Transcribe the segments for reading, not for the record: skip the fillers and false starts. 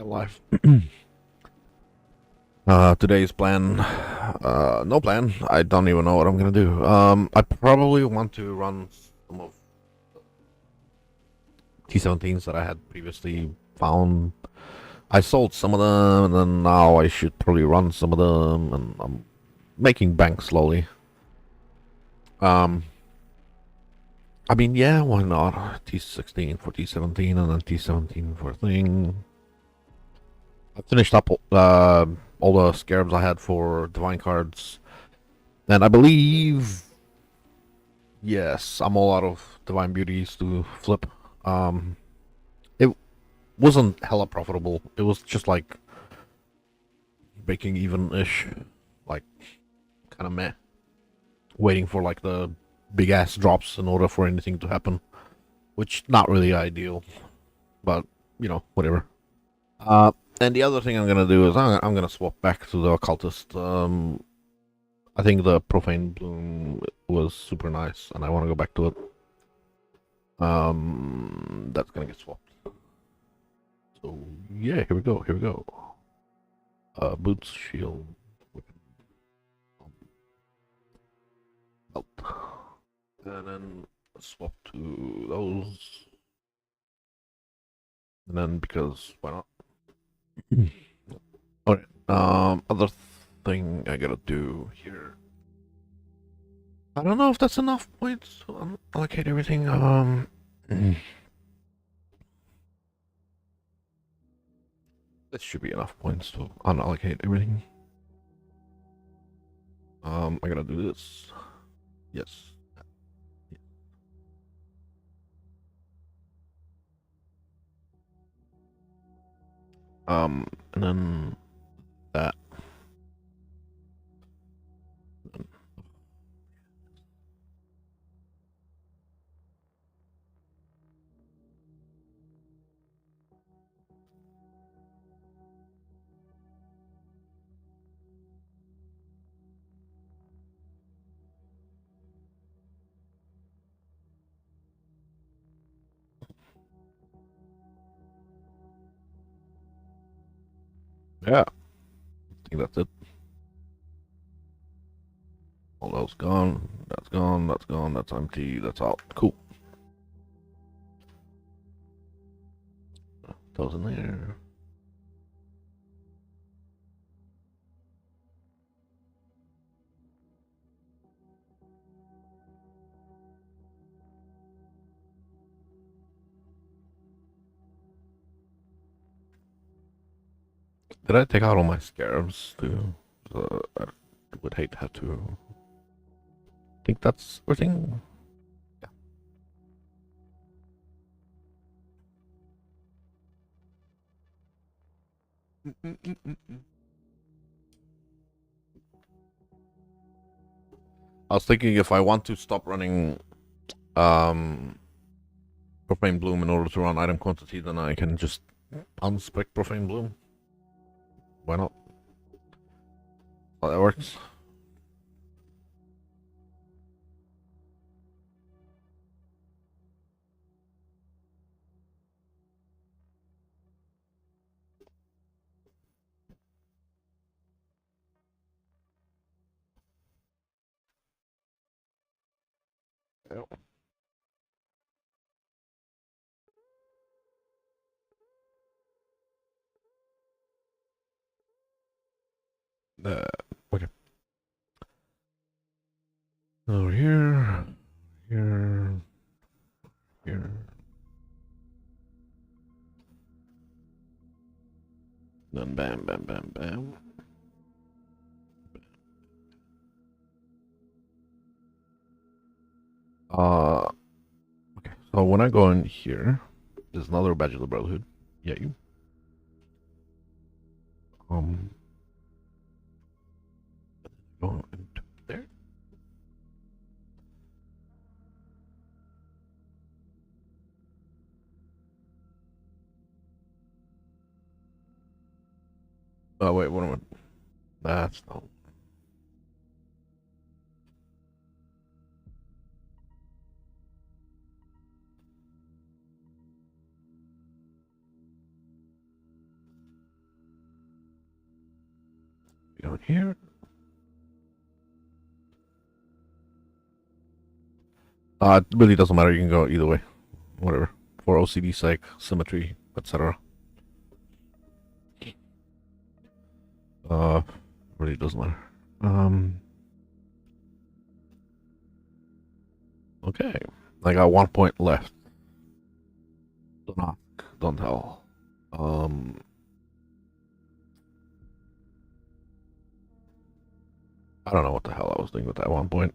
real life. Today's plan, no plan. I don't even know what I'm gonna do. I probably want to run some of T17s that I had previously found. I sold some of them, and then now I should probably run some of them, and I'm making bank slowly. Um, I mean, yeah, why not? T16 for T17, and then T17 for thing. I finished up all the scarabs I had for divine cards, and I believe, yes, I'm all out of divine beauties to flip. It wasn't hella profitable. It was just like breaking even-ish, like kind of meh, waiting for like the big ass drops in order for anything to happen, which not really ideal, but whatever. Uh, and the other thing I'm gonna do is I'm gonna swap back to the occultist. I think the profane bloom was super nice, and I want to go back to it. That's gonna get swapped. So yeah, here we go. Here we go. Boots, shield, weapon, belt, and then swap to those. And then because why not? Alright. Other thing I gotta do here. I don't know if that's enough points to allocate everything. This should be enough points to unallocate everything. I gotta do this. Yes. And then that. Yeah, I think that's it. All those gone. That's gone. That's gone. That's empty. That's out. Cool. Those in there. Did I take out all my scarabs too? I would hate to have to. Think that's everything. Yeah. I was thinking if I want to stop running um Profane Bloom in order to run item quantity, then I can just unspec Profane Bloom. Why not? Well, that works. Yep. Okay. Over here, here, here. Then bam, bam, bam, bam. Uh, okay. So when I go in here, there's another badge of the Brotherhood. Yeah, you. Um, go into there. Oh wait, what am I? That's not. Down here. It really doesn't matter. You can go either way. Whatever. For OCD sake, symmetry, etc. Really doesn't matter. Okay. I got 1 point left. Don't ask, don't tell. I don't know what the hell I was doing with that 1 point.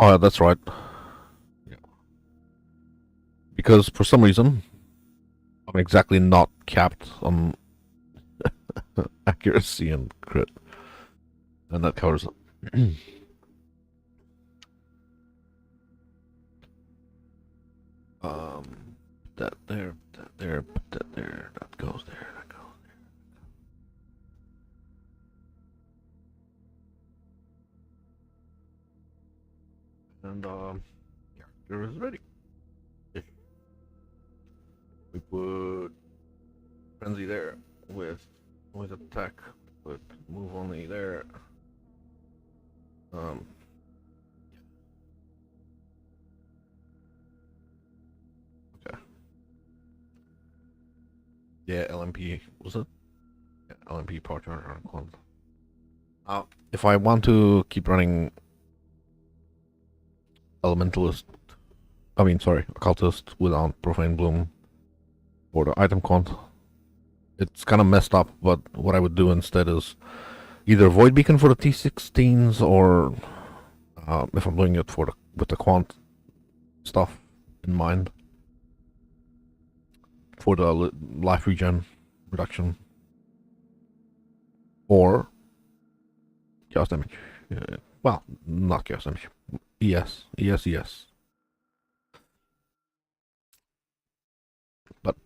Oh, that's right. Yeah. Because for some reason, I'm exactly not capped on accuracy and crit. And that covers it. That there, that there, that there, that goes there, that goes there. And, character is ready. We put frenzy there with attack, but move only there. Okay. Yeah, LMP was it? Yeah, LMP power charger on clone. If I want to keep running elementalist, occultist without profane bloom for the item count, it's kind of messed up. But what I would do instead is either void beacon for the T16s, or if I'm doing it for with the quant stuff in mind, for the life regen reduction, or chaos damage. Well, not chaos damage. Yes. But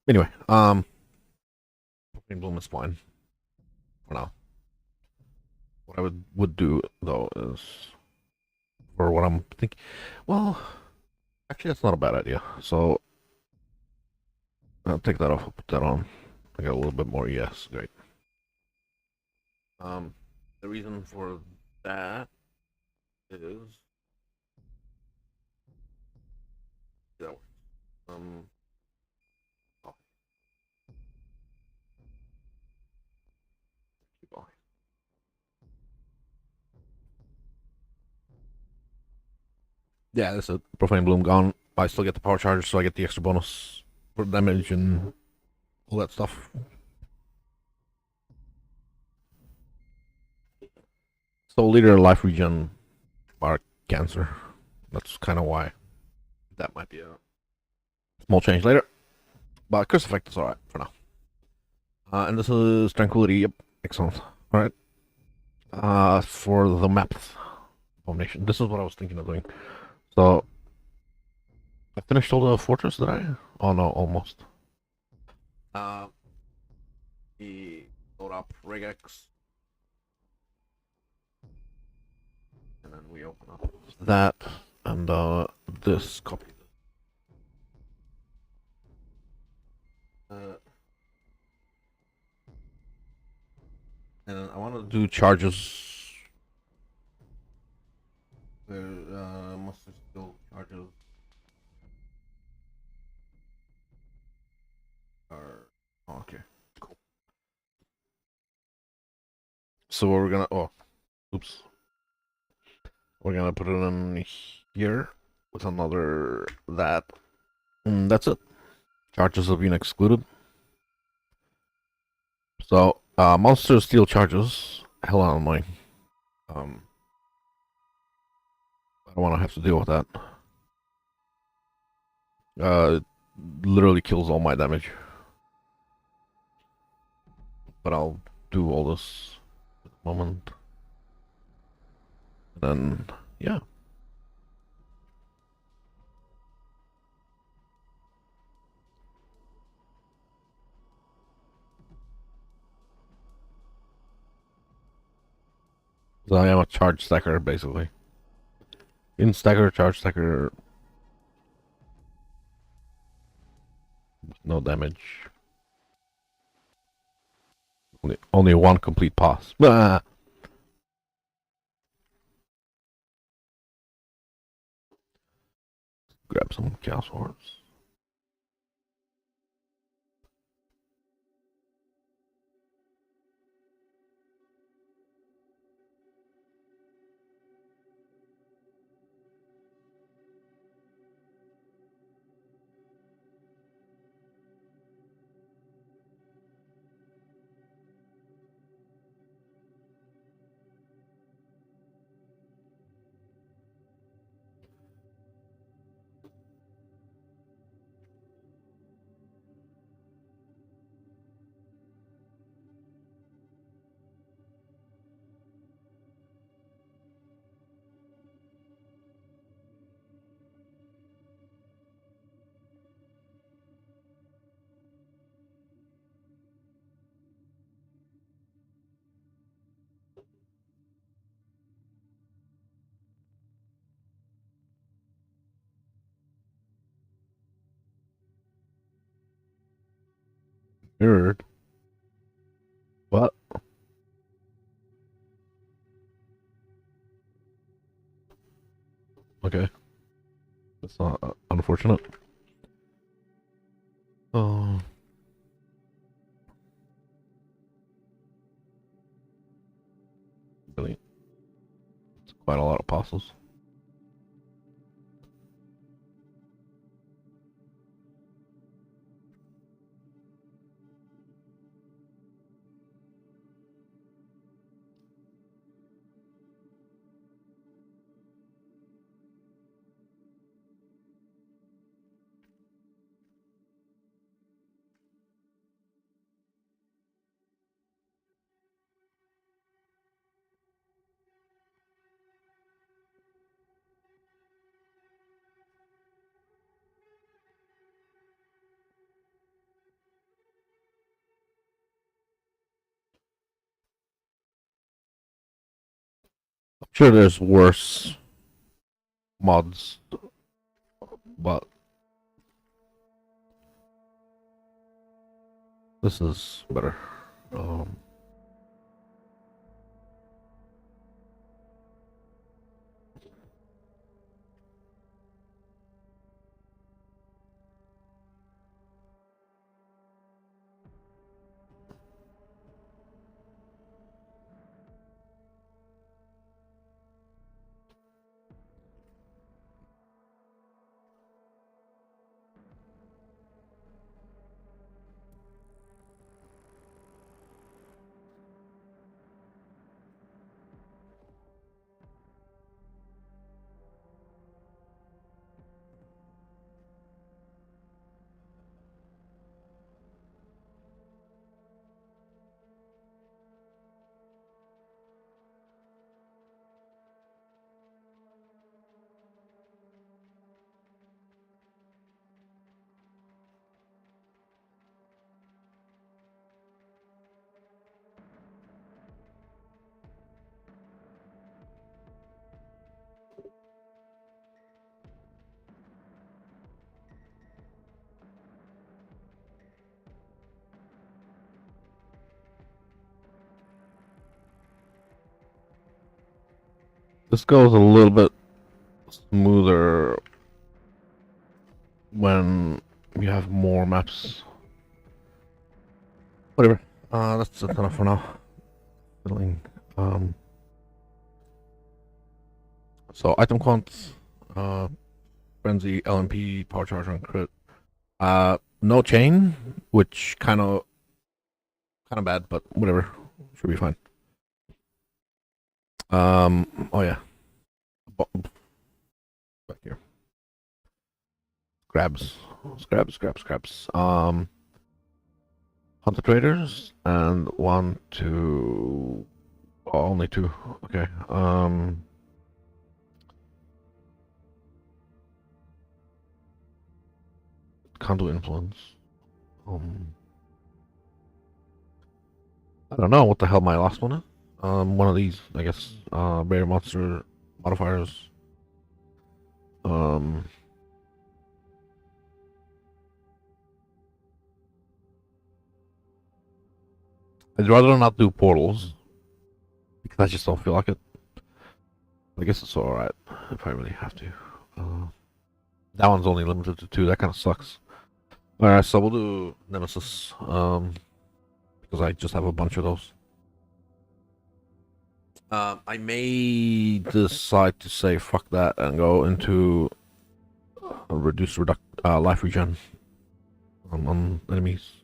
anyway, profane bloom is fine for now. What I would do though is, for what I'm thinking, well, actually that's not a bad idea. So I'll take that off, I'll put that on. I got a little bit more ES, great. The reason for that is that works. Oh, keep going. Yeah, that's a profane bloom gone. I still get the power charge, so I get the extra bonus for damage and all that stuff. So leader life regen bar cancer. That's kind of why that might be a small change later. But curse effect is alright for now. And this is tranquility. Yep, excellent. Alright. For the map abomination, this is what I was thinking of doing. So I finished all the fortress, did I? Oh no, almost. We load up regex, and then we open up that, and this copy. And I want to do charges. There must still charges are okay. Cool. So we're gonna oops. We're gonna put it in here with another that. And that's it. Charges have been excluded. So monster steal charges. Hell on my I don't wanna have to deal with that. It literally kills all my damage. But I'll do all this at the moment. And then yeah. So I am a charge stacker basically. In stacker, charge stacker, no damage. Only one complete pass. Ah. Grab some chaos orbs. Mirrored. What? Okay. That's not unfortunate. Oh. Really? It's quite a lot of apostles. I'm sure there's worse mods, but this is better. Um, this goes a little bit smoother when you have more maps. Whatever. That's enough for now. Fiddling. Um, so item quant, frenzy, LMP, power charge on crit. No chain, which kind of bad, but whatever, should be fine. Oh yeah, back here. Scrabs. Hunter traders and one, two, oh, only two. Okay. Can't do influence. Um, I don't know what the hell my last one is. One of these, I guess. Rare monster modifiers. Um, I'd rather not do portals because I just don't feel like it. I guess it's alright if I really have to. Uh, that one's only limited to 2. That kind of sucks. Alright, so we'll do Nemesis. Because I just have a bunch of those. I may decide to say fuck that and go into a reduced life regen on enemies.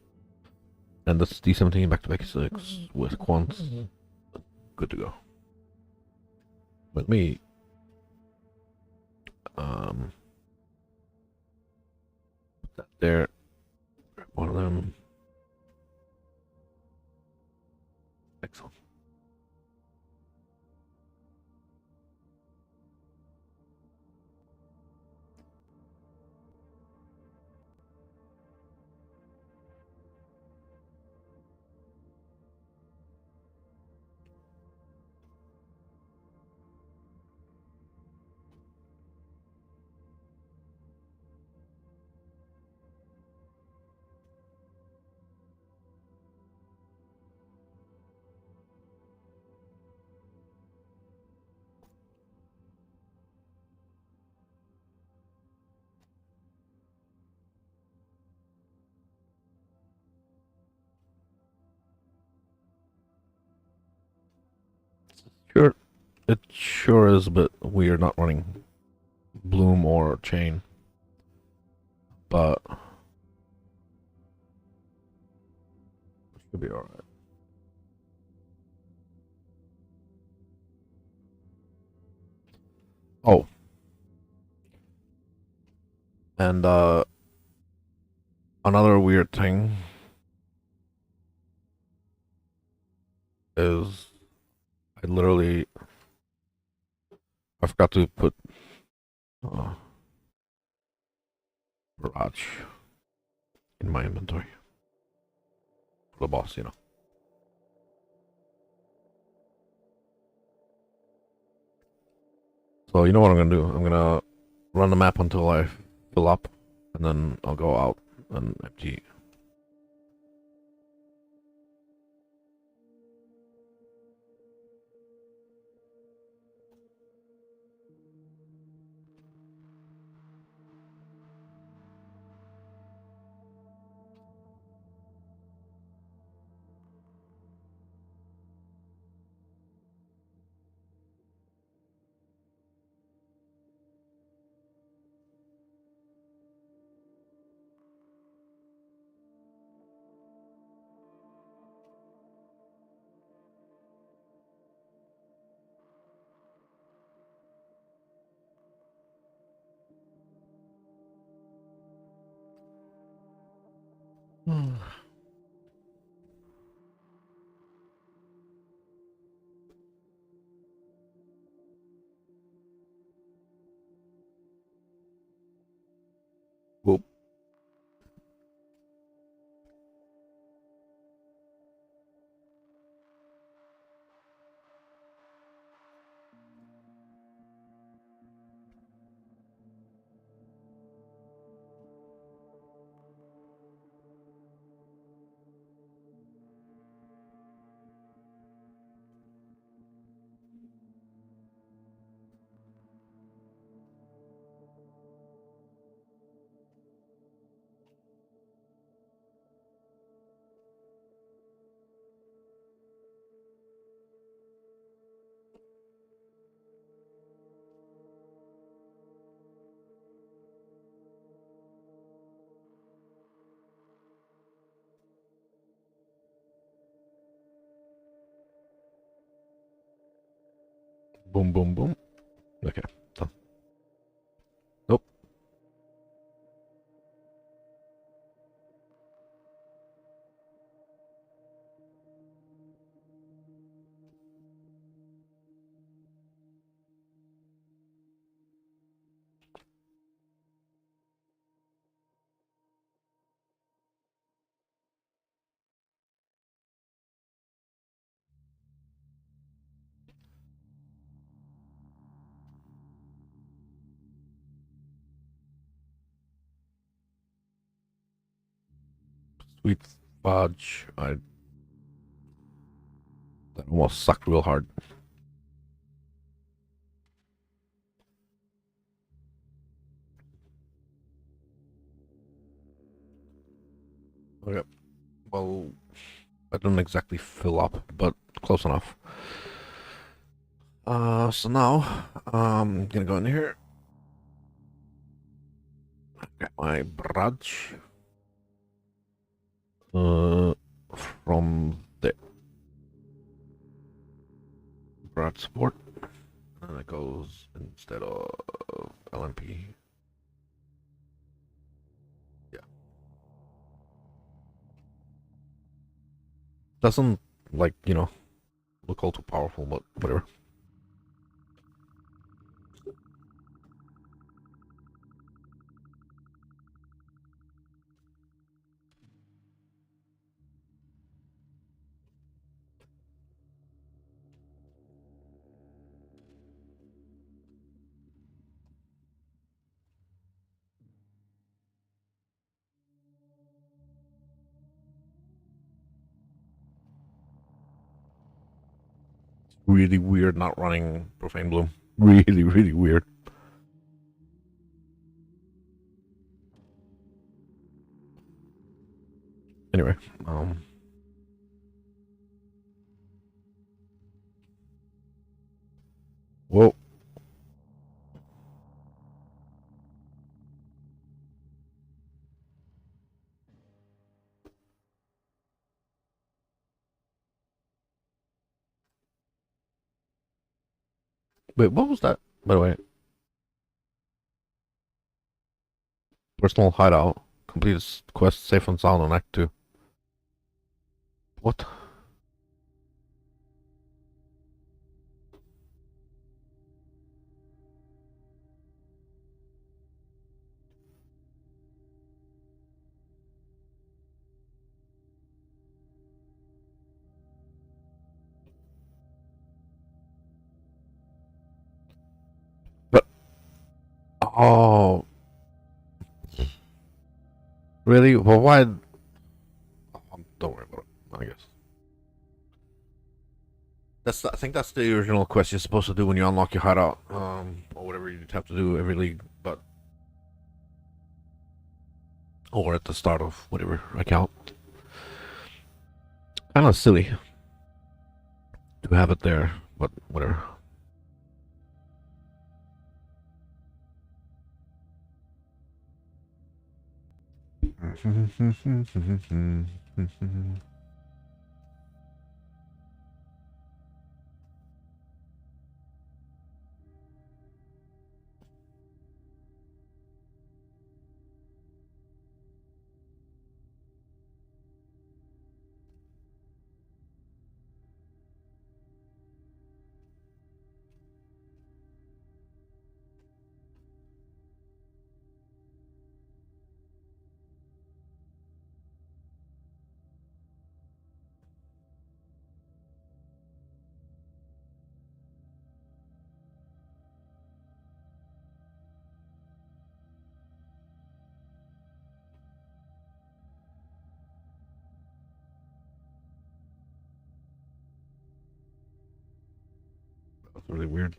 And that's D17 back to back 6 with quants. Good to go. Let me put that there. One of them. Excellent. Sure, it sure is a bit weird not running Bloom or Chain, but it should be alright. Oh, and another weird thing is I forgot to put uh, Barrage in my inventory for the boss, you know. So you know what I'm gonna do? I'm gonna run the map until I fill up, and then I'll go out and empty. Whoop. Boom, boom, boom. Okay, done. Nope. Sweet fudge. I That almost sucked real hard. Okay. Well, I didn't exactly fill up, but close enough. So now I'm gonna go in here. Get my brush. From the brush support, and it goes instead of LMP. Yeah. Doesn't like, look all too powerful, but whatever. Really weird not running Profane Bloom. Really, really weird. Anyway, whoa. Wait, what was that? By the way, personal hideout. Complete quest safe and sound on Act 2. What? But, oh, really? Well, why? Don't worry about it, I guess. I think that's the original quest you're supposed to do when you unlock your hideout, or whatever you have to do every league, but or at the start of whatever account. Kind of silly to have it there, but whatever. That's really weird.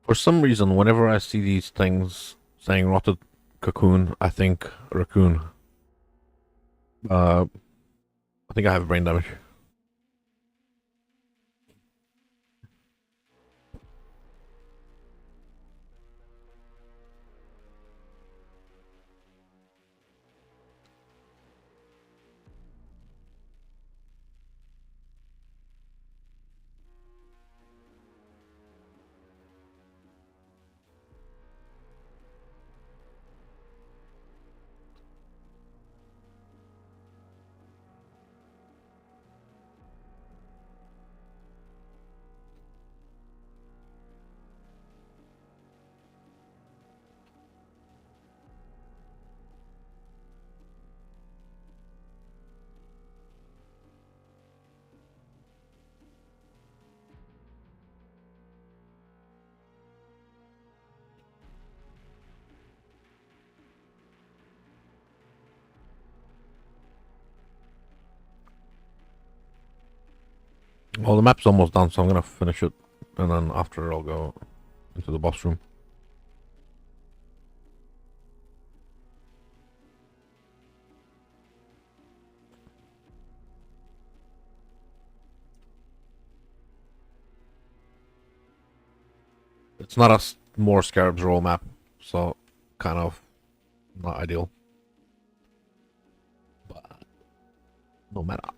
For some reason, whenever I see these things saying rotted cocoon, I think raccoon. Uh, I think I have brain damage. Well, the map's almost done, so I'm gonna finish it, and then after I'll go into the boss room. It's not a more Scarabs roll map, so kind of not ideal. But no matter.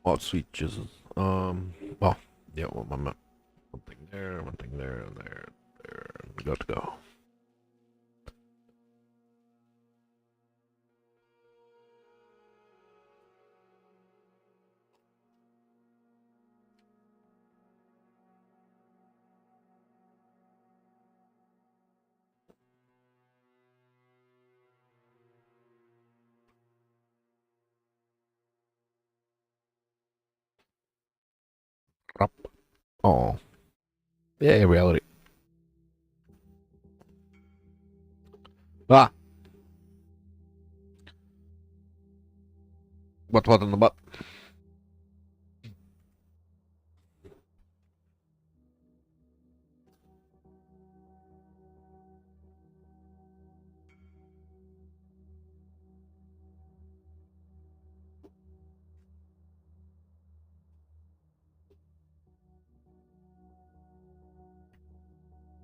Oh, sweet Jesus. Well, yeah, well, my map. One thing there, there. Got to go. Up. Oh, yeah, reality. Ah, what in the butt?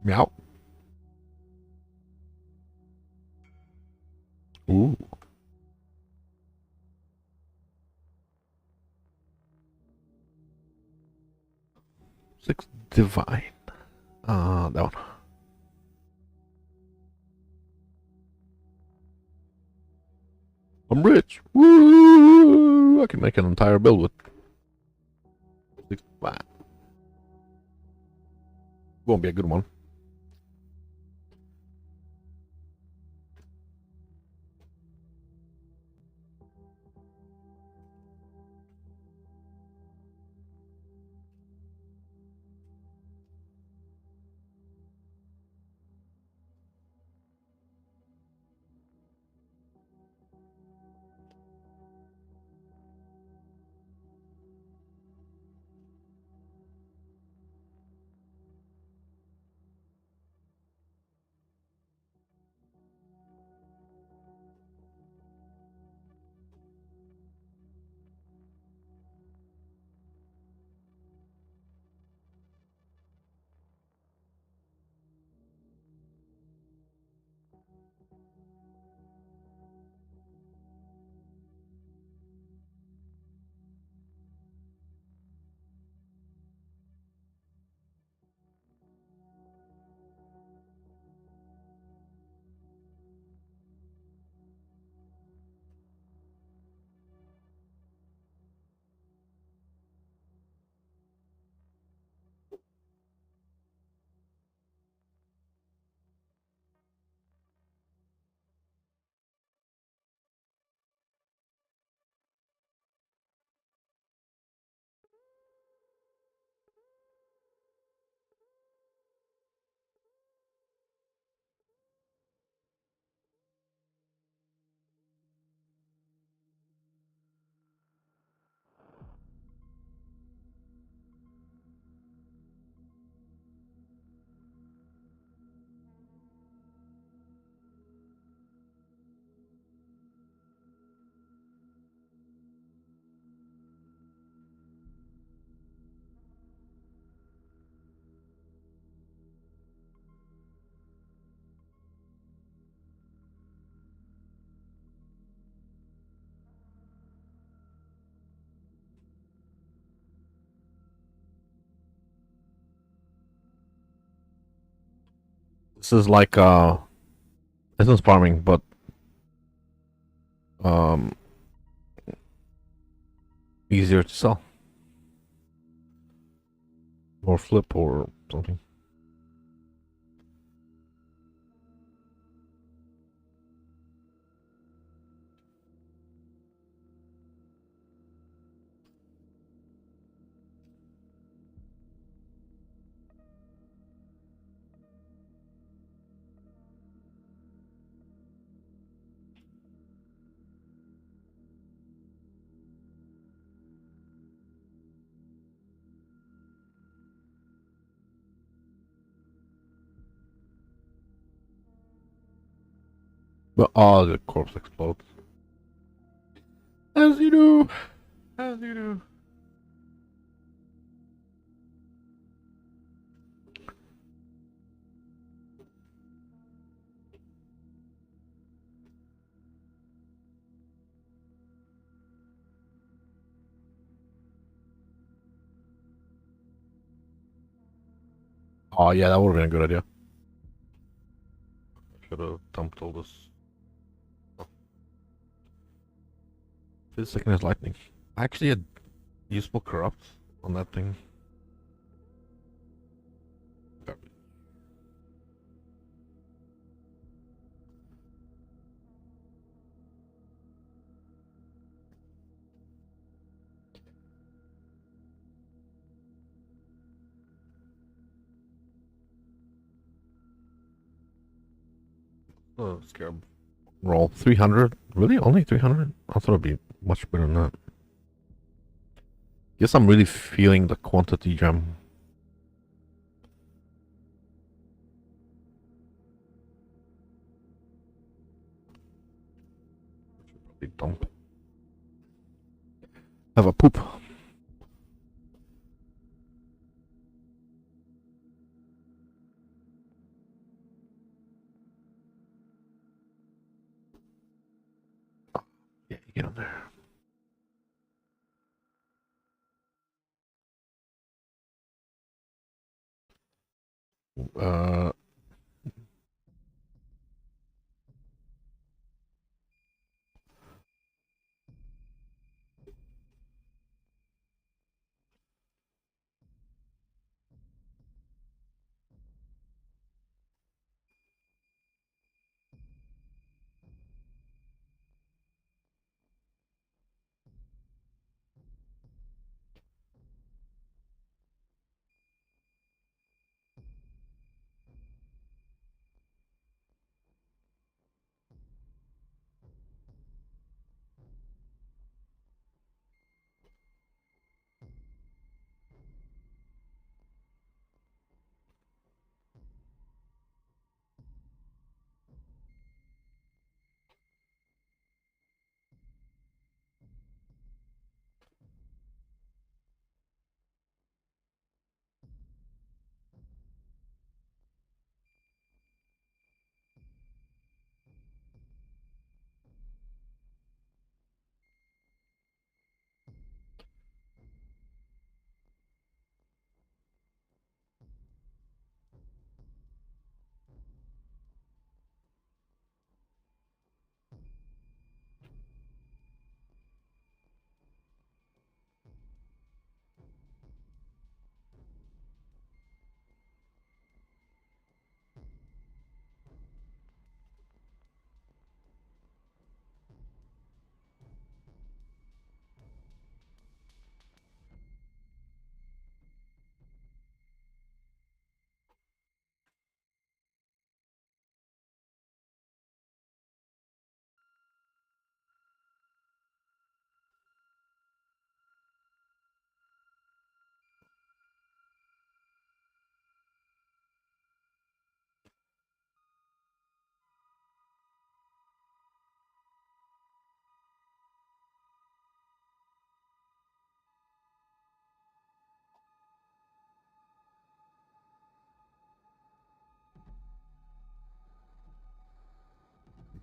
Meow. Ooh, 6 divine. That one. I'm rich. Woo! I can make an entire build with 6 divine. Won't be a good one. This is like essence farming, but um easier to sell or flip or something. But oh, the corpse explodes. As you do. As you do. Oh yeah, that would have been a good idea. Should have dumped all this. Oh. This second is lightning. I actually had useful corrupt on that thing. Oh, scarab roll 300. Really, only 300? I thought it'd be much better than that. Guess I'm really feeling the quantity gem. Probably dump. Have a poop. Yeah, you get on there. Uh,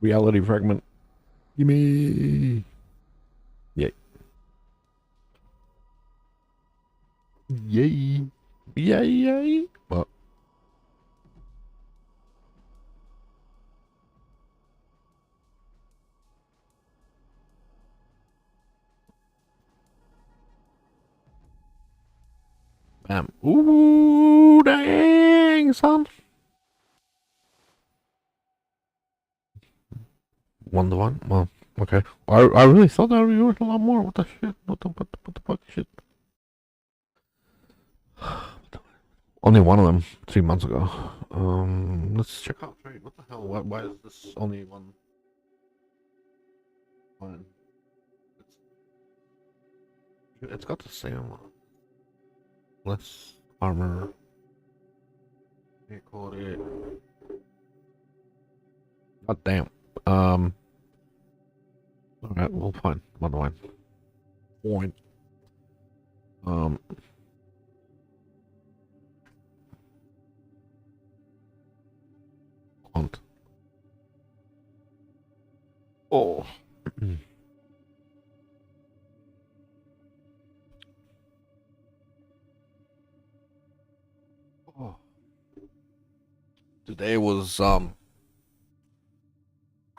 reality fragment. Gimme. Yay. Yay. Yay, yay. Well, Ooh, dang, son. 1 to 1. Well, okay. I really thought that would be worth a lot more. What the shit? What the fuck shit? Only one of them 3 months ago. Let's check out trade. What the hell? Why is this only one? Fine. It's got the same less armor. Call it. God damn. Um. All right. Well, fine. 1 to 1. Point. Um. Hunt. Oh. Oh. Today was a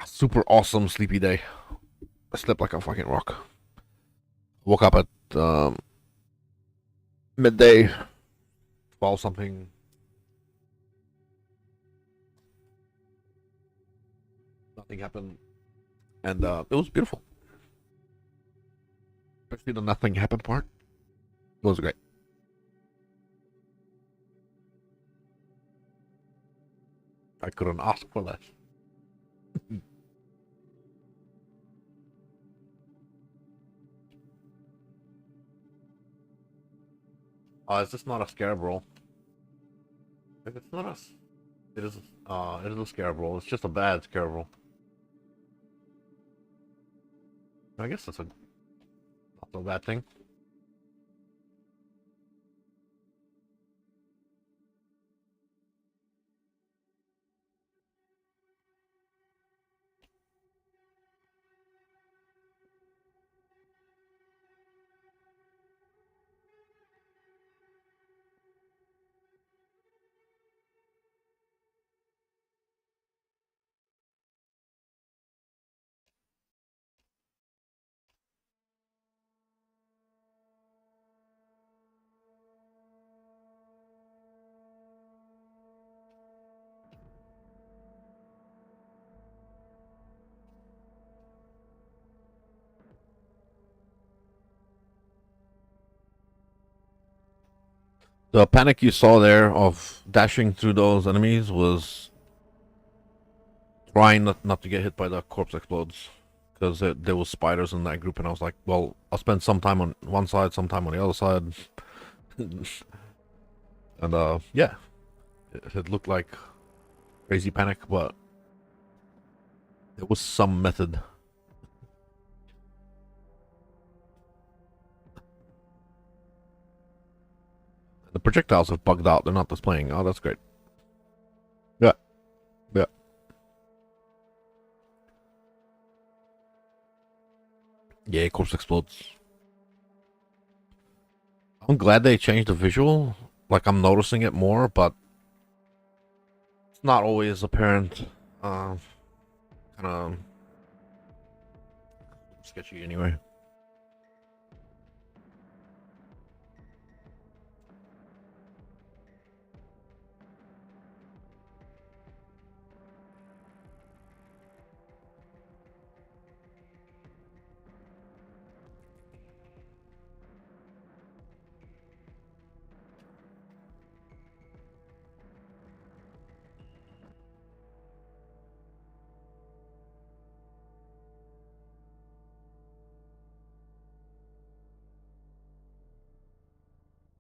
super awesome sleepy day. I slept like a fucking rock. Woke up at midday, 12 something. Nothing happened, and it was beautiful. Especially the nothing happened part. It was great. I couldn't ask for less. Is this not a scarab roll? If it's not a, it is a scarab roll. It's just a bad scarab roll. I guess that's a not so bad thing. The panic you saw there of dashing through those enemies was trying not to get hit by the corpse explodes. Because there was spiders in that group, and I was like, well, I'll spend some time on one side, some time on the other side. And yeah, it looked like crazy panic, but there was some method. The projectiles have bugged out. They're not displaying. Oh, that's great. Yeah, yeah. Yeah, corpse explodes. I'm glad they changed the visual. Like, I'm noticing it more, but it's not always apparent. Kind of sketchy anyway.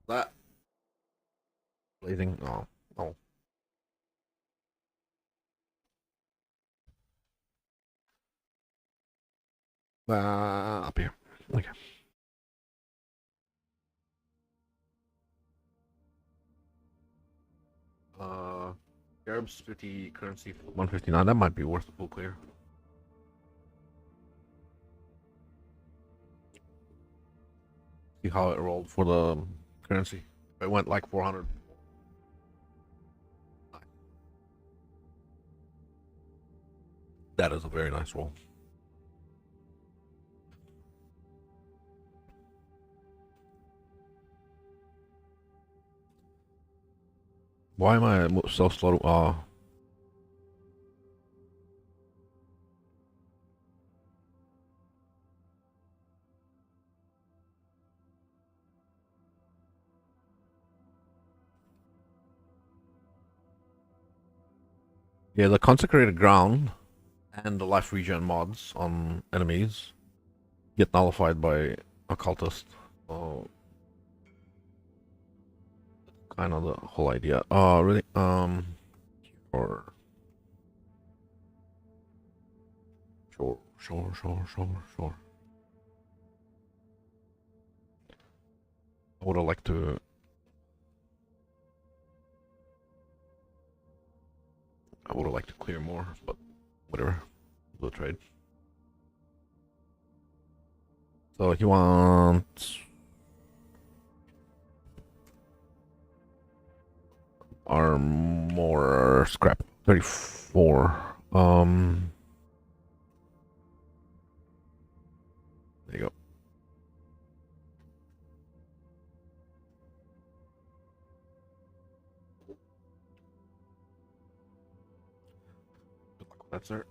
That blazing. Oh, oh. Up here. Okay. Uh, Arabs 50 currency 159. That might be worth a full clear. See how it rolled for the currency. It went like 400. That is a very nice roll. Why am I so slow? Yeah, the consecrated ground and the life regen mods on enemies get nullified by occultist. So kind of the whole idea. Oh, really? Or sure. I would have liked to. I would have liked to clear more, but whatever. Do a trade. So he wants armor scrap 34. There you go. Good luck with that, sir.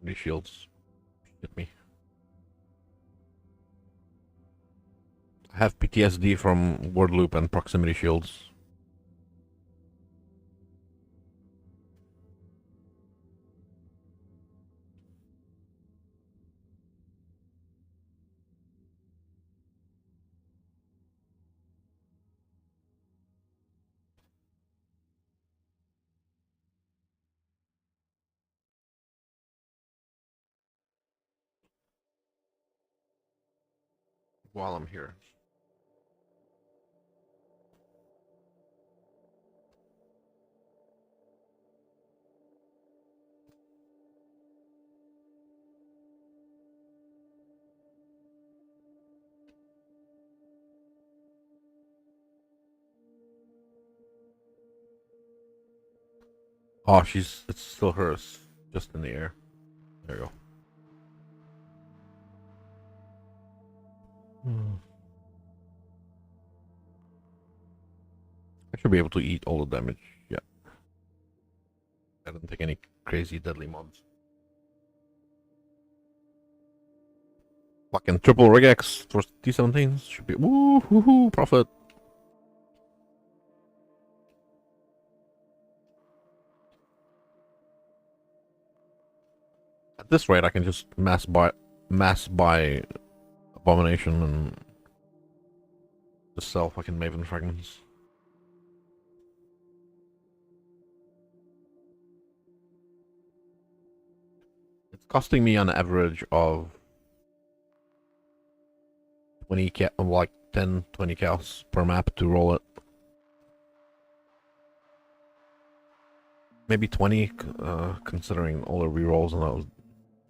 These shields hit me. I have PTSD from word loop and proximity shields. While I'm here. Oh, it's still hers. Just in the air. There you go. I should be able to eat all the damage. Yeah. I don't take any crazy deadly mobs. Fucking triple regex for T17s. Should be woo hoo hoo profit. At this rate I can just mass buy abomination and just sell fucking Maven fragments. It's costing me an average of 20 like 10, 20 cows per map to roll it. Maybe 20, considering all the rerolls and those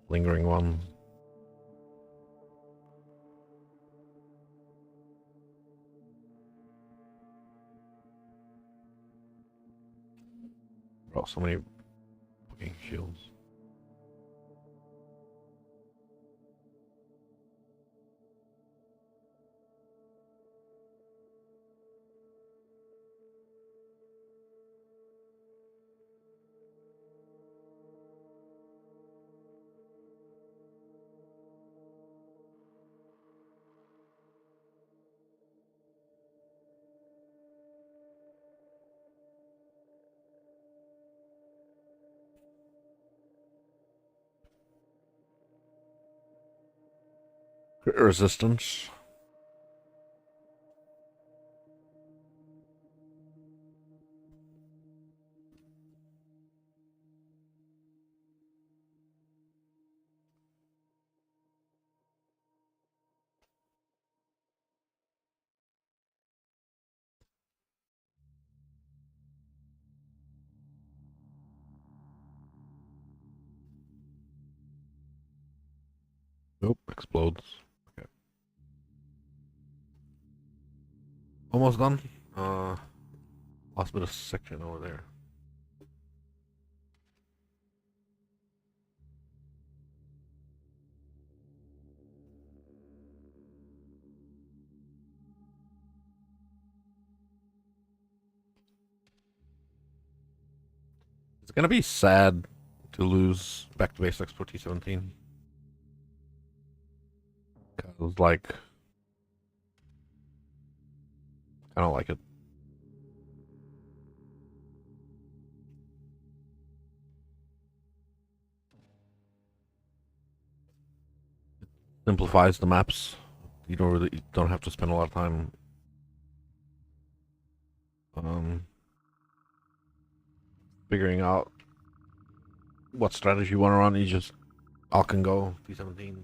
lingering ones. Bro, so many fucking shields. Crit resistance. Nope, explodes. Okay. Almost done. Uh, Last bit of section over there. It's gonna be sad to lose back to basics for T17. Cause like, I don't like it. Simplifies the maps. You don't have to spend a lot of time um, figuring out what strategy you want to run. You just all can go T17s.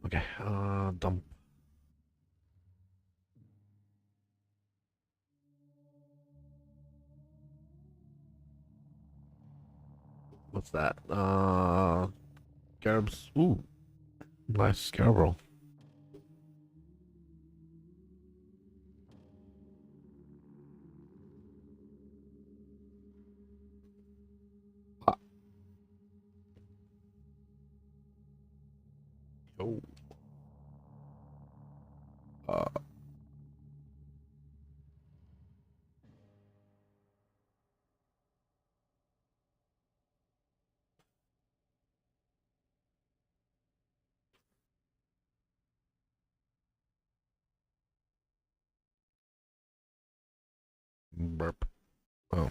Okay, dump. What's that? Scarabs. Ooh, nice scarab roll. Ah, oh. Uh, Burp. Oh.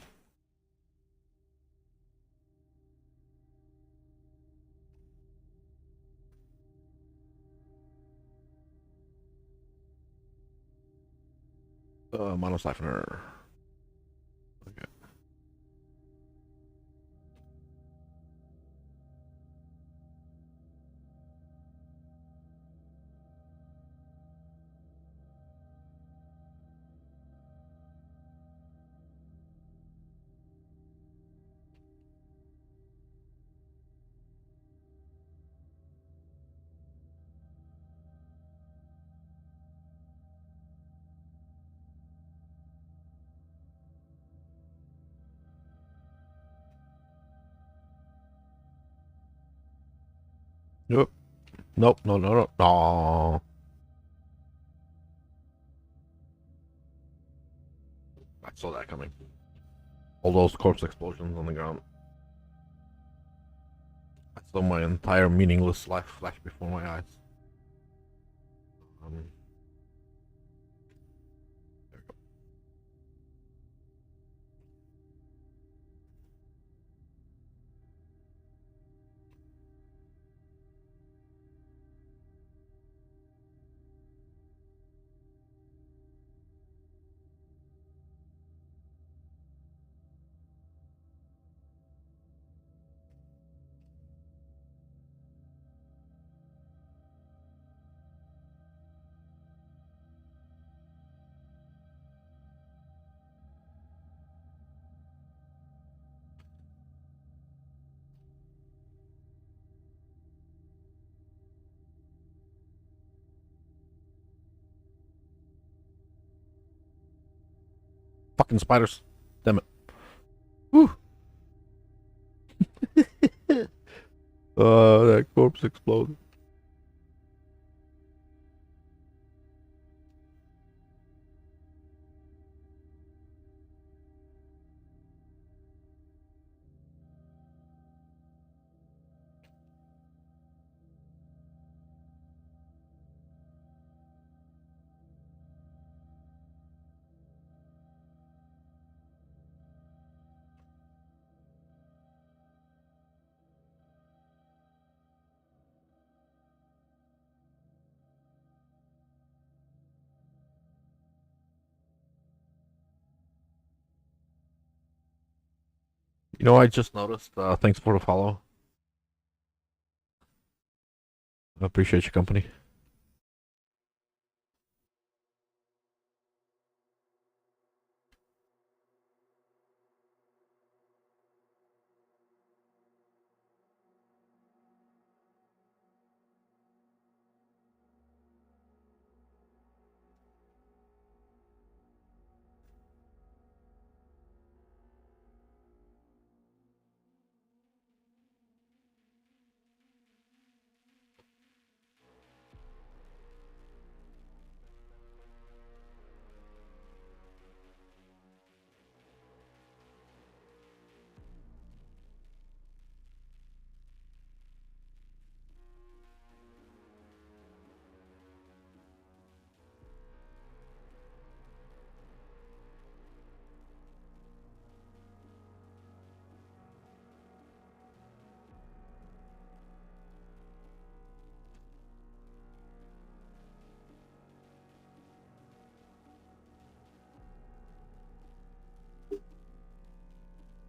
Mono siphoner. Okay. Nope. Nope. No. No. No. No. I saw that coming. All those corpse explosions on the ground. I saw my entire meaningless life flash before my eyes. Um, there we go. Fucking spiders. Damn it. Whew. That corpse exploded. You know, I just noticed. Thanks for the follow. I appreciate your company.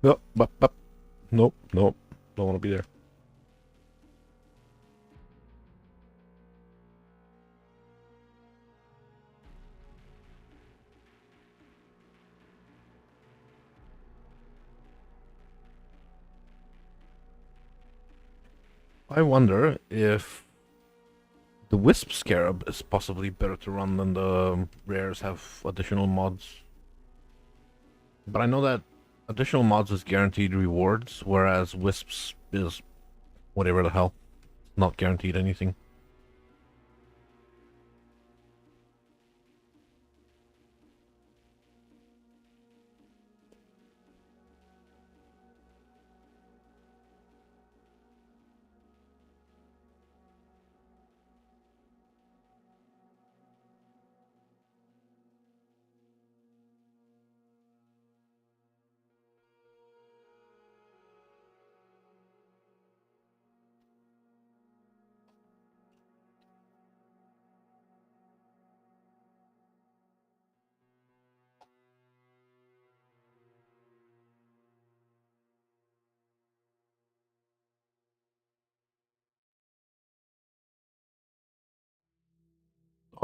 Nope, nope, nope. Don't want to be there. I wonder if the Wisp Scarab is possibly better to run than the rares have additional mods. But I know that additional mods is guaranteed rewards, whereas Wisps is whatever the hell. Not guaranteed anything.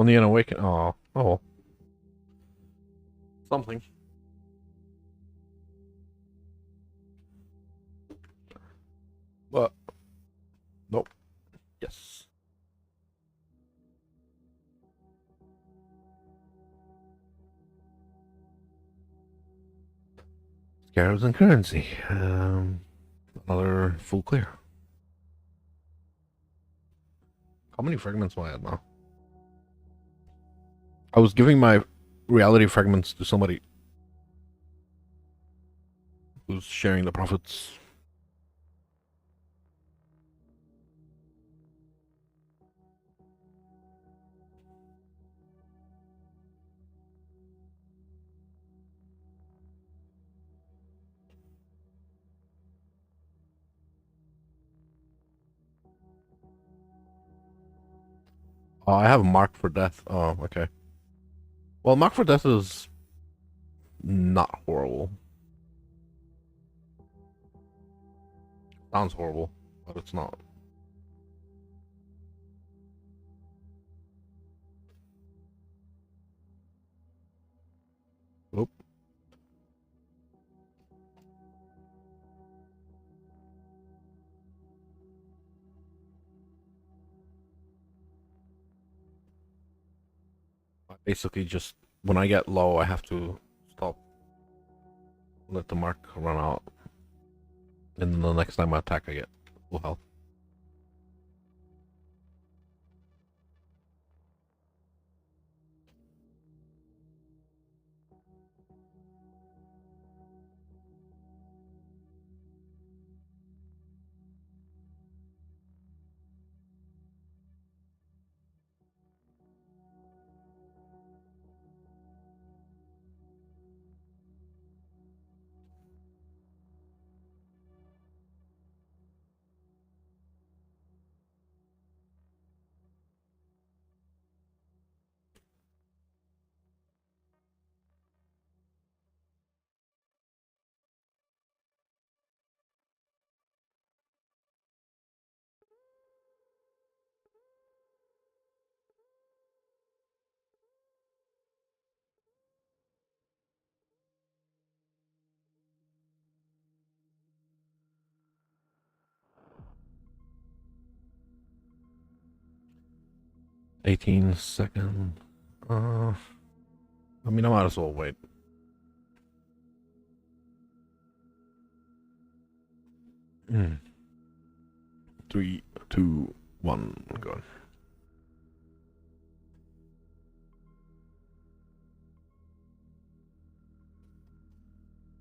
Only an awaken. Oh, something. But nope. Yes. Scarabs and currency. Another full clear. How many fragments am I at now? I was giving my reality fragments to somebody who's sharing the profits. Oh, I have a mark for death. Oh, okay. Well, mark for death is not horrible. Sounds horrible, but it's not. Oop. Basically, just when I get low, I have to stop, let the mark run out, and then the next time I attack, I get full health. $18. I mean, I might as well wait. Mm. 3, 2, 1, go.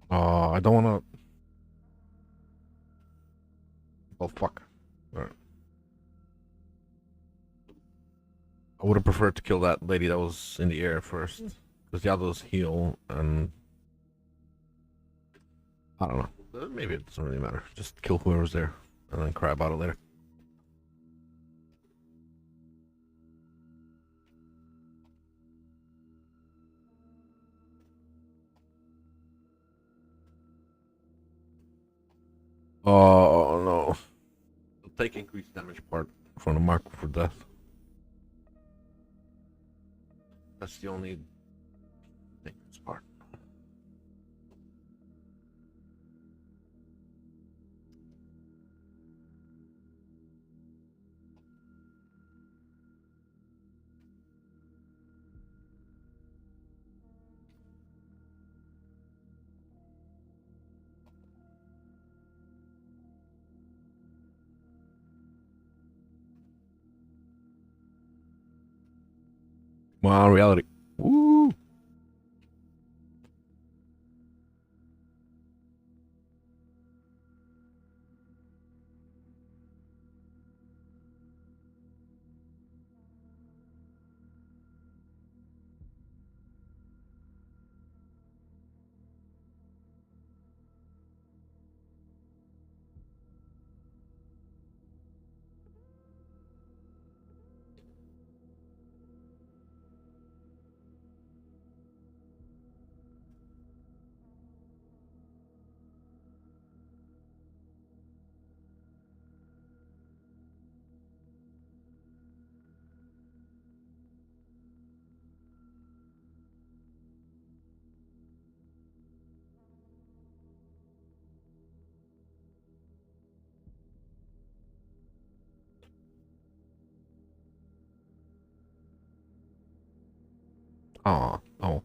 I don't wanna. Oh fuck. Alright. I would have preferred to kill that lady that was in the air first, because the others heal, and I don't know. Maybe it doesn't really matter. Just kill whoever's there, and then cry about it later. Oh no. Take increased damage part from the mark for death. That's the only thing this part. Well, reality. Woo! Aw, oh.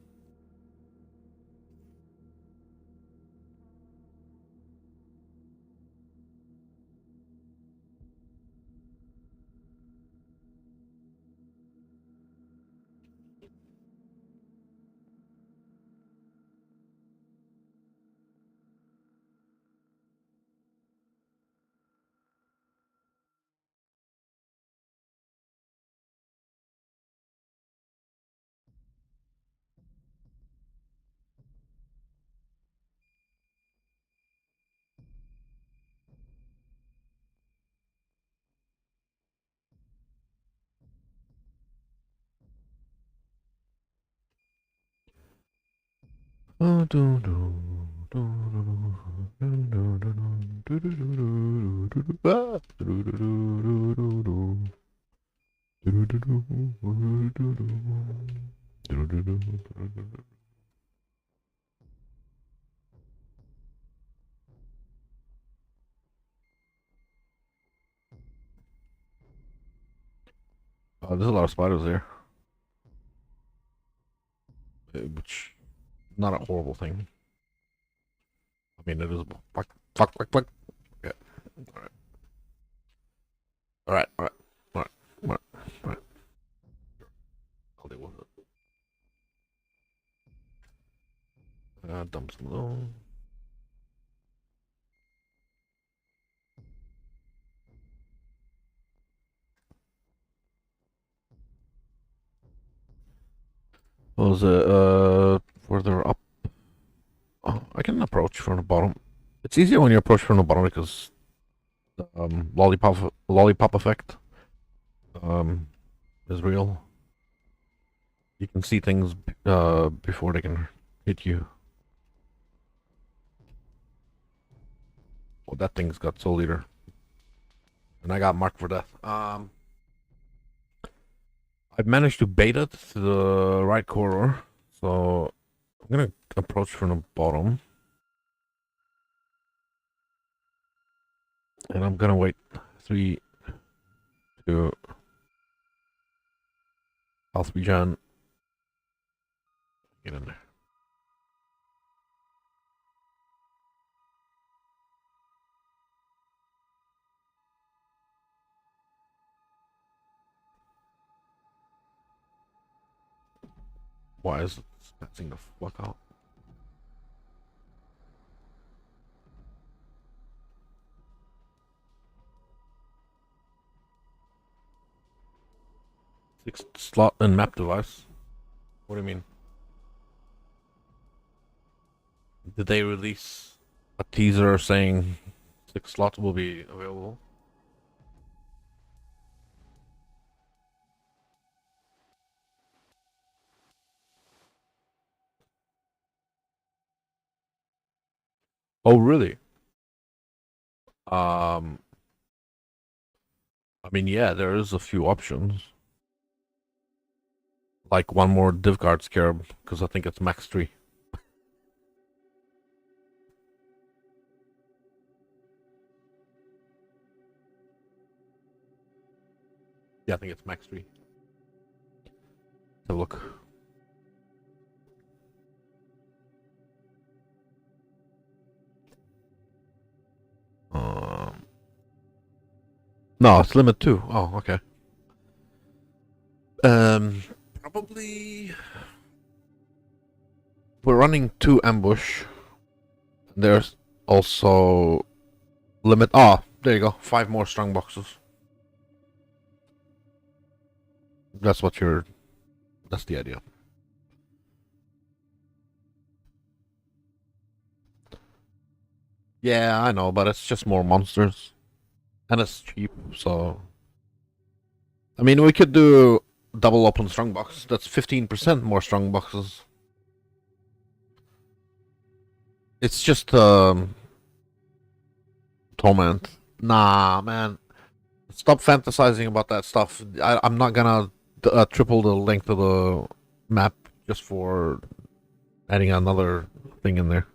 There's a lot of spiders here, which not a horrible thing. I mean, it is. Fuck, fuck, fuck, fuck. Yeah. All right, all right, all right, all right, all right. I'll deal with it. Dump some of those. What was it? Further up. Oh, I can approach from the bottom. It's easier when you approach from the bottom because lollipop effect is real. You can see things before they can hit you. Well, that thing's got Soul Eater, and I got marked for death. I've managed to bait it to the right corridor, so I'm gonna approach from the bottom, and I'm gonna wait 3, 2, health regen. Get in there. Why is it spazzing the fuck out? Sixth slot and map device. What do you mean? Did they release a teaser saying 6 slots will be available? Oh, really? Um, I mean, yeah, there is a few options. Like one more div guard scarab, because I think it's max 3. Yeah, I think it's max 3. Have a look. Um, no, it's limit 2. Oh, okay. Probably we're running 2 ambush. There's also limit. Oh, there you go. 5 more strong boxes. That's what you're. That's the idea. Yeah, I know, but it's just more monsters, and it's cheap. So, I mean, we could do double open strong box. That's 15% more strong boxes. It's just torment. Nah, man. Stop fantasizing about that stuff. I'm not gonna triple the length of the map just for adding another thing in there.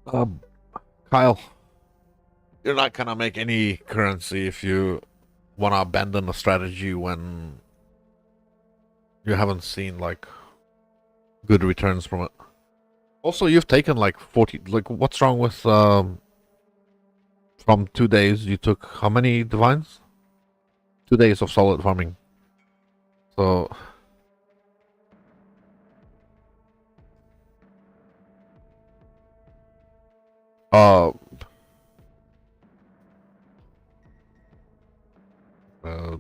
Um, Kyle, you're not gonna make any currency if you wanna abandon a strategy when you haven't seen like good returns from it. Also, you've taken like 40. Like, what's wrong with from 2 days? You took how many divines? 2 days of solid farming. So, uh, uh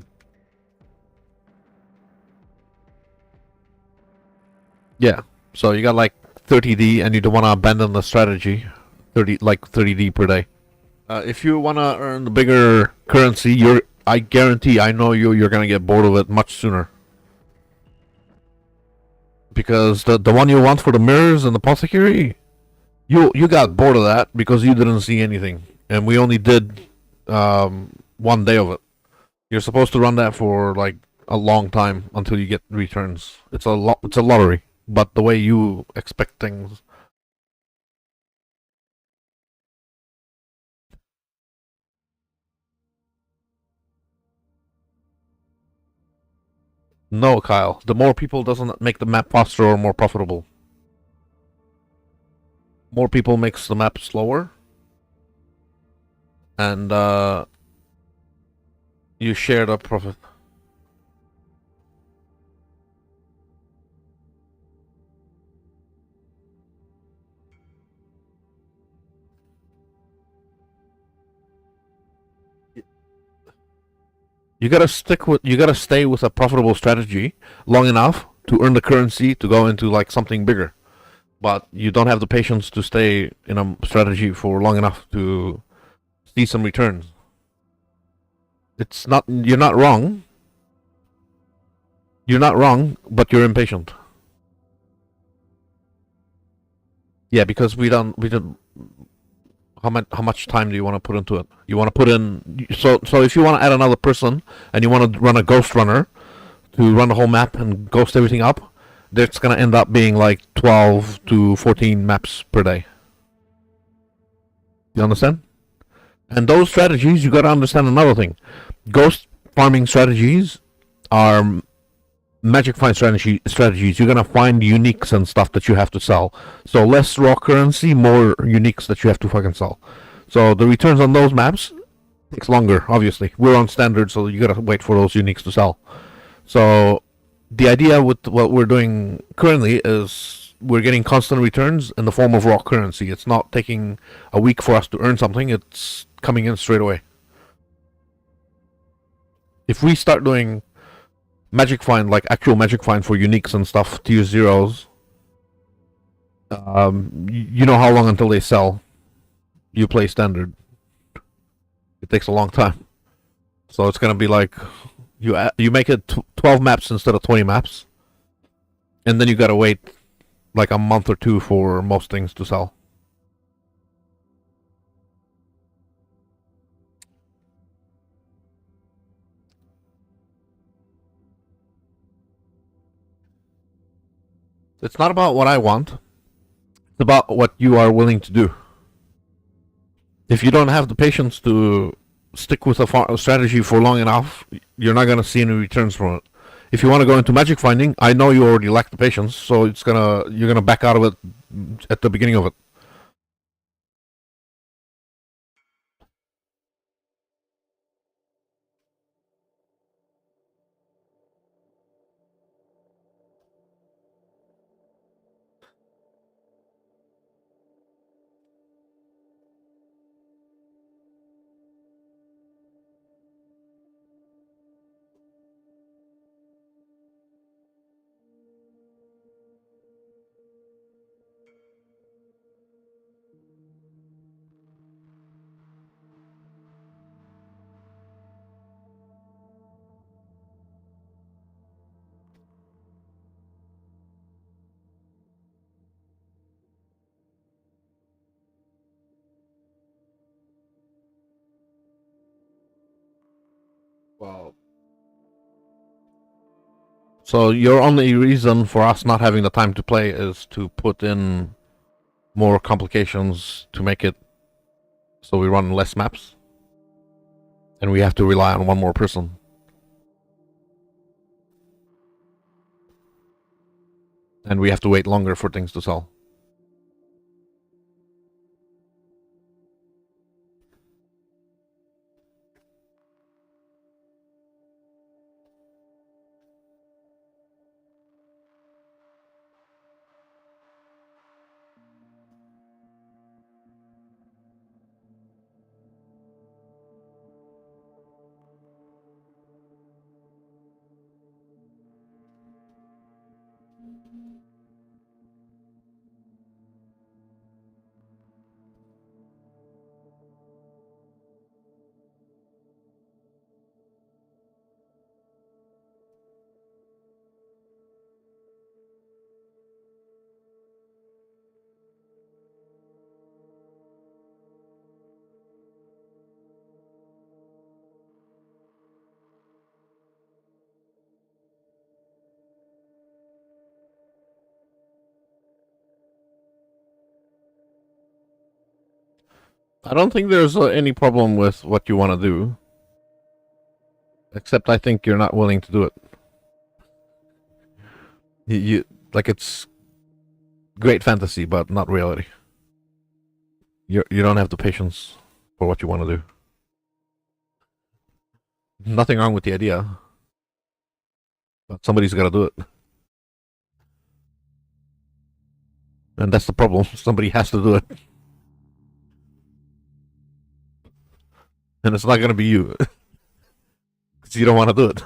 yeah. So you got like 30D, and you don't want to abandon the strategy. 30D per day. If you want to earn the bigger currency, I guarantee, I know you're gonna get bored of it much sooner. Because the one you want for the mirrors and the apothecary, you got bored of that because you didn't see anything, and we only did 1 day of it. You're supposed to run that for like a long time until you get returns. It's a lottery, but the way you expect things. No, Kyle. The more people doesn't make the map faster or more profitable. More people makes the map slower, and you share the profit. You gotta stay with a profitable strategy long enough to earn the currency to go into like something bigger. but you don't have the patience to stay in a strategy for long enough to see some returns. It's not, you're not wrong. You're not wrong, but you're impatient. Yeah, because we don't. How much time do you want to put into it? You want to put in, so if you want to add another person and you want to run a ghost runner to run the whole map and ghost everything up, that's gonna end up being like 12 to 14 maps per day. You understand? And those strategies, you gotta understand another thing. Ghost farming strategies are magic find strategies. You're gonna find uniques and stuff that you have to sell. So less raw currency, more uniques that you have to fucking sell. So the returns on those maps takes longer, obviously. We're on standard, so you gotta wait for those uniques to sell. So the idea with what we're doing currently is we're getting constant returns in the form of raw currency. It's not taking a week for us to earn something, it's coming in straight away. If we start doing magic find, like actual magic find for uniques and stuff, tier zeros, you know how long until they sell. You play standard. It takes a long time. So it's gonna be like you make it 12 maps instead of 20 maps, and then you gotta wait like a month or two for most things to sell. It's not about what I want. It's about what you are willing to do. If you don't have the patience to stick with a strategy for long enough, you're not gonna see any returns from it. If you want to go into magic finding, I know you already lack the patience, so you're gonna back out of it at the beginning of it. Well, so your only reason for us not having the time to play is to put in more complications to make it so we run less maps, and we have to rely on one more person. And we have to wait longer for things to sell. I don't think there's any problem with what you want to do, except I think you're not willing to do it. You like it's great fantasy, but not reality. You don't have the patience for what you want to do. Nothing wrong with the idea, but somebody's got to do it, and that's the problem. Somebody has to do it, and it's not going to be you because you don't want to do it.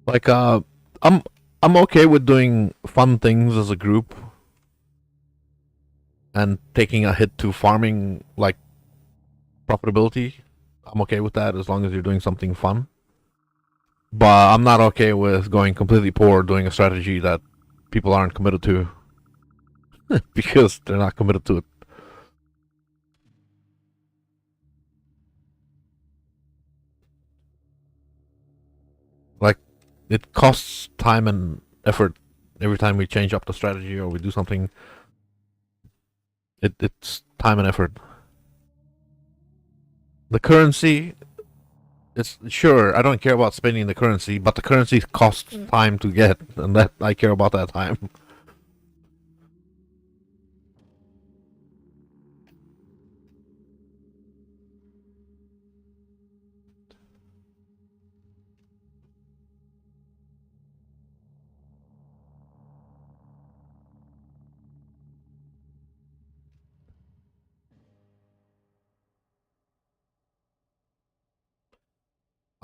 Like, I'm I'm okay with doing fun things as a group and taking a hit to farming like profitability. I'm okay with that as long as you're doing something fun. But I'm not okay with going completely poor doing a strategy that people aren't committed to because they're not committed to it. Like, it costs time and effort every time we change up the strategy or we do something. It's time and effort. The currency, it's sure I don't care about spending the currency, but the currency costs time to get, and that I care about that time.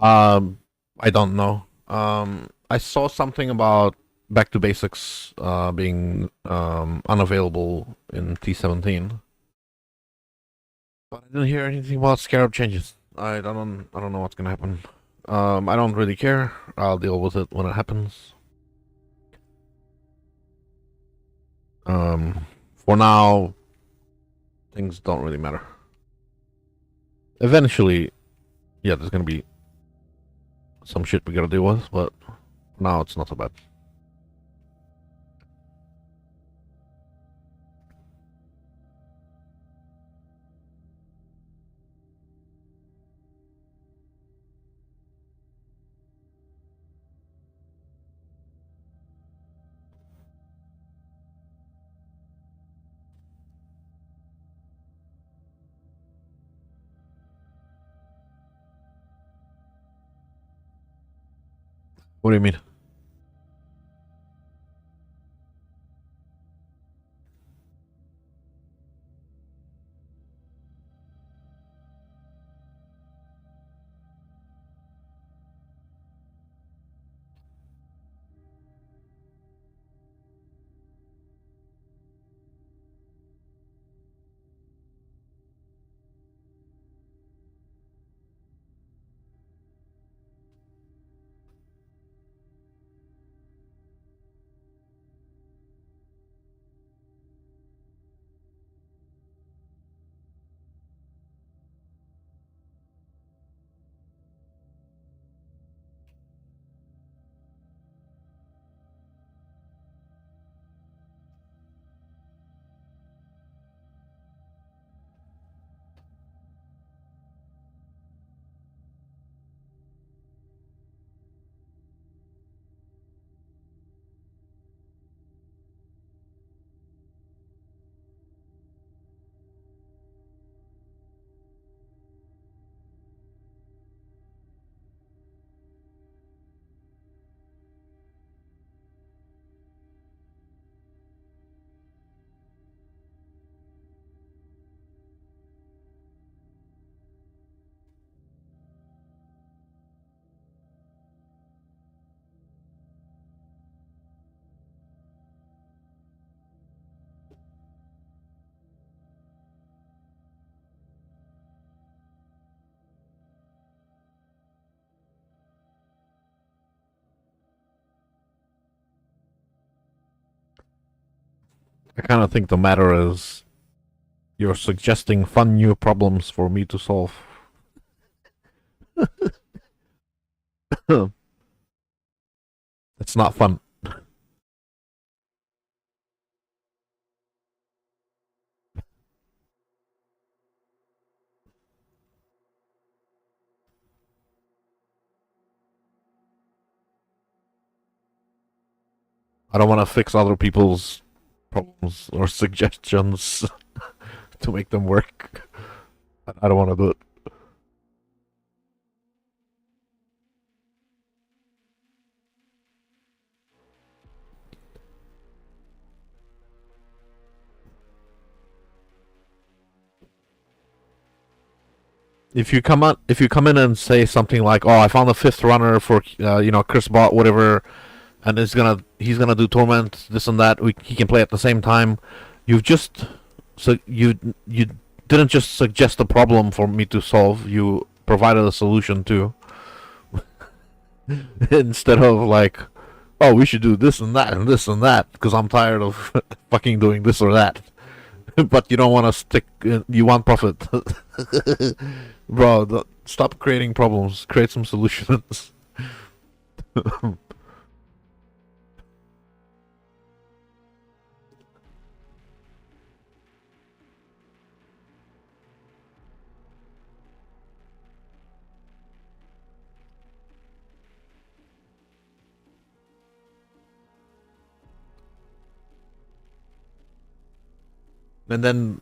Um, I don't know. I saw something about Back to Basics being unavailable in T17, but I didn't hear anything about Scarab changes. I don't know what's gonna happen. I don't really care. I'll deal with it when it happens. For now, things don't really matter. Eventually, yeah, there's gonna be some shit we gotta deal with, but now it's not so bad. What do you mean? I kind of think the matter is you're suggesting fun new problems for me to solve. It's not fun. I don't want to fix other people's problems or suggestions to make them work. I don't want to do it. if you come in and say something like, "Oh, I found a fifth runner for Chris Bot, whatever," and he's gonna do torment, this and that. He can play at the same time. You've just you didn't just suggest a problem for me to solve. You provided a solution too, instead of like, "Oh, we should do this and that and this and that," because I'm tired of fucking doing this or that. But you don't want to stick. You want profit, bro. Stop creating problems. Create some solutions. And then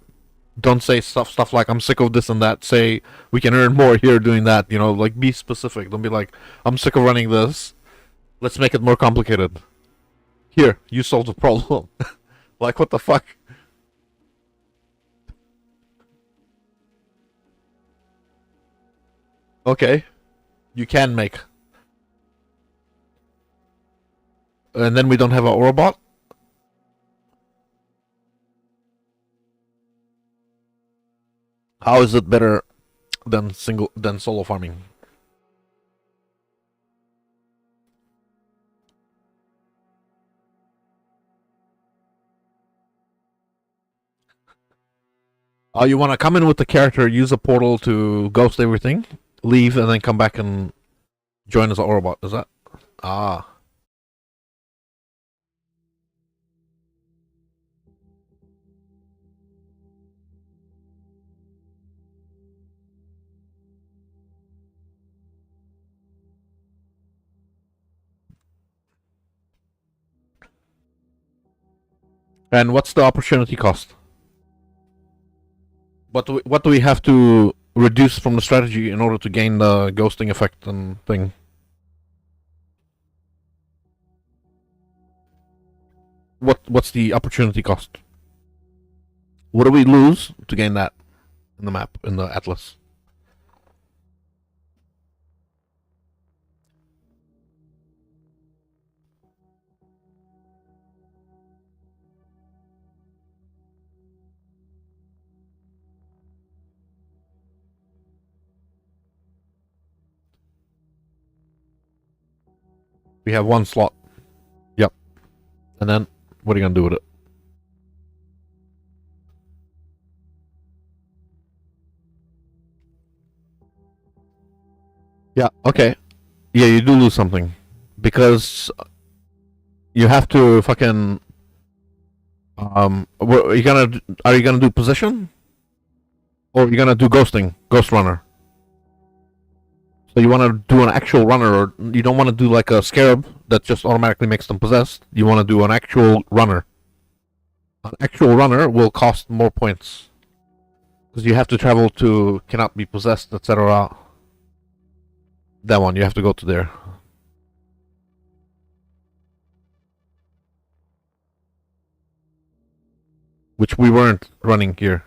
don't say stuff like, "I'm sick of this and that." Say, "We can earn more here doing that." Like, be specific. Don't be like, "I'm sick of running this. Let's make it more complicated." Here, you solved the problem. Like, what the fuck? Okay, you can make. And then we don't have a Orobot? How is it better than solo farming? Oh, you want to come in with the character, use a portal to ghost everything, leave, and then come back and join as an Orobot, is that? Ah. And what's the opportunity cost? What do we have to reduce from the strategy in order to gain the ghosting effect and thing? What's the opportunity cost? What do we lose to gain that in the map, in the atlas? We have one slot. Yep. And then what are you gonna do with it? Yeah. Okay. Yeah, you do lose something because you have to fucking are you gonna do position, or are you gonna do ghost runner? So you want to do an actual runner, or you don't want to do like a scarab that just automatically makes them possessed. You want to do an actual runner. An actual runner will cost more points because you have to travel to cannot be possessed, etc. That one you have to go to there, which we weren't running here.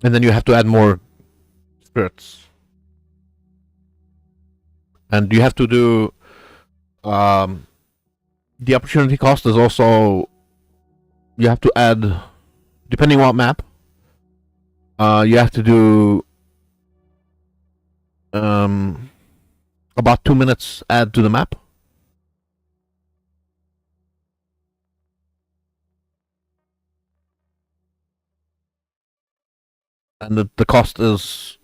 And then you have to add more spirits, and you have to do the opportunity cost is also, you have to add, depending on what map, you have to do about 2 minutes add to the map. And the cost is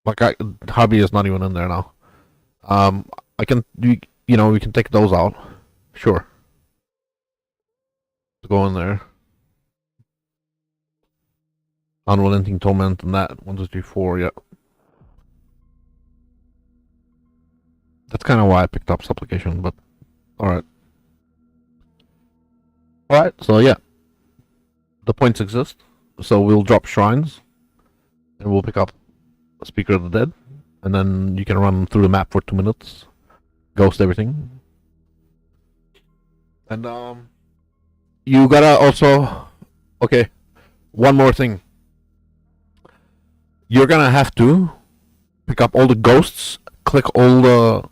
like, Hobby is not even in there now. I can we can take those out, sure. Go in there. Unrelenting Torment and that 1, 2, 3, 4. Yeah, that's kind of why I picked up Supplication. But all right. So yeah, the points exist. So we'll drop shrines, and we'll pick up Speaker of the Dead, and then you can run through the map for 2 minutes, ghost everything, and you gotta also, okay, one more thing. you're gonna have to pick up all the ghosts, click all the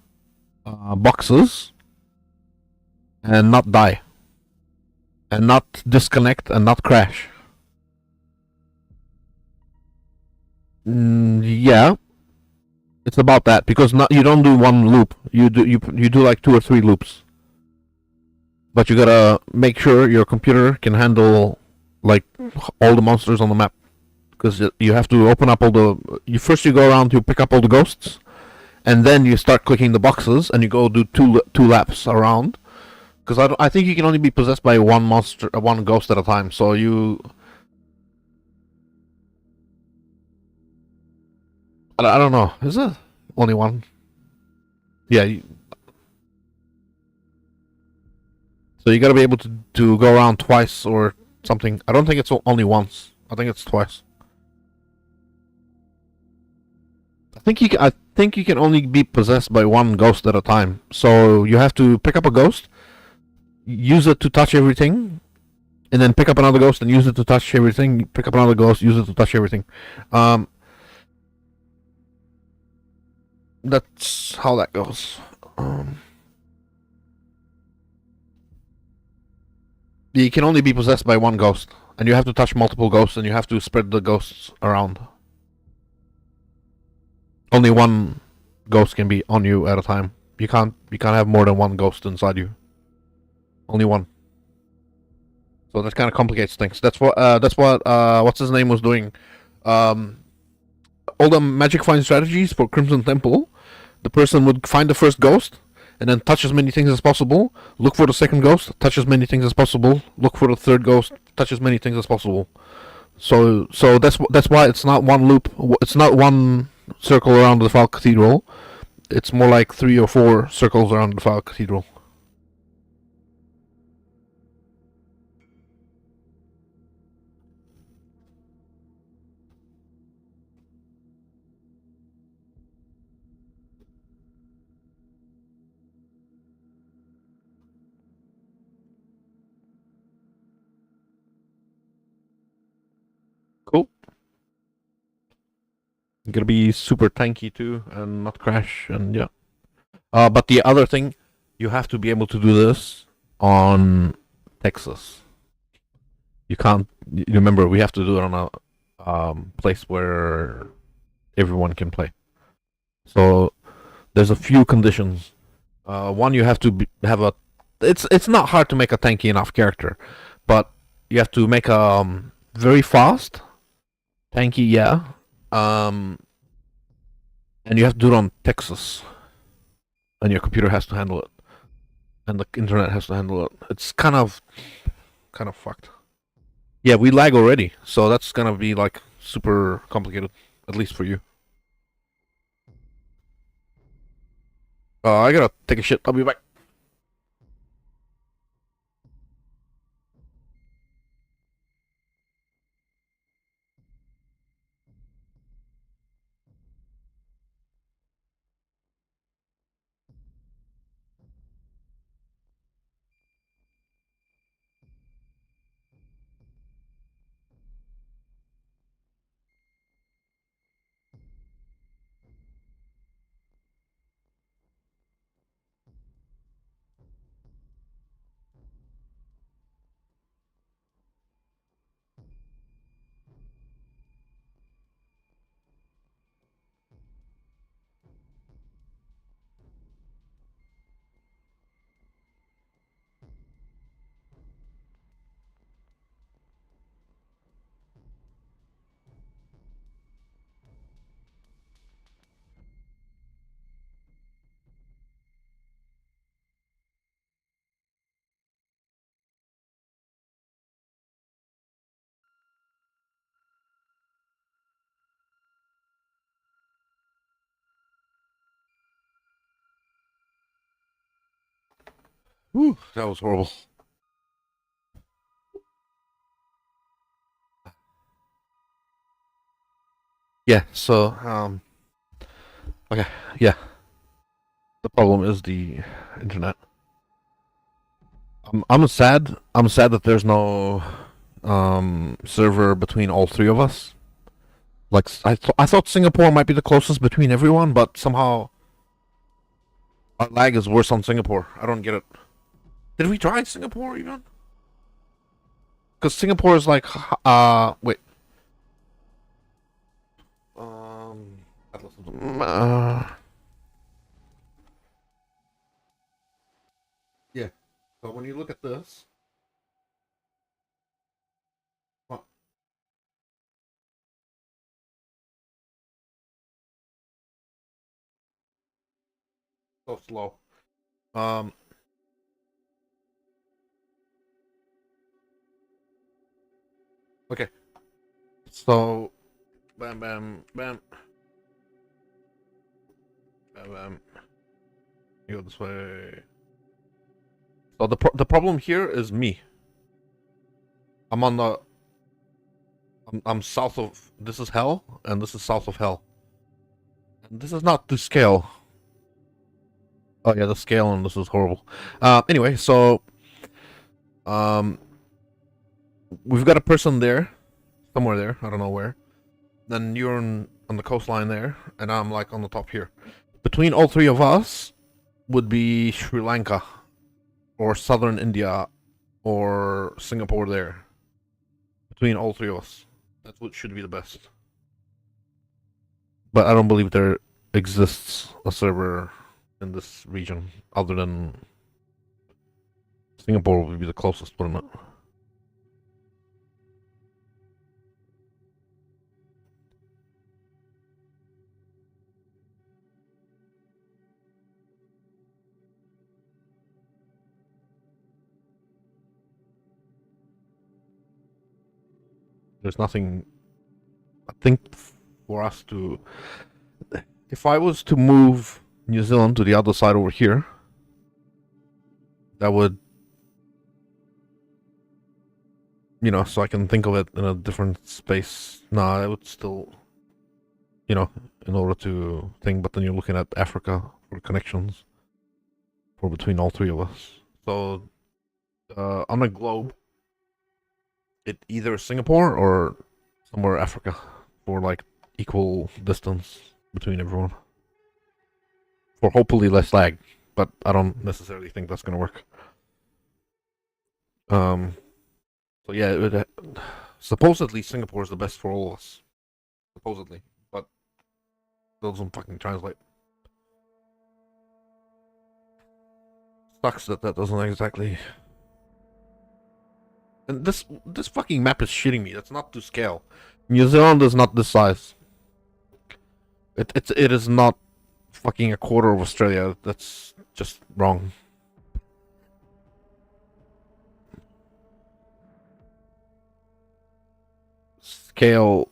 boxes, and not die. And not disconnect and not crash. Yeah, it's about that because not you don't do one loop. You do like 2 or 3 loops. But you gotta make sure your computer can handle like all the monsters on the map because you have to open up all the. You go around to pick up all the ghosts, and then you start clicking the boxes and you go do two laps around. Because I think you can only be possessed by one monster, one ghost at a time. So I don't know. Is it only one? Yeah. So you gotta be able to go around twice or something. I don't think it's only once. I think it's twice. I think you can only be possessed by one ghost at a time. So you have to pick up a ghost, use it to touch everything, and then pick up another ghost and use it to touch everything. Pick up another ghost, use it to touch everything. That's how that goes. You can only be possessed by one ghost, and you have to touch multiple ghosts, and you have to spread the ghosts around. Only one ghost can be on you at a time. You can't have more than one ghost inside you. Only one. So that kind of complicates things. That's what what's his name was doing. All the magic find strategies for Crimson Temple. The person would find the first ghost, and then touch as many things as possible. Look for the second ghost, touch as many things as possible. Look for the third ghost, touch as many things as possible. So that's why it's not one loop. It's not one circle around the Foul Cathedral. It's more like 3 or 4 circles around the Foul Cathedral. Cool. You gotta be super tanky too, and not crash, and yeah. But the other thing, you have to be able to do this on Texas. You can't. You remember, we have to do it on a place where everyone can play. So there's a few conditions. One, you have to have a. It's not hard to make a tanky enough character, but you have to make a very fast tanky, yeah. And you have to do it on Texas, and your computer has to handle it, and the internet has to handle it. It's kind of fucked. Yeah, we lag already, so that's gonna be like super complicated, at least for you. I gotta take a shit. I'll be back. Whew, that was horrible. Yeah. So okay. Yeah. The problem is the internet. I'm sad. I'm sad that there's no server between all 3 of us. Like, I thought Singapore might be the closest between everyone, but somehow our lag is worse on Singapore. I don't get it. Did we try Singapore even? Because Singapore is like, wait. Um, yeah. So when you look at this, oh, so slow. Um, okay. So, bam, bam, bam, bam, bam. You go this way. So the problem here is me. I'm on the. I'm south of. This is hell, and this is south of hell. And this is not to scale. Oh yeah, the scale on this is horrible. Anyway, so um, we've got a person there, somewhere there. I don't know where. Then you're on the coastline there, and I'm like on the top here. Between all three of us would be Sri Lanka, or southern India, or Singapore there. Between all three of us, that's what should be the best. But I don't believe there exists a server in this region other than Singapore would be the closest, wouldn't it? There's nothing. I think for us to, if I was to move New Zealand to the other side over here, that would, so I can think of it in a different space. Nah, I would still, in order to think. But then you're looking at Africa for connections for between all three of us. So on a globe, it either Singapore or somewhere Africa for like equal distance between everyone. For hopefully less lag, but I don't necessarily think that's gonna work. Um, so yeah, supposedly Singapore is the best for all of us. Supposedly, but doesn't fucking translate. Sucks that doesn't exactly. And this fucking map is shitting me. That's not to scale. New Zealand is not this size. It is not fucking a quarter of Australia. That's just wrong. Scale.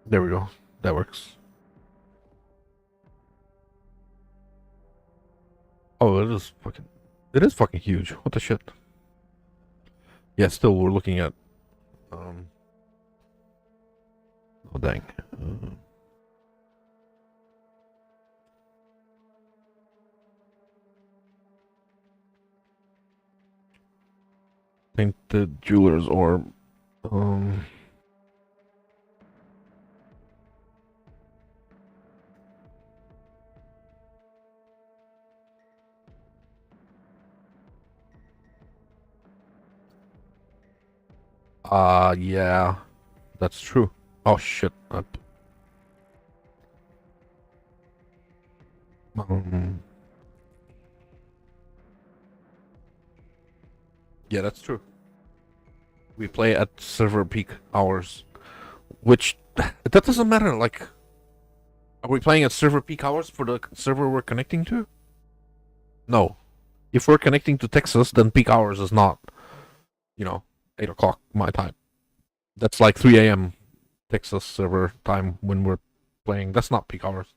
There we go. That works. Oh, it is fucking. It is fucking huge. What the shit? Yeah, still we're looking at. Oh dang. Think the jeweler's orb. Yeah, that's true. Oh shit. Um, yeah, that's true. We play at server peak hours, which that doesn't matter. Like, are we playing at server peak hours for the server we're connecting to? No. If we're connecting to Texas, then peak hours is not, 8 o'clock my time. That's like 3 a.m. Texas server time when we're playing. That's not peak hours.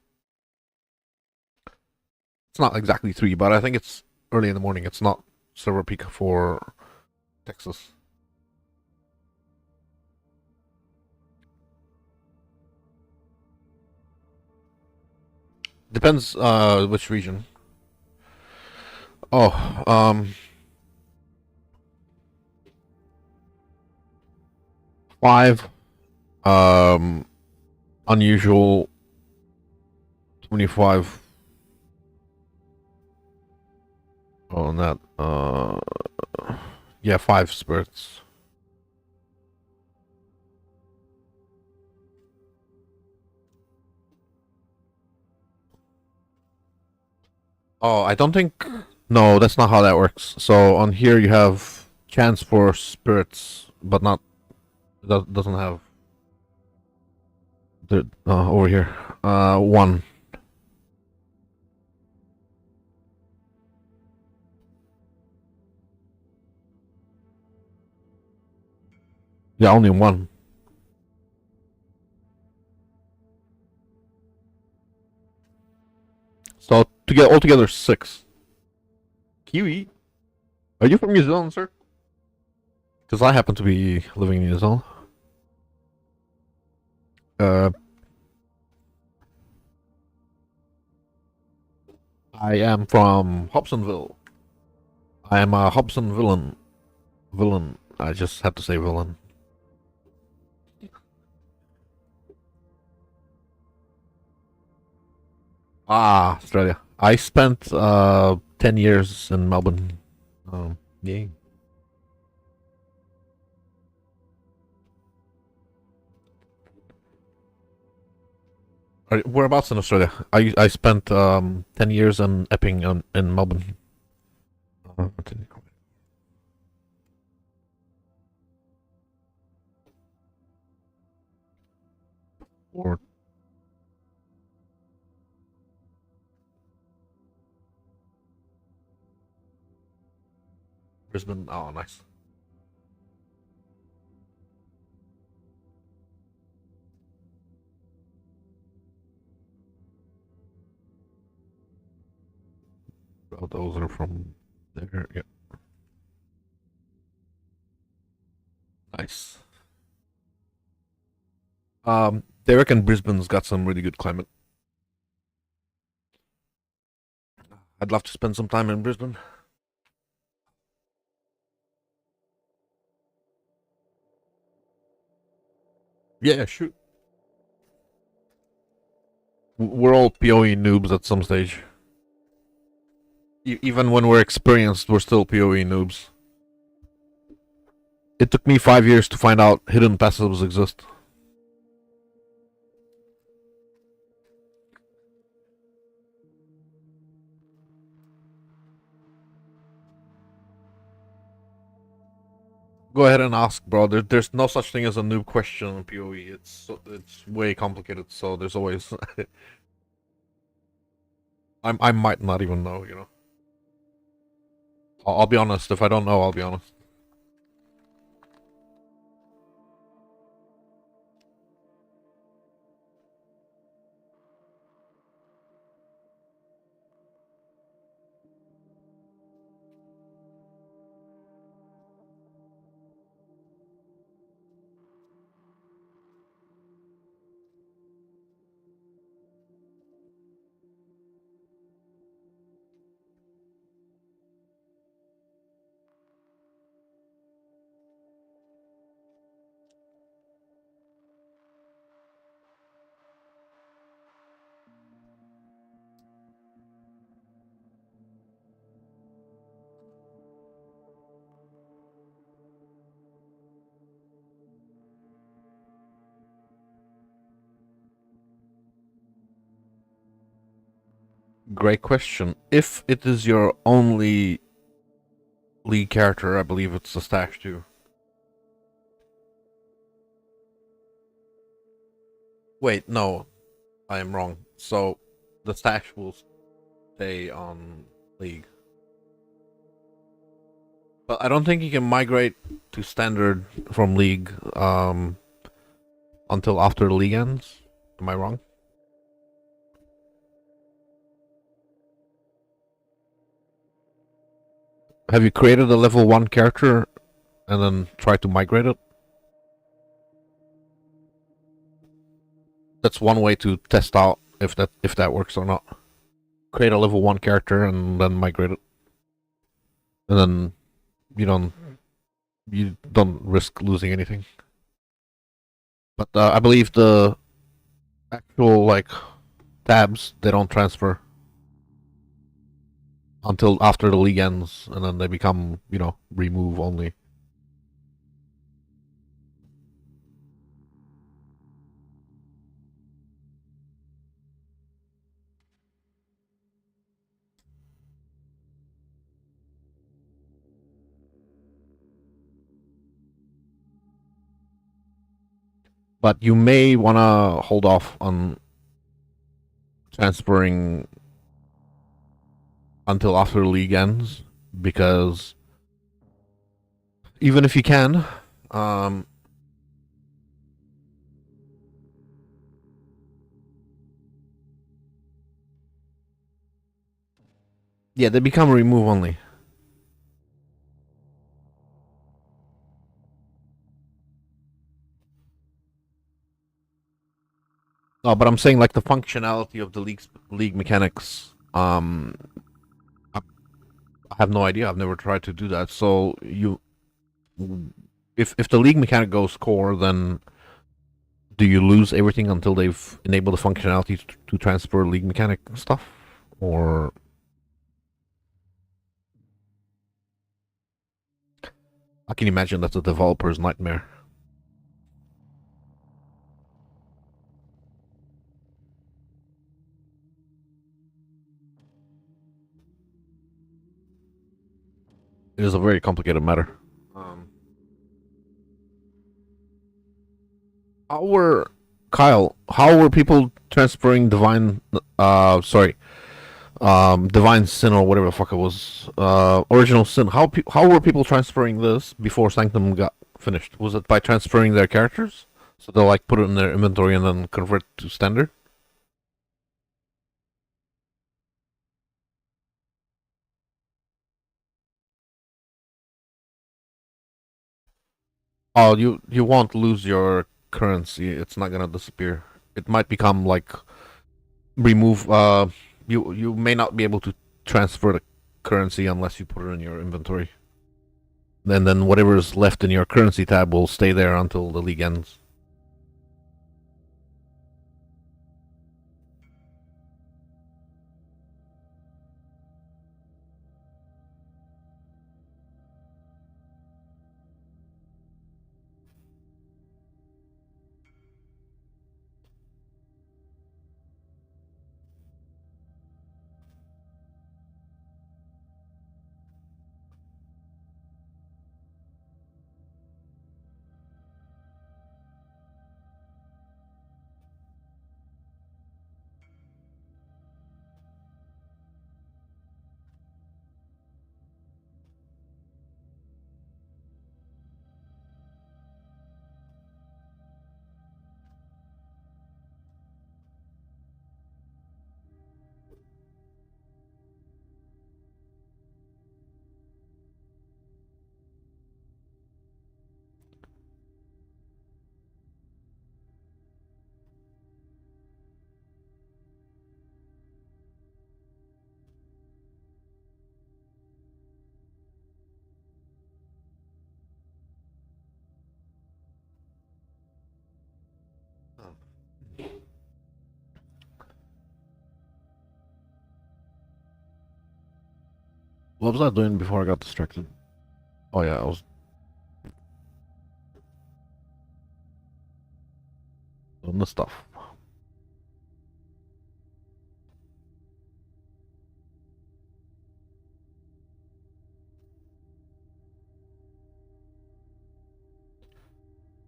It's not exactly 3, but I think it's early in the morning. It's not server peak for Texas. Depends which region. Oh, five. Unusual. 25 on that. Yeah, five spirits. Oh, I don't think. No, that's not how that works. So on here you have chance for spirits, but not. That doesn't have. The over here. One. Yeah, only one. So to get altogether six. Kiwi, are you from New Zealand, sir? Because I happen to be living in New Zealand. Uh, I am from Hobsonville. I am a Hobson villain. Villain. I just had to say villain. Ah, Australia. I spent 10 years in Melbourne. Yeah. Whereabouts in Australia? I spent 10 years in Epping in Melbourne. Uh, or Brisbane. Oh, nice. Oh, those are from there. Yeah, nice. They reckon Brisbane's got some really good climate. I'd love to spend some time in Brisbane. Yeah, shoot. We're all PoE noobs at some stage. Even when we're experienced, we're still PoE noobs. It took me 5 years to find out hidden passives exist. Go ahead and ask, bro. There's no such thing as a noob question in PoE. It's way complicated. So there's always. I might not even know. You know. I'll be honest. If I don't know, I'll be honest. Great question. If it is your only lead character, I believe it's the stash too. Wait, no, I am wrong. So the stash will stay on League. But I don't think you can migrate to standard from League until after the league ends. Am I wrong? Have you created a level 1 character and then tried to migrate it? That's one way to test out if that works or not. Create a level 1 character and then migrate it. and then you don't you don't risk losing anything. But I believe the actual like tabs they don't transfer until after the league ends, and then they become remove only. But you may want to hold off on transferring until after the league ends, because even if you can, um, yeah, they become remove only. No, but I'm saying like the functionality of the league mechanics. I have no idea. I've never tried to do that. So if the league mechanic goes core, then do you lose everything until they've enabled the functionality to transfer league mechanic stuff, or I can imagine that's a developer's nightmare. It is a very complicated matter. Um, how were Kyle? How were people transferring divine? Sorry, divine sin or whatever the fuck it was. Original sin. How were people transferring this before Sanctum got finished? Was it by transferring their characters? So they'll like put it in their inventory and then convert to standard. Oh, you won't lose your currency. It's not gonna disappear. It might become like remove. You may not be able to transfer the currency unless you put it in your inventory. And then whatever is left in your currency tab will stay there until the league ends. What was I doing before I got distracted? Oh yeah, I was doing this stuff.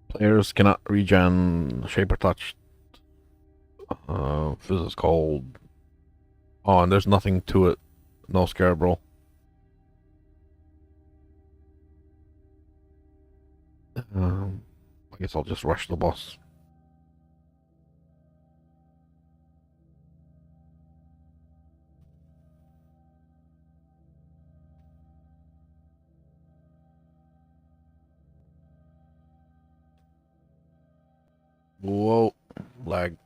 Players cannot regen Shaper Touch. This is called. Oh, and there's nothing to it. No Scarab roll. I guess I'll just rush the boss. Whoa, lag.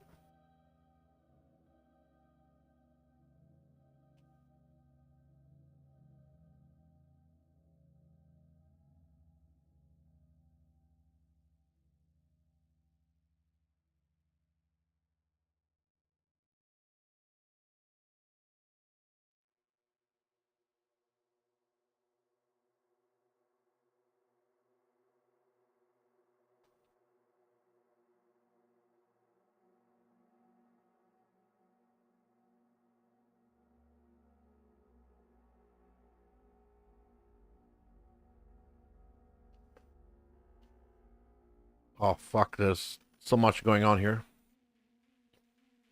Oh fuck, there's so much going on here.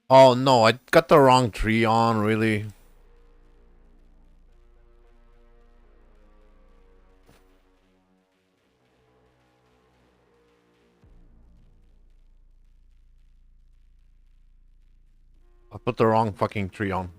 Oh no, I got the wrong tree on, really. I put the wrong fucking tree on.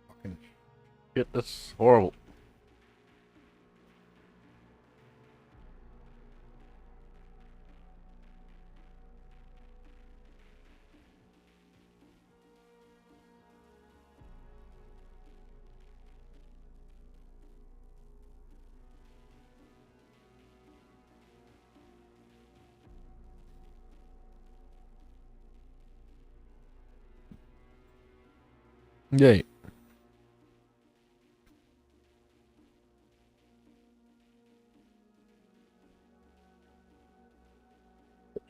Fucking shit, that's horrible. Yay.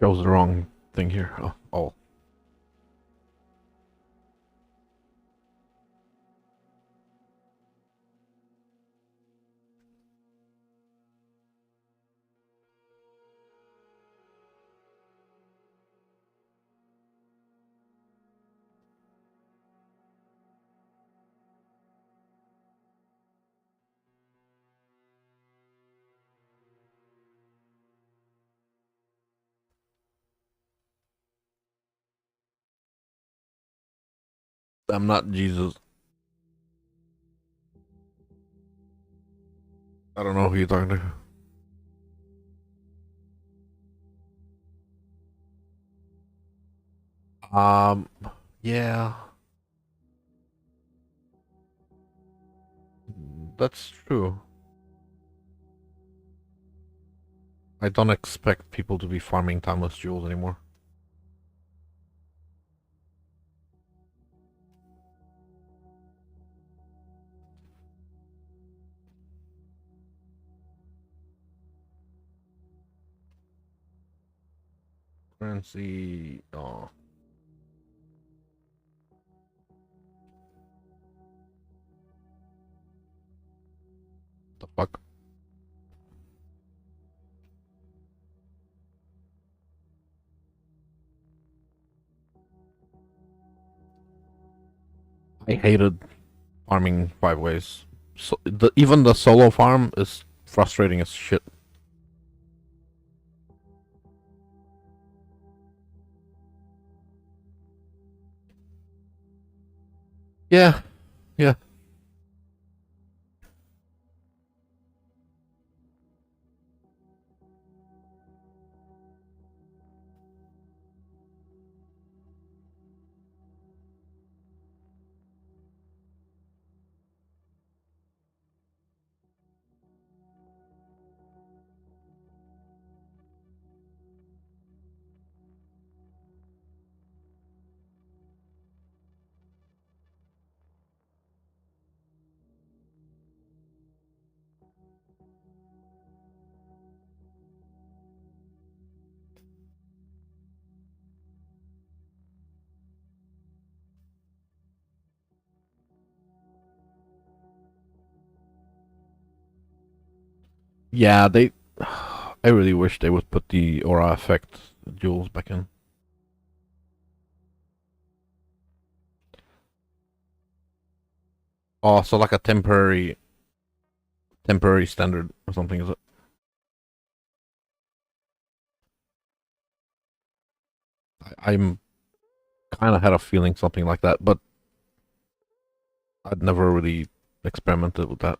Chose the wrong thing here. Oh. I'm not Jesus. I don't know who you're talking to. Yeah, that's true. I don't expect people to be farming timeless jewels anymore. Currency. Oh, the fuck? I hated farming 5 ways. So even the solo farm is frustrating as shit. Yeah, yeah. Yeah, they. I really wish they would put the aura effect jewels back in. Oh, so like a temporary standard or something, is it? I'm kind of had a feeling something like that, but I'd never really experimented with that.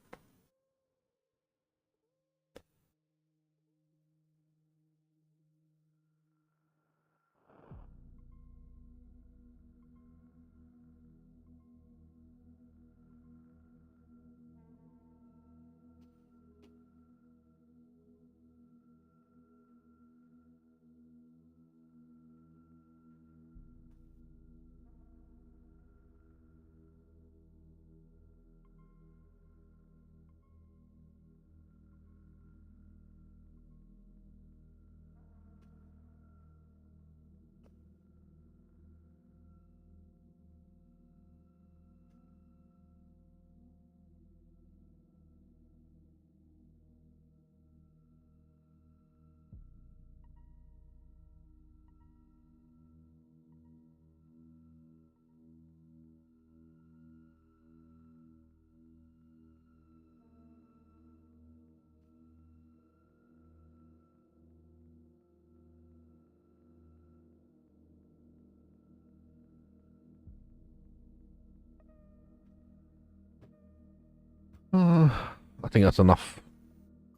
think that's enough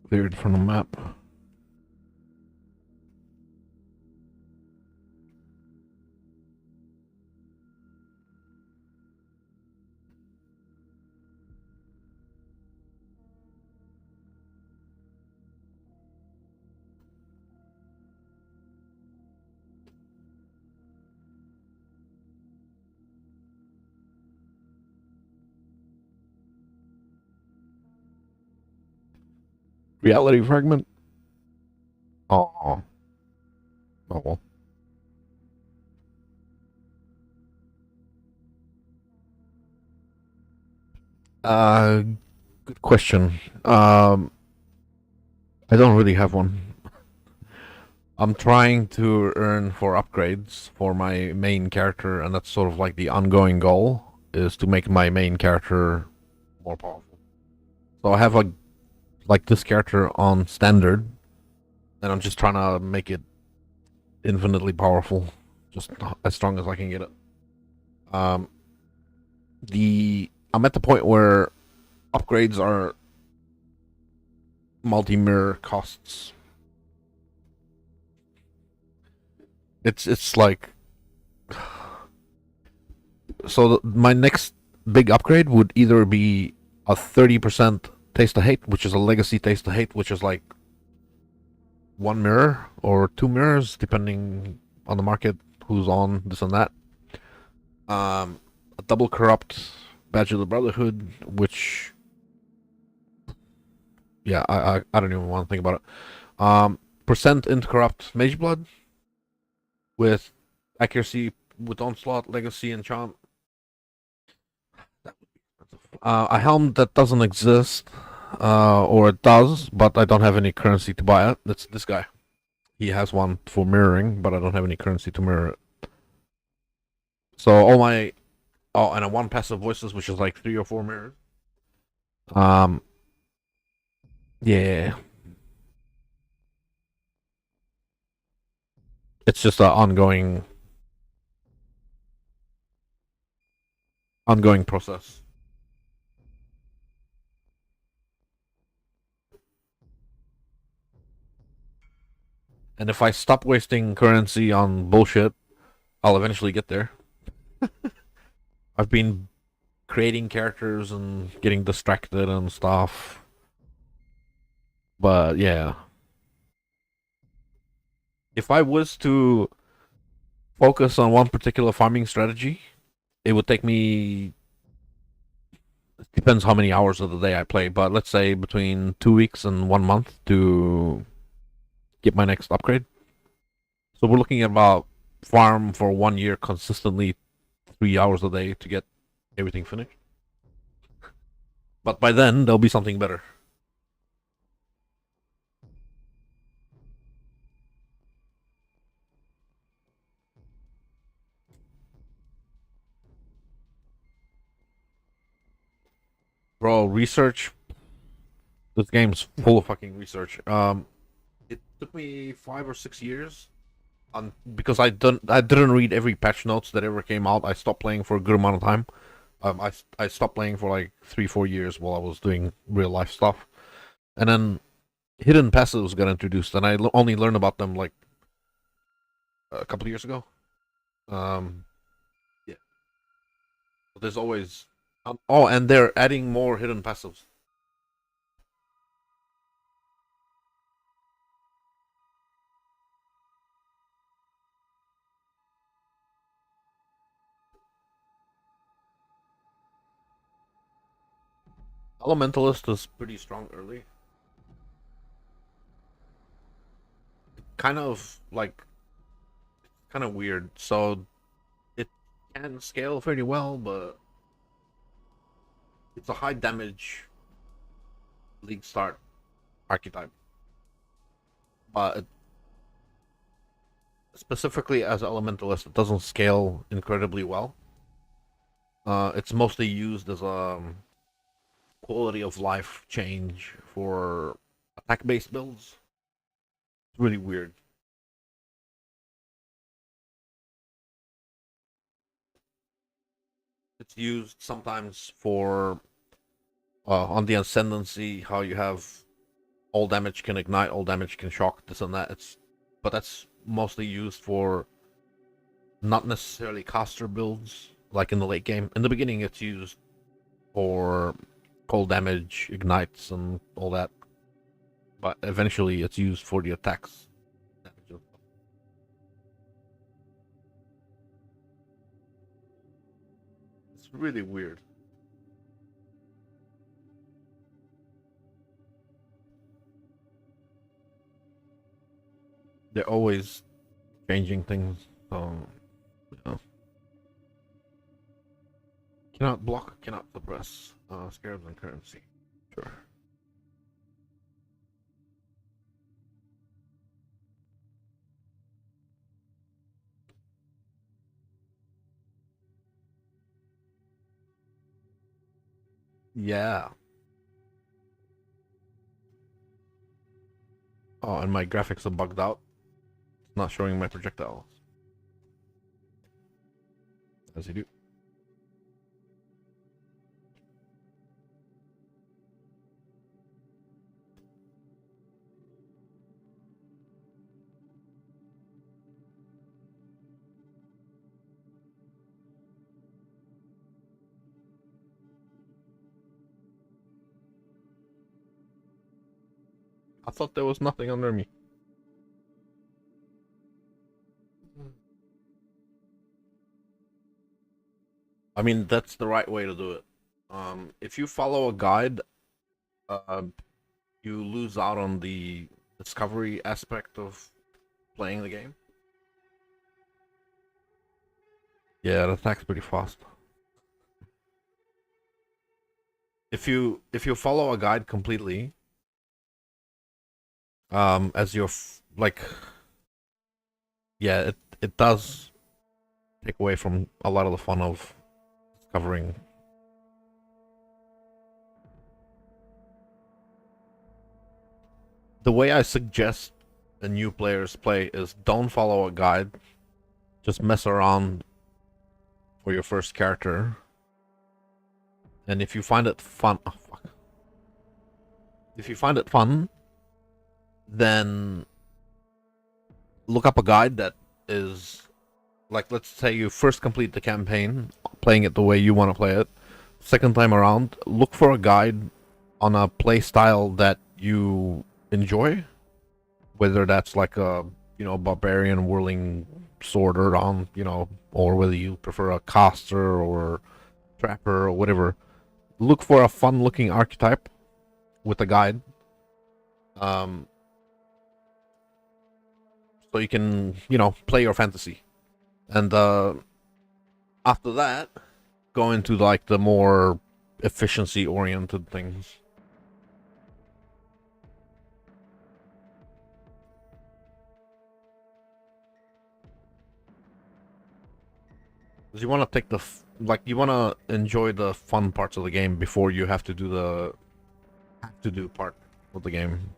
cleared from the map. Reality fragment. Oh, oh well. Uh, Good question. I don't really have one. I'm trying to earn for upgrades for my main character, and that's sort of like the ongoing goal is to make my main character more powerful. So I have like this character on standard, and I'm just trying to make it infinitely powerful, just as strong as I can get it. Um, the I'm at the point where upgrades are multi-mirror costs. It's like so my next big upgrade would either be a 30% taste of hate, which is a legacy taste of hate, which is like one mirror or two mirrors, depending on the market, who's on this and that. A double corrupt badge of the Brotherhood, which yeah, I don't even want to think about it. Percent into corrupt mage blood with accuracy with onslaught, legacy, and charm. A helm that doesn't exist, or it does, but I don't have any currency to buy it. That's this guy. He has one for mirroring, but I don't have any currency to mirror it. So all my and a one passive voices, which is like 3 or 4 mirrors. Um, yeah, it's just an ongoing process. And if I stop wasting currency on bullshit, I'll eventually get there. I've been creating characters and getting distracted and stuff. But yeah, if I was to focus on one particular farming strategy, it would take me. It depends how many hours of the day I play, but let's say between 2 weeks and 1 month to get my next upgrade. So we're looking at about farm for 1 year consistently, 3 hours a day to get everything finished. But by then there'll be something better. Bro, research. This game's full of fucking research. It took me 5 or 6 years on because I didn't read every patch notes that ever came out. I stopped playing for a good amount of time. I stopped playing for like 3 4 years while I was doing real life stuff, and then hidden passives got introduced, and I only learned about them like a couple of years ago. Um, yeah, but there's always oh, and they're adding more hidden passives. Elementalist is pretty strong early. Kind of like kind of weird. So it can scale fairly well, but it's a high damage league start archetype. But specifically as Elementalist, it doesn't scale incredibly well. It's mostly used as a quality of life change for attack based builds. It's really weird. It's used sometimes for on the ascendancy, how you have all damage can ignite, all damage can shock, this and that. But that's mostly used for not necessarily caster builds, like in the late game. In the beginning, it's used for cold damage, ignites, and all that. But eventually, it's used for the attacks. It's really weird. They're always changing things. So, yeah. Cannot block, cannot suppress. Scarabs and currency. Sure. Yeah. Oh, and my graphics are bugged out. It's not showing my projectiles. As you do. I thought there was nothing under me. I mean, that's the right way to do it. If you follow a guide, uh, you lose out on the discovery aspect of playing the game. Yeah, it attacks pretty fast. If you follow a guide completely, as your like, yeah, it does take away from a lot of the fun of discovering. The way I suggest the new players play is don't follow a guide, just mess around for your first character. And if you find it fun, oh, fuck. If you find it fun, then look up a guide that is like, let's say you first complete the campaign, playing it the way you want to play it. Second time around, look for a guide on a play style that you enjoy, whether that's like a barbarian whirling sword around, or whether you prefer a caster or trapper or whatever. Look for a fun looking archetype with a guide, um so you can play your fantasy. And after that, go into like the more efficiency oriented things. Because you want to take you want to enjoy the fun parts of the game before you have to do the part of the game.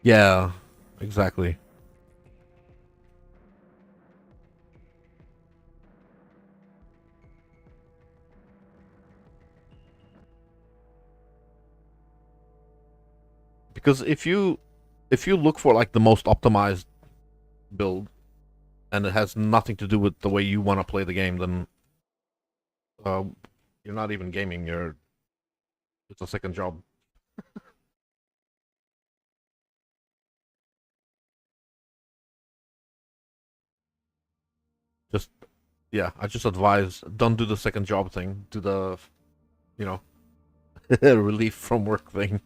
Yeah, exactly. Because if you look for like the most optimized build and it has nothing to do with the way you want to play the game, then uh, you're not even gaming. It's a second job. Just yeah, I just advise don't do the second job thing. Do the you know relief from work thing.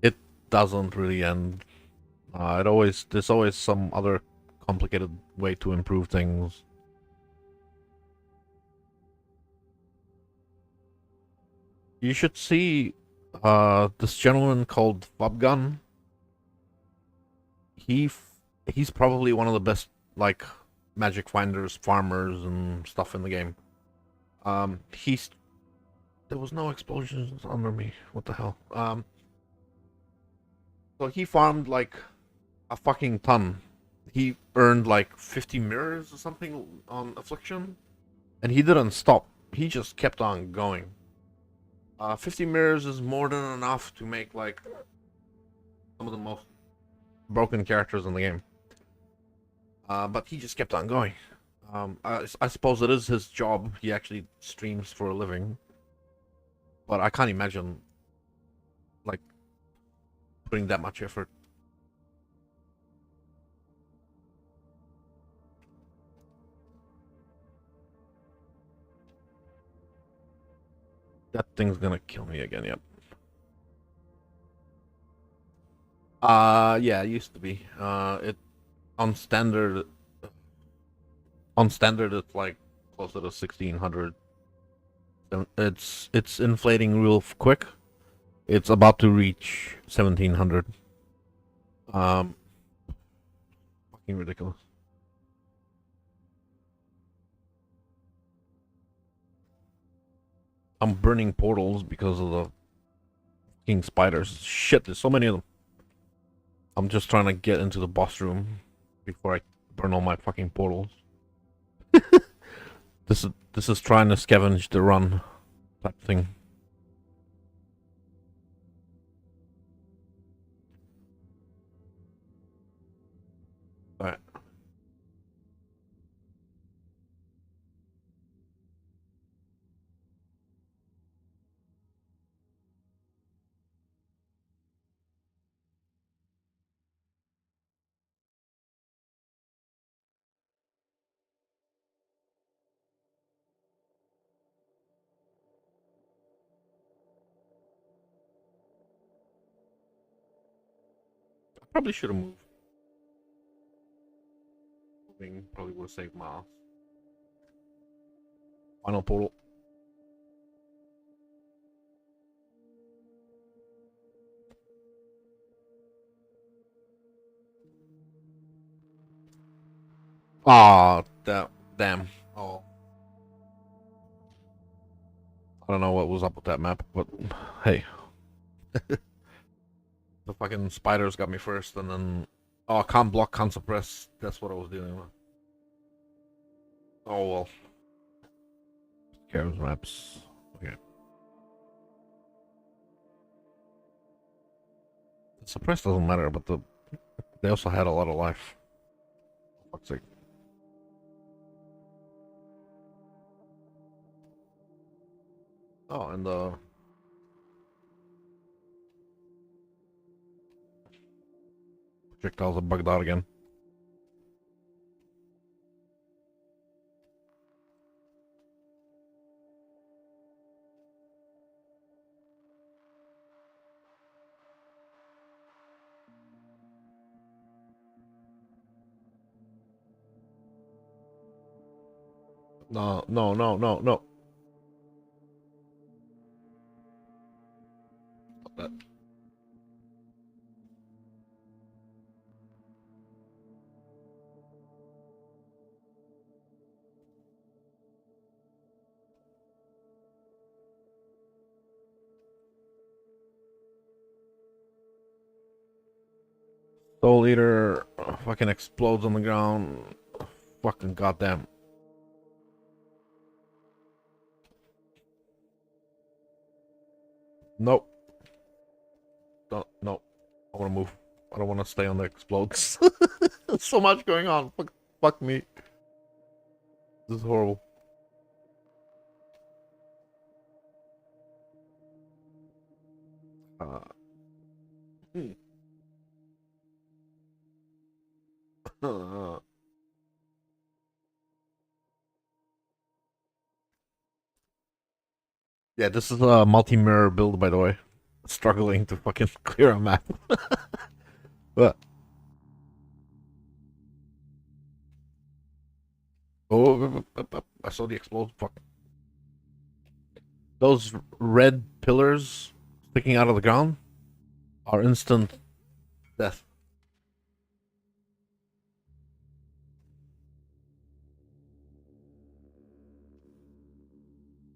It doesn't really end. There's always some other complicated way to improve things. You should see this gentleman called Fubgun. He he's probably one of the best like magic finders, farmers, and stuff in the game. He's There was no explosions under me. What the hell? So he farmed like a fucking ton. He earned like 50 mirrors or something on Affliction, and he didn't stop. He just kept on going. 50 mirrors is more than enough to make like some of the most broken characters in the game. But he just kept on going. I suppose it is his job. He actually streams for a living. But I can't imagine like putting that much effort. That thing's gonna kill me again. Yep. Yeah, it used to be. It on standard. On standard, it's like closer to 1600. It's inflating real quick. It's about to reach 1700. Um, fucking ridiculous. I'm burning portals because of the fucking spiders. Shit, there's so many of them. I'm just trying to get into the boss room before I burn all my fucking portals. This is trying to scavenge the run type thing. Alright. I probably should have moved. Moving probably would have saved miles. Final portal. Ah, damn. Oh, I don't know what was up with that map, but hey, the fucking spiders got me first, and then can't block, can't suppress. That's what I was dealing with. Oh well, carols maps. Okay, the suppress doesn't matter, but they also had a lot of life. For fuck's sake. Oh, and the projectiles are bugged out again. No, no, no, no, no. Stop that. Soul Eater fucking explodes on the ground. Fucking goddamn. Nope. Don't, nope. I want to move. I don't want to stay on the explodes. There's so much going on. Fuck me. This is horrible. Uh, hmm. Yeah, this is a multi-mirror build, by the way. Struggling to fucking clear a map. But I saw the explode. Fuck. Those red pillars sticking out of the ground are instant death.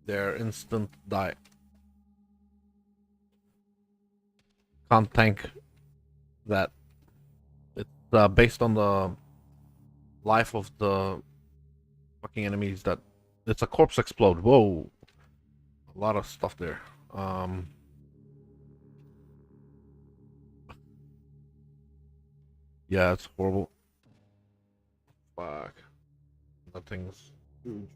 They're instant die. can't tank that. It's based on the life of the fucking enemies that it's a corpse explode. Whoa, a lot of stuff there. Um, yeah, it's horrible. Fuck, that thing's huge.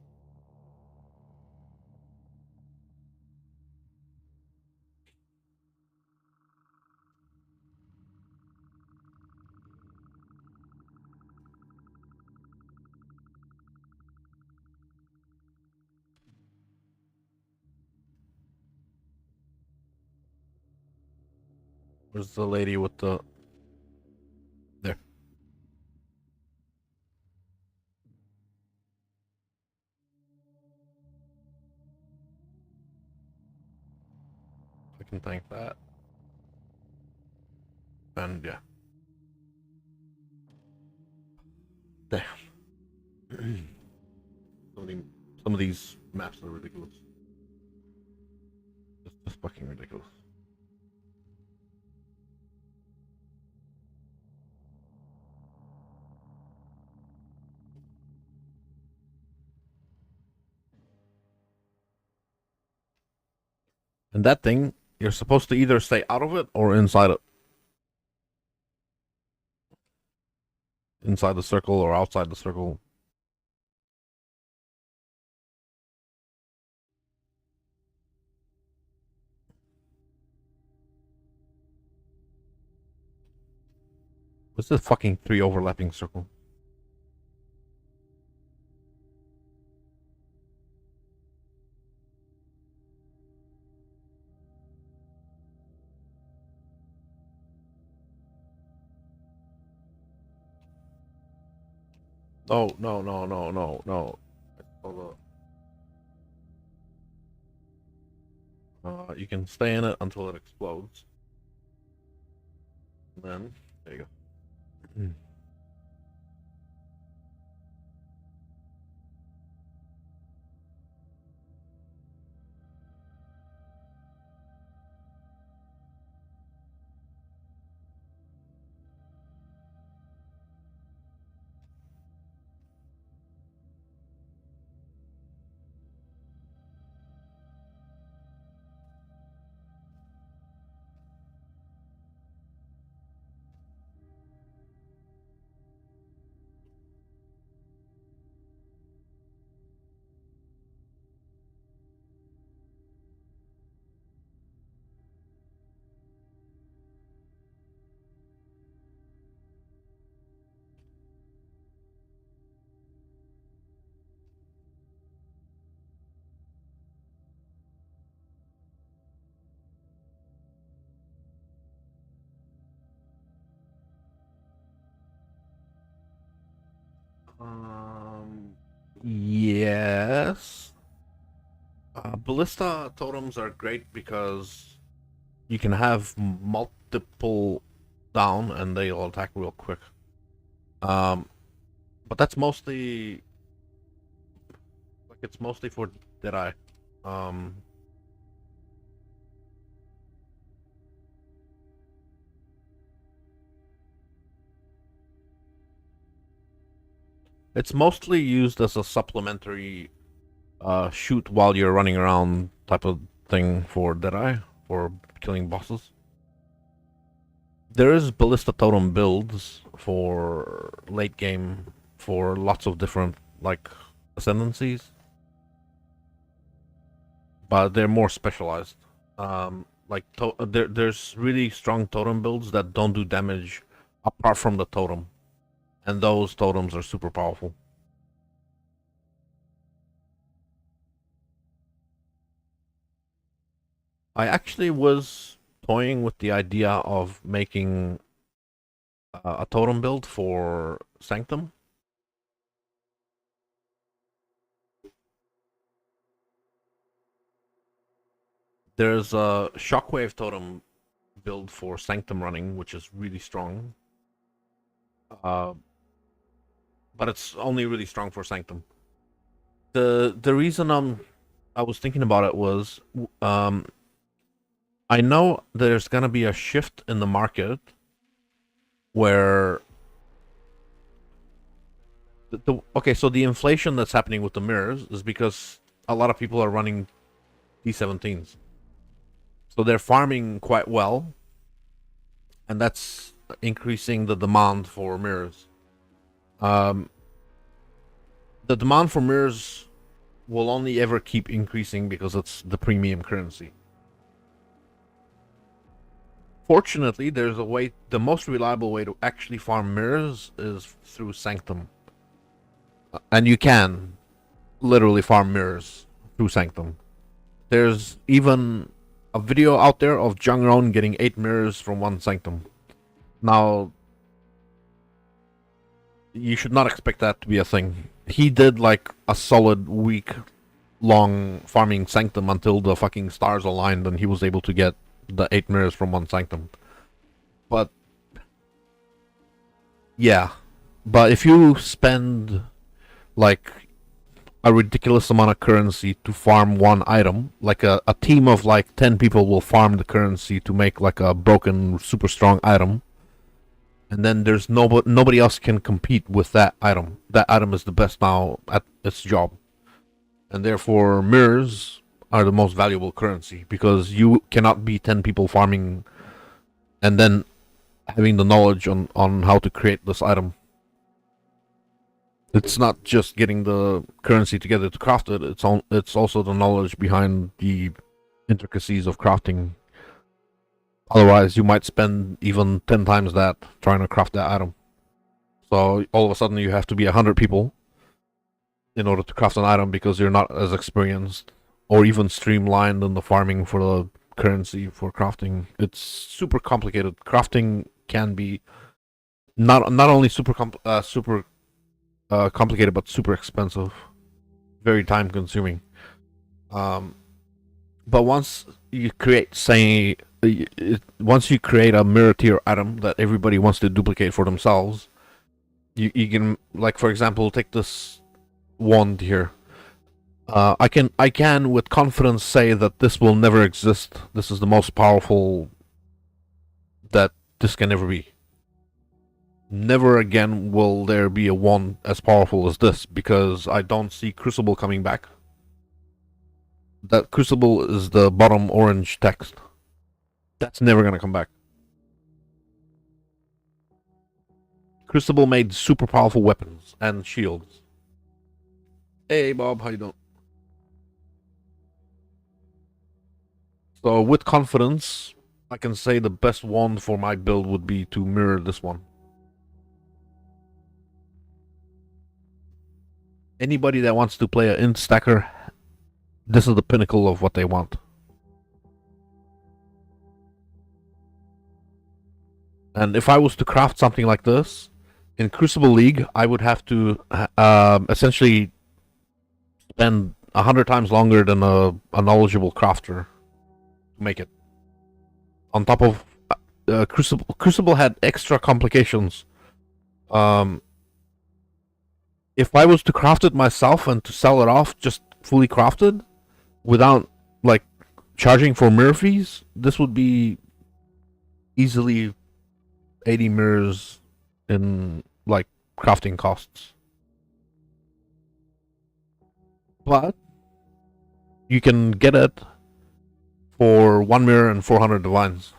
Where's the lady with the there? I can tank that, and yeah, damn. some, of the, some of these maps are ridiculous. It's just fucking ridiculous. And that thing, you're supposed to either stay out of it or inside it. Inside the circle or outside the circle. What's this fucking 3 overlapping circle? Oh, no, no, no, no, no. Hold on. You can stay in it until it explodes. And then, there you go. Yes. Ballista totems are great because you can have multiple down and they'll attack real quick. Um, but that's mostly like it's mostly for Deadeye. Um, it's mostly used as a supplementary shoot while you're running around type of thing for Deadeye for killing bosses. There is ballista totem builds for late game for lots of different like ascendancies, but they're more specialized. Like there's really strong totem builds that don't do damage apart from the totem, and those totems are super powerful. I actually was toying with the idea of making a totem build for Sanctum. There's a Shockwave totem build for Sanctum running, which is really strong. Uh, but it's only really strong for Sanctum. The reason I was thinking about it was um I know there's gonna be a shift in the market where okay, so the inflation that's happening with the mirrors is because a lot of people are running D17s. So they're farming quite well, and that's increasing the demand for mirrors. Um, the demand for mirrors will only ever keep increasing because it's the premium currency. Fortunately, there's a way, the most reliable way to actually farm mirrors is through Sanctum. And you can literally farm mirrors through Sanctum. There's even a video out there of Jungron getting 8 mirrors from one Sanctum. Now, you should not expect that to be a thing. He did like a solid week long farming Sanctum until the fucking stars aligned and he was able to get the 8 mirrors from one Sanctum. But yeah, but if you spend like a ridiculous amount of currency to farm one item, like a team of like 10 people will farm the currency to make like a broken super strong item, and then there's nobody else can compete with that item. That item is the best now at its job, and therefore mirrors are the most valuable currency because you cannot be 10 people farming and then having the knowledge on how to create this item. It's not just getting the currency together to craft it. It's also the knowledge behind the intricacies of crafting. Otherwise, you might spend even 10 times that trying to craft that item. So all of a sudden, you have to be 100 people in order to craft an item because you're not as experienced or even streamlined in the farming for the currency for crafting. It's super complicated. Crafting can be not only super complicated but super expensive, very time consuming. But once you create, say, once you create a mirror tier item that everybody wants to duplicate for themselves, you can, like, for example, take this wand here. I can with confidence say that this will never exist. This is the most powerful that this can ever be. Never again will there be a wand as powerful as this because I don't see Crucible coming back. That Crucible is the bottom orange text. That's never gonna come back. Crucible made super powerful weapons and shields. Hey Bob, how you doing? So with confidence, I can say the best wand for my build would be to mirror this one. Anybody that wants to play an int stacker, this is the pinnacle of what they want. And if I was to craft something like this in Crucible League, I would have to essentially spend 100 times longer than a knowledgeable crafter to make it. On top of Crucible had extra complications. If I was to craft it myself and to sell it off just fully crafted without like charging for mirror fees, this would be easily 80 mirrors in like crafting costs. But you can get it for 1 mirror and 400 divines.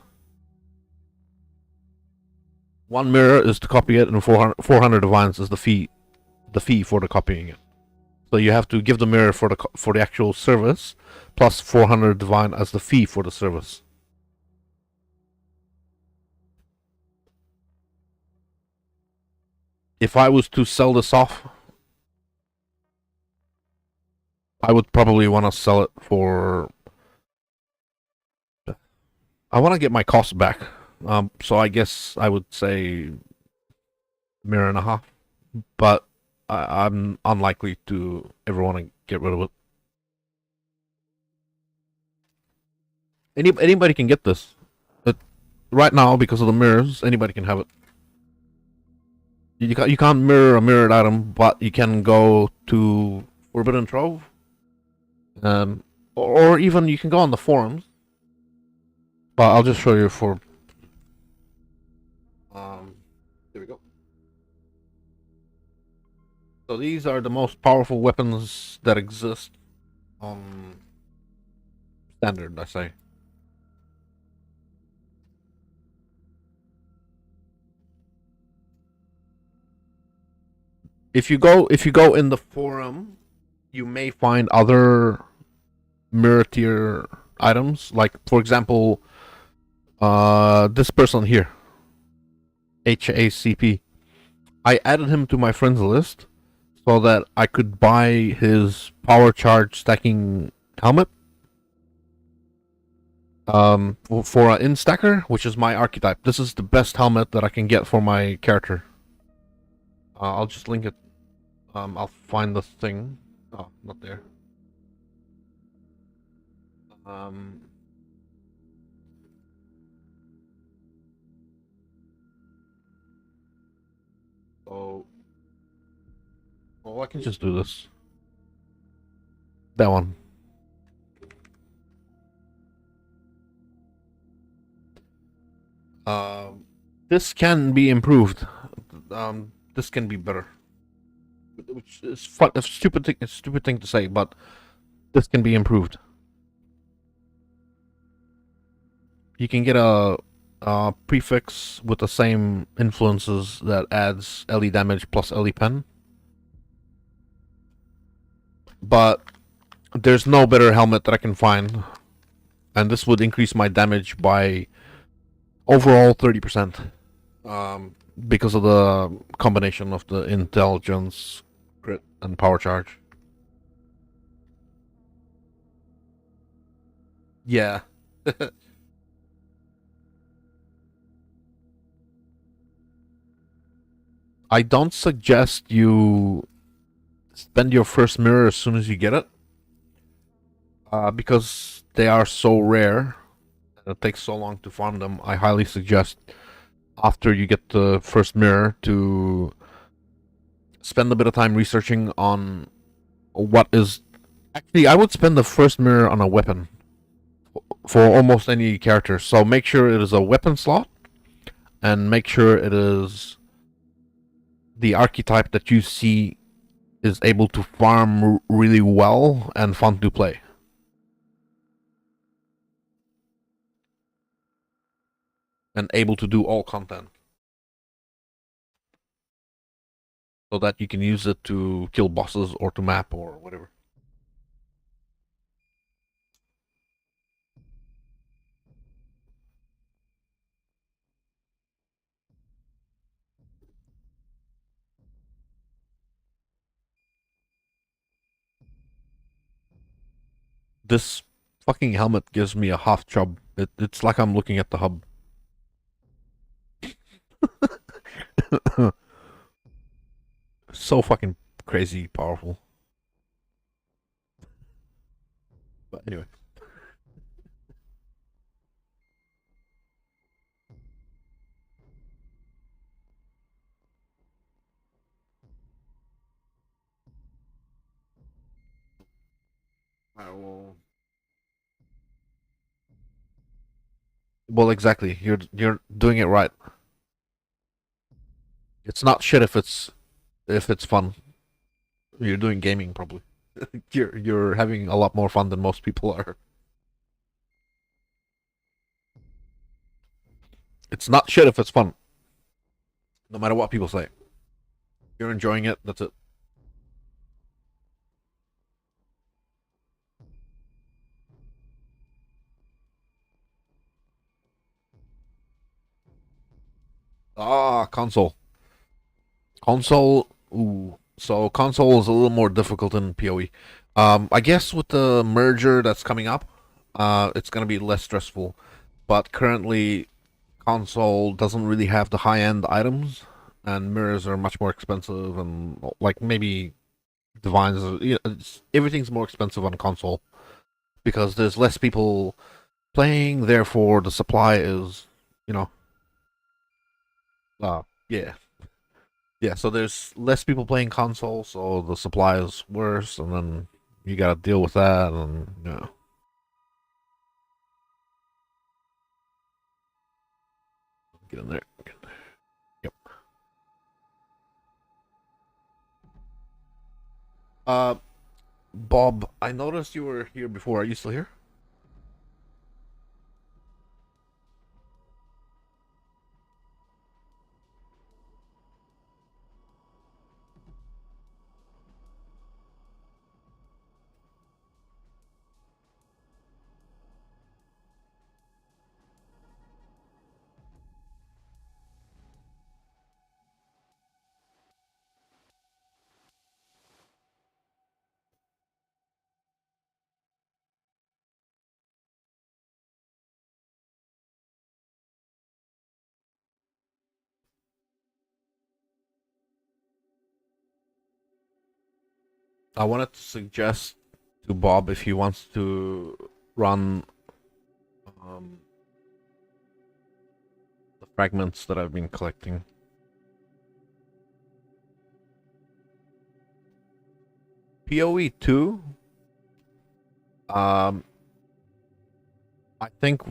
1 mirror is to copy it, and 400 divines is the fee for the copying it. So you have to give the mirror for the actual service plus 400 divine as the fee for the service. If I was to sell this off, I would probably want to sell it for. I want to get my costs back. So I guess I would say mirror and a half, but I'm unlikely to ever want to get rid of it. Anybody can get this. Right now, because of the mirrors, anybody can have it. You can't mirror a mirrored item, but you can go to Forbidden Trove, or even you can go on the forums. But I'll just show you for. There we go. So these are the most powerful weapons that exist on standard, I say. If you go in the forum, you may find other mirror tier items. Like for example, this person here, HACP. I added him to my friends list so that I could buy his power charge stacking helmet. For an instacker, which is my archetype. This is the best helmet that I can get for my character. I'll just link it. I'll find the thing. Oh, not there. Um, so, well, I can just do this. That one. This can be improved. This can be better. Which is fun. It's a stupid thing to say, but this can be improved. You can get a prefix with the same influences that adds LE damage plus LE pen. But there's no better helmet that I can find. And this would increase my damage by overall 30%. Because of the combination of the intelligence, crit, and power charge. Yeah. I don't suggest you spend your first mirror as soon as you get it. Because they are so rare and it takes so long to farm them. I highly suggest after you get the first mirror to spend a bit of time researching on what is. Actually, I would spend the first mirror on a weapon for almost any character. So make sure it is a weapon slot and make sure it is the archetype that you see is able to farm really well and fun to play. And able to do all content. So that you can use it to kill bosses or to map or whatever. This fucking helmet gives me a half chub. It's like I'm looking at the hub. So fucking crazy powerful. But anyway. I will. Well, exactly. You're doing it right. It's not shit if it's fun. You're doing gaming probably. You're having a lot more fun than most people are. It's not shit if it's fun. No matter what people say. You're enjoying it, that's it. Ah, console. Console, ooh. So console is a little more difficult than PoE. I guess with the merger that's coming up, it's gonna be less stressful. But currently, console doesn't really have the high-end items, and mirrors are much more expensive, and like maybe divines. Everything's more expensive on console because there's less people playing. Therefore, the supply is, you know, yeah. Yeah, so there's less people playing console, so the supply is worse, and then you gotta deal with that, and yeah. Get in there. Yep. Uh, Bob, I noticed you were here before. Are you still here? I wanted to suggest to Bob if he wants to run um, the fragments that I've been collecting. PoE 2, um, I think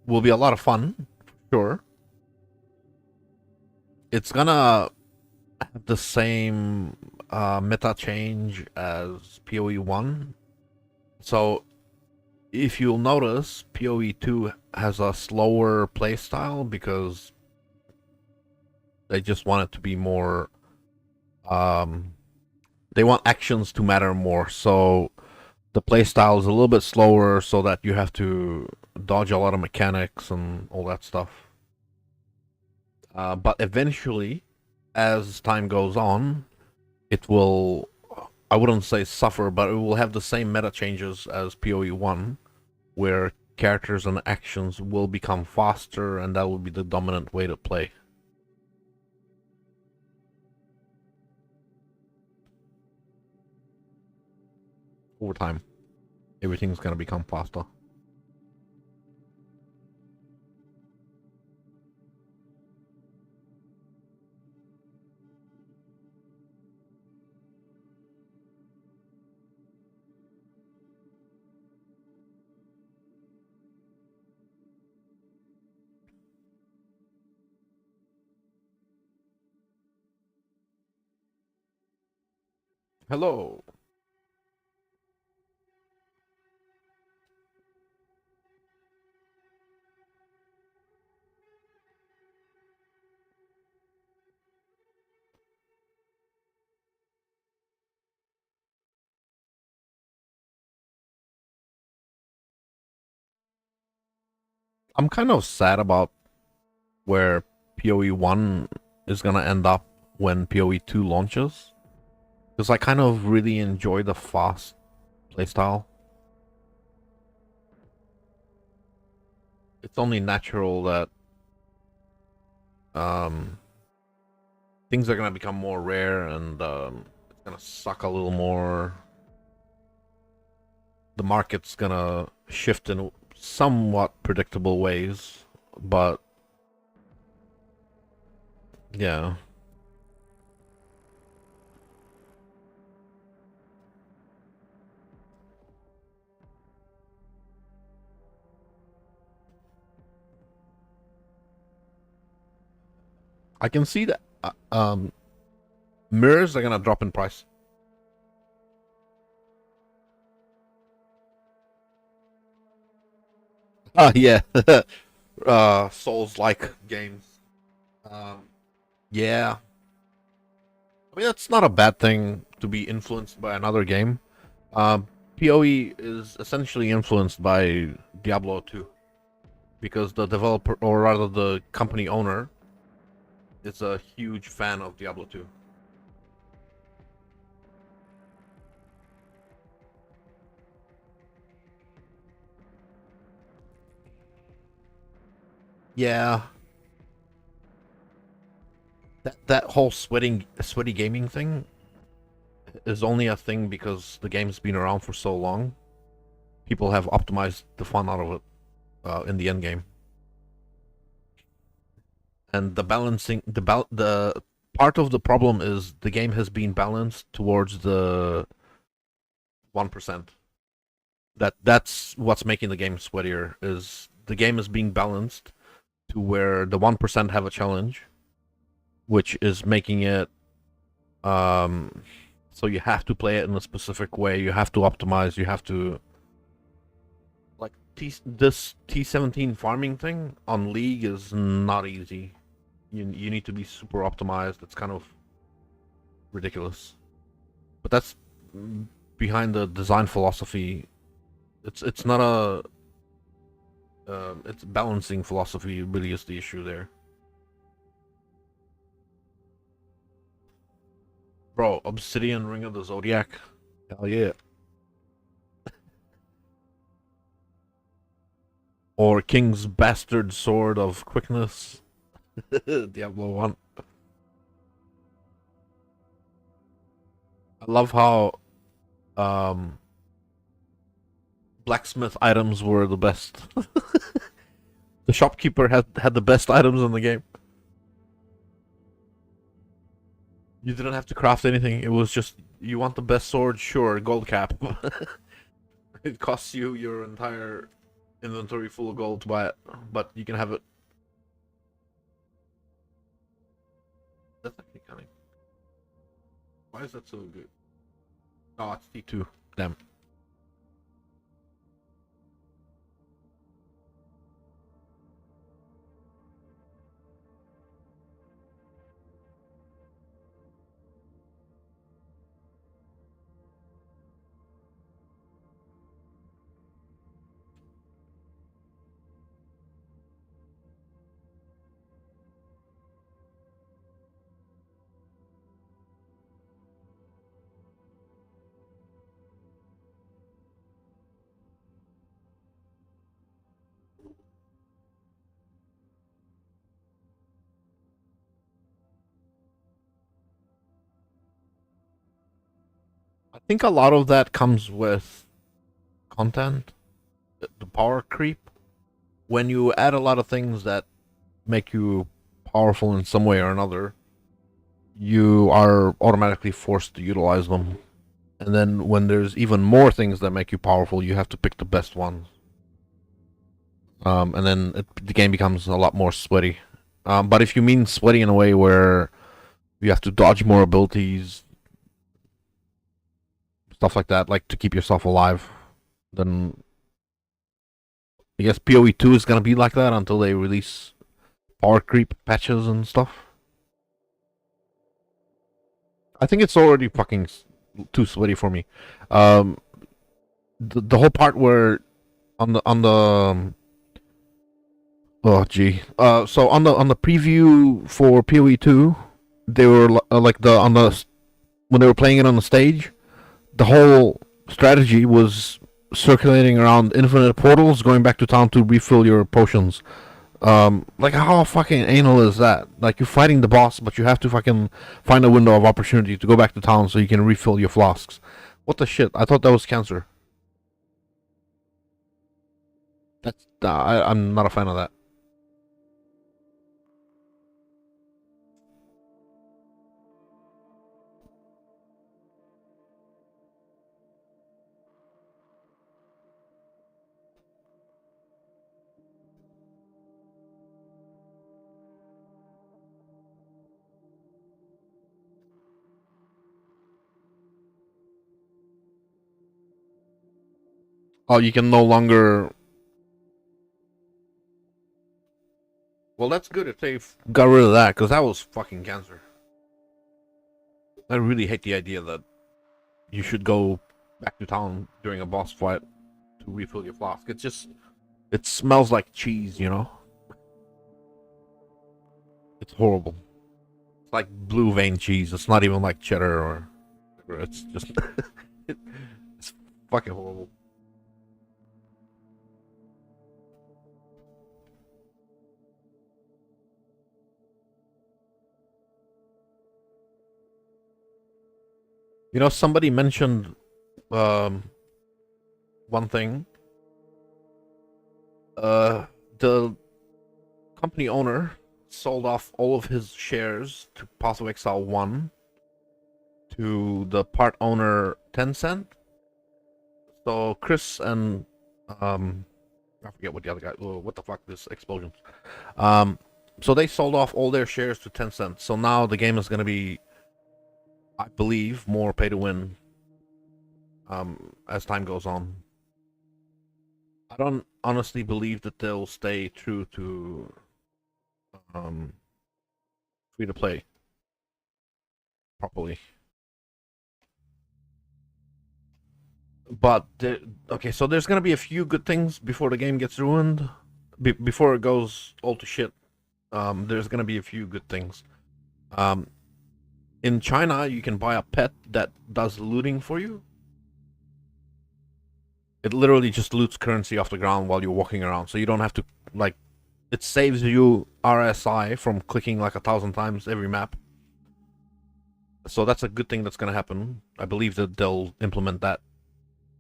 will be a lot of fun, for sure. It's gonna have the same meta change as PoE 1. So if you'll notice, PoE 2 has a slower playstyle because they just want it to be more. They want actions to matter more. So the playstyle is a little bit slower so that you have to dodge a lot of mechanics and all that stuff. But eventually, as time goes on, it will, I wouldn't say suffer, but it will have the same meta changes as PoE 1, where characters and actions will become faster, and that will be the dominant way to play. Over time, everything's gonna become faster. Hello. I'm kind of sad about where PoE 1 is gonna end up when PoE 2 launches. Because I kind of really enjoy the fast playstyle. It's only natural that um, things are gonna become more rare and it's gonna suck a little more. The market's gonna shift in somewhat predictable ways, but yeah. I can see that mirrors are gonna drop in price. Yeah. Souls-like games. Um, yeah. I mean, that's not a bad thing to be influenced by another game. PoE is essentially influenced by Diablo 2 because the developer, or rather the company owner, is a huge fan of Diablo 2. Yeah, that whole sweaty gaming thing is only a thing because the game's been around for so long. People have optimized the fun out of it in the end game, and the balancing the part of the problem is the game has been balanced towards the 1%. That's what's making the game sweatier. Is the game is being balanced to where the 1% have a challenge, which is making it so you have to play it in a specific way. You have to optimize. You have to like this T17 farming thing on League is not easy. You need to be super optimized. It's kind of ridiculous, but that's behind the design philosophy. It's not a it's balancing philosophy really is the issue there. Bro, Obsidian Ring of the Zodiac. Hell yeah. Or King's Bastard Sword of Quickness. Diablo 1. I love how blacksmith items were the best. The shopkeeper had the best items in the game. You didn't have to craft anything. It was just you want the best sword, sure, gold cap. It costs you your entire inventory full of gold to buy it, but you can have it. That's actually kind of. Why is that so good? Oh, it's T2. Damn. I think a lot of that comes with content, the power creep. When you add a lot of things that make you powerful in some way or another, you are automatically forced to utilize them. And then when there's even more things that make you powerful, you have to pick the best ones. And then the game becomes a lot more sweaty. But if you mean sweaty in a way where you have to dodge more abilities, stuff like that, like to keep yourself alive, then I guess PoE 2 is gonna be like that until they release power creep patches and stuff. I think it's already fucking too sweaty for me. Um, the whole part where on the oh gee, so on the preview for PoE 2, they were like the on the when they were playing it on the stage, the whole strategy was circulating around infinite portals, going back to town to refill your potions. Like how fucking anal is that? Like you're fighting the boss, but you have to fucking find a window of opportunity to go back to town so you can refill your flasks. What the shit? I thought that was cancer. That's I'm not a fan of that. Oh, you can no longer. Well, that's good if they got rid of that, because that was fucking cancer. I really hate the idea that you should go back to town during a boss fight to refill your flask. It's just, it smells like cheese, you know? It's horrible. It's like blue vein cheese. It's not even like cheddar or. It's just. It's fucking horrible. You know, somebody mentioned um, one thing. The company owner sold off all of his shares to Path of Exile 1 to the part owner Tencent. So Chris and I forget what the other guy. Oh, what the fuck? This explosion. Um, so they sold off all their shares to Tencent. So now the game is gonna be, I believe, more pay to win. As time goes on, I don't honestly believe that they'll stay true to um free to play properly. But okay, so there's gonna be a few good things before the game gets ruined. Before it goes all to shit. There's gonna be a few good things. Um, in China, you can buy a pet that does looting for you. It literally just loots currency off the ground while you're walking around, so you don't have to like. It saves you RSI from clicking like 1,000 times every map. So that's a good thing that's gonna happen. I believe that they'll implement that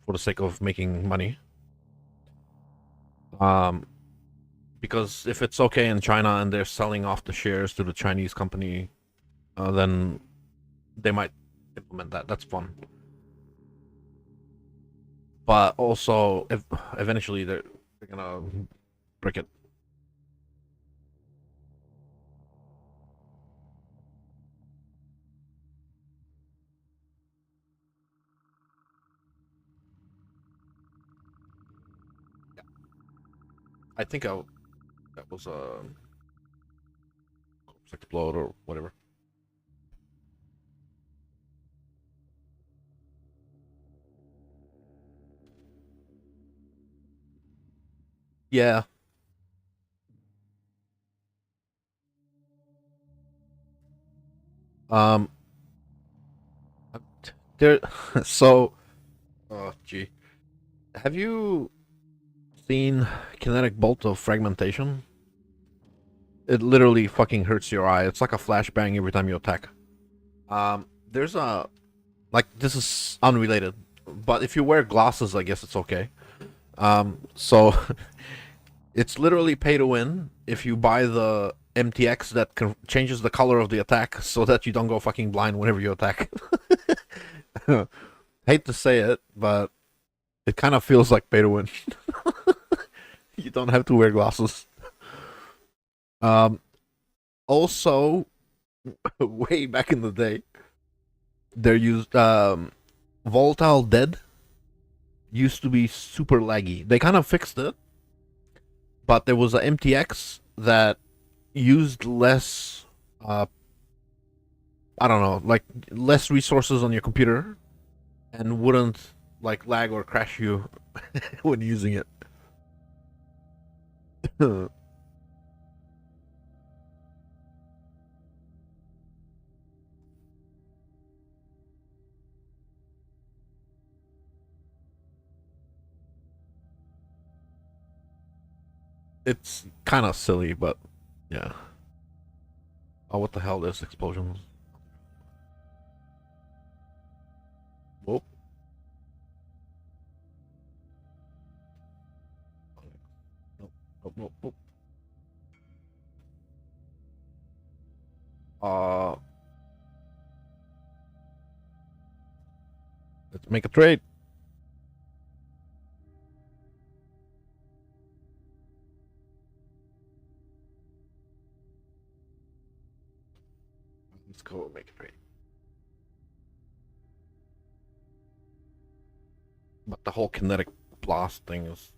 for the sake of making money. Um, because if it's okay in China and they're selling off the shares to the Chinese company, then they might implement that. That's fun. But also, eventually they're gonna break it. Yeah. I think that was a corpse explode or whatever. Yeah. Um. There. So. Oh, gee. Have you seen kinetic bolt of fragmentation? It literally fucking hurts your eye. It's like a flashbang every time you attack. There's a like this is unrelated, but if you wear glasses, I guess it's okay. So it's literally pay to win if you buy the MTX that changes the color of the attack so that you don't go fucking blind whenever you attack. Hate to say it, but it kind of feels like pay to win. You don't have to wear glasses. Um, Also, way back in the day, there used volatile dead used to be super laggy. They kind of fixed it, but there was a MTX that used less I don't know, like less resources on your computer and wouldn't like lag or crash you when using it. It's kind of silly, but yeah. Oh, what the hell? This explosions. Whoop. Nope. Nope. Nope. Nope. Uh, let's make a trade. Let's go make a trade. But the whole kinetic blast thing is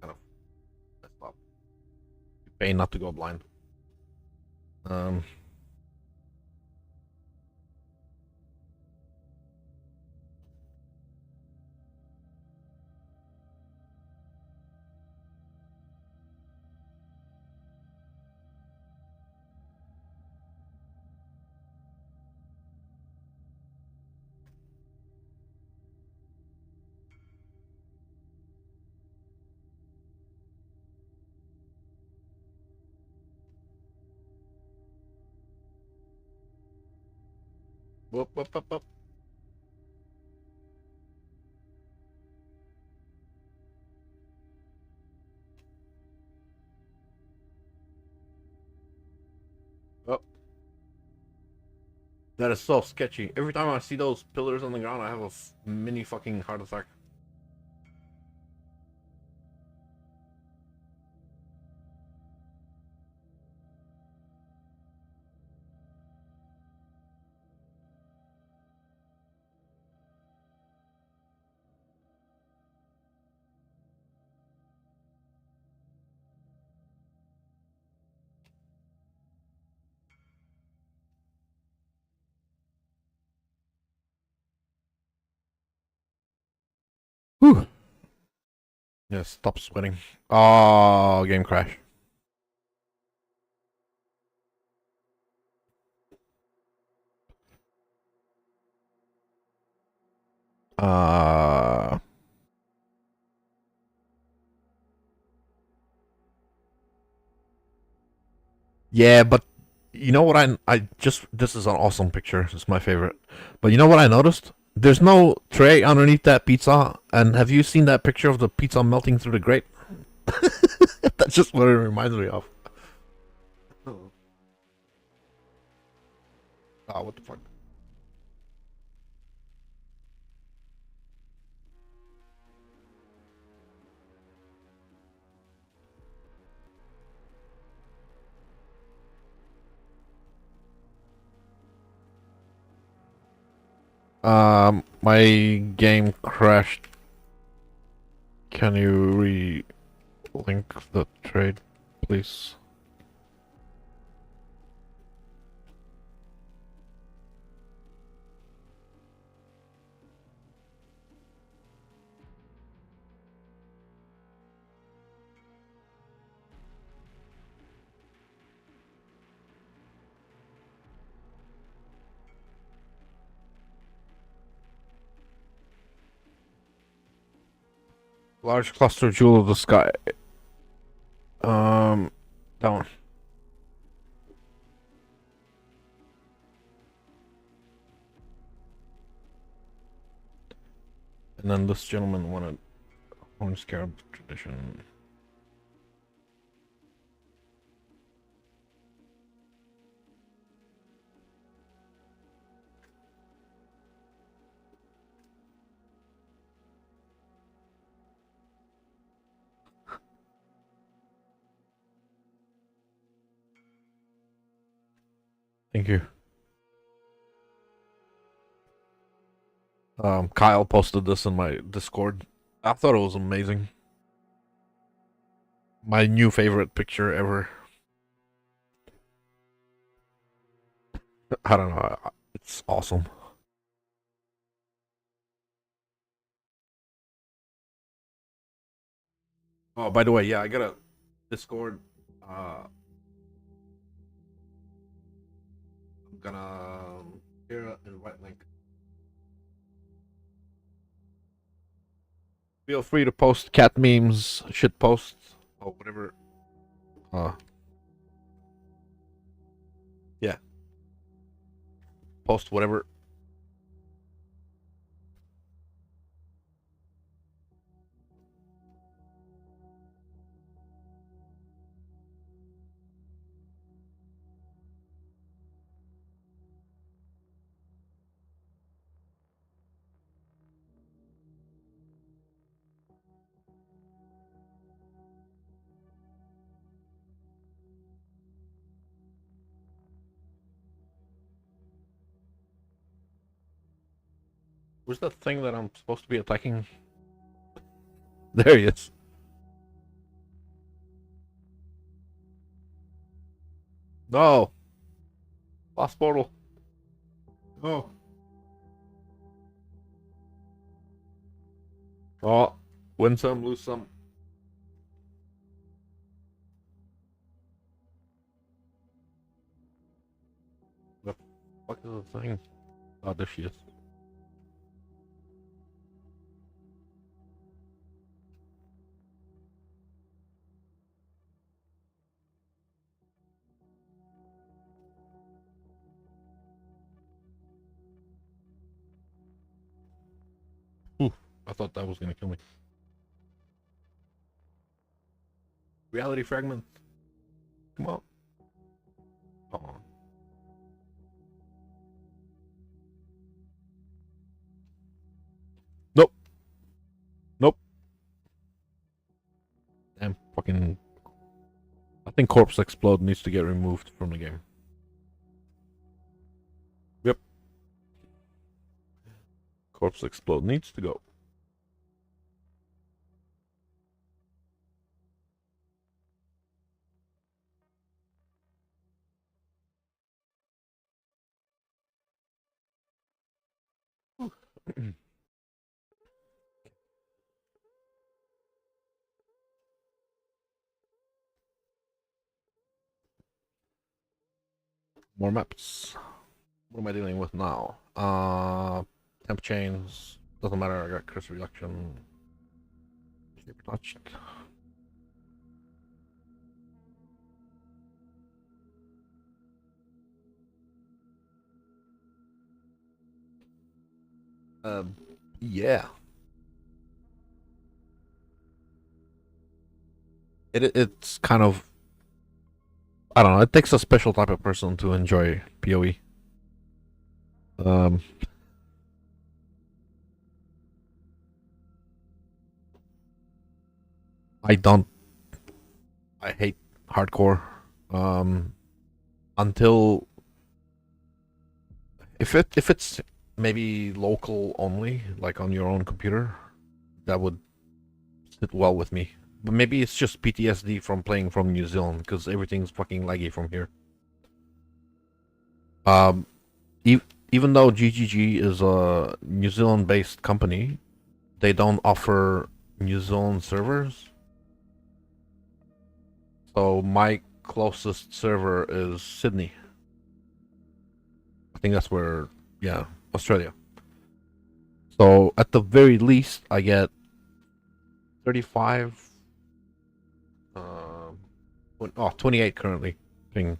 kind of messed up. You pay not to go blind. Um, whoop, whoop, whoop, whoop. Oh, that is so sketchy. Every time I see those pillars on the ground, I have a mini fucking heart attack. Whew. Yeah, stop sweating. Oh, game crash. Uh, yeah, but you know what I just this is an awesome picture. It's my favorite. But you know what I noticed? There's no tray underneath that pizza. And have you seen that picture of the pizza melting through the grate? That's just what it reminds me of. Oh, what the fuck? My game crashed. Can you re-link the trade, please? Large cluster jewel of the sky. Um, that one. And then this gentleman wanted horn scarab tradition. Thank you. Kyle posted this in my Discord. I thought it was amazing. My new favorite picture ever. I don't know. It's awesome. Oh, by the way, yeah, I got a Discord. I'm gonna here invite link. Feel free to post cat memes, shit posts, or whatever. Uh, yeah, post whatever. Where's the thing that I'm supposed to be attacking? There he is. No, lost portal. Oh, oh, win some, lose some. The fuck is the thing? Oh, there she is. Ooh, I thought that was gonna kill me. Reality fragment. Come on. Oh, nope, nope. Damn, fucking. I think Corpse Explode needs to get removed from the game. Yep, Corpse Explode needs to go. More maps. What am I dealing with now? Temp chains. Doesn't matter. I got curse reduction. Shaper touched. Yeah. It's kind of, I don't know. It takes a special type of person to enjoy PoE. Um, I don't. I hate hardcore. Um, until if it's maybe local only, like on your own computer, that would sit well with me. But maybe it's just PTSD from playing from New Zealand because everything's fucking laggy from here. Um, even though GGG is a New Zealand-based company, they don't offer New Zealand servers. So my closest server is Sydney. I think that's where, yeah, Australia. So at the very least, I get 35, 28 currently. Thing.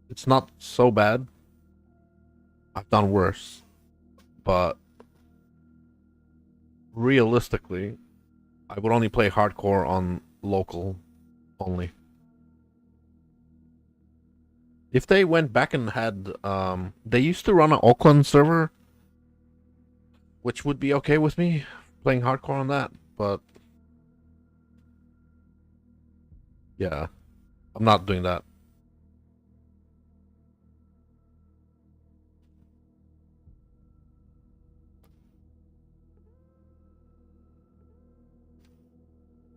It's not so bad. I've done worse, but realistically, I would only play hardcore on local only. If they went back and had, they used to run an Auckland server, which would be okay with me playing hardcore on that, but yeah, I'm not doing that.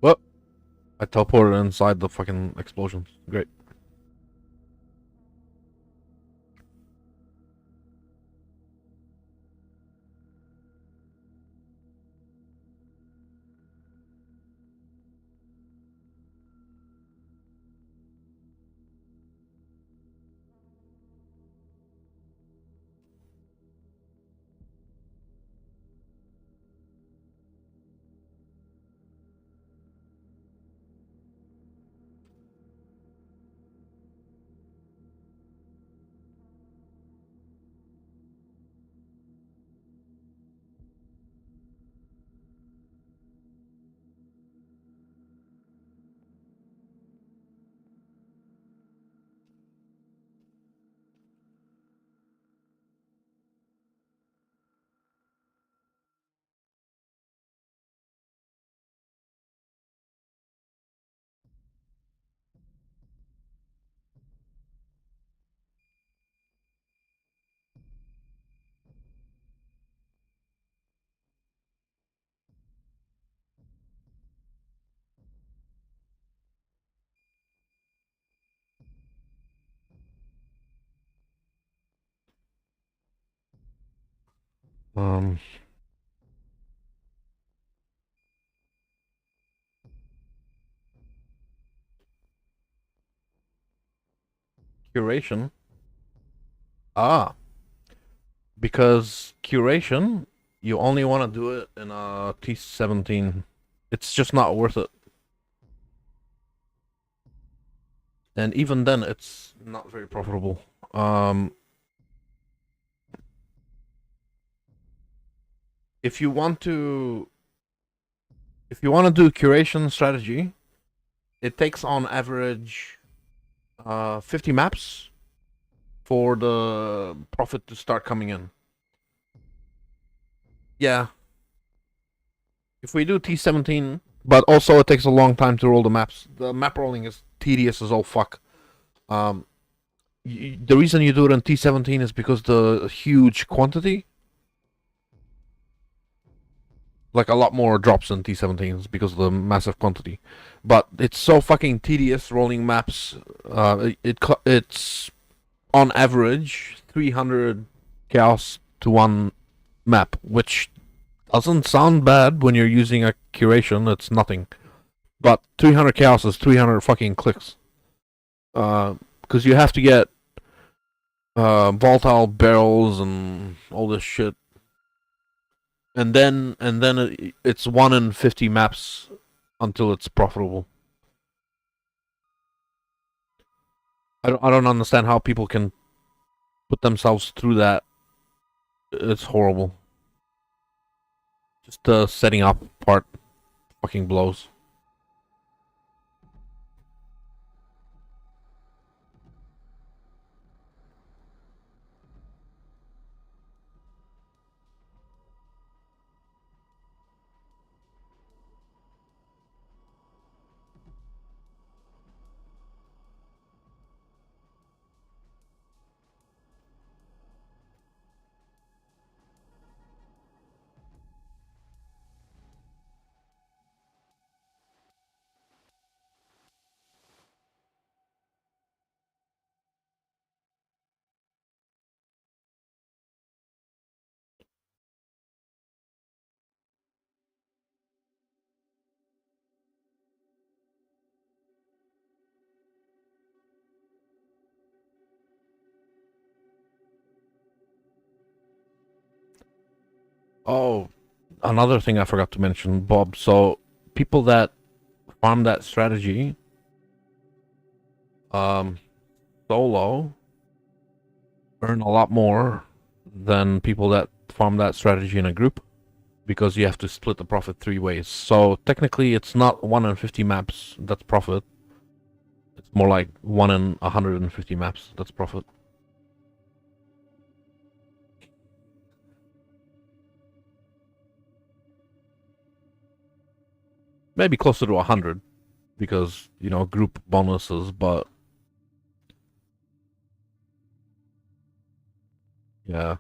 Well, I teleported inside the fucking explosions. Great. Um, Curation. Ah, because curation, you only want to do it in a T17. It's just not worth it. And even then, it's not very profitable. Um, if you want to, if you want to do curation strategy, it takes on average 50 maps for the profit to start coming in. Yeah. If we do T17, but also it takes a long time to roll the maps. The map rolling is tedious as all fuck. Um, the reason you do it in T17 is because the huge quantity. Like a lot more drops in T17s because of the massive quantity. But it's so fucking tedious rolling maps. It's on average 300 chaos to one map, which doesn't sound bad when you're using a curation. It's nothing, but 300 chaos is 300 fucking clicks. Because you have to get volatile barrels and all this shit. And then it's 1 in 50 maps until it's profitable. I don't understand how people can put themselves through that. It's horrible. Just the setting up part fucking blows. Oh, another thing I forgot to mention, Bob. So people that farm that strategy, um, solo, earn a lot more than people that farm that strategy in a group because you have to split the profit 3 ways. So technically, it's not 1 in 50 maps that's profit. It's more like 1 in 150 maps that's profit. Maybe closer to 100 because, group bonuses, but yeah.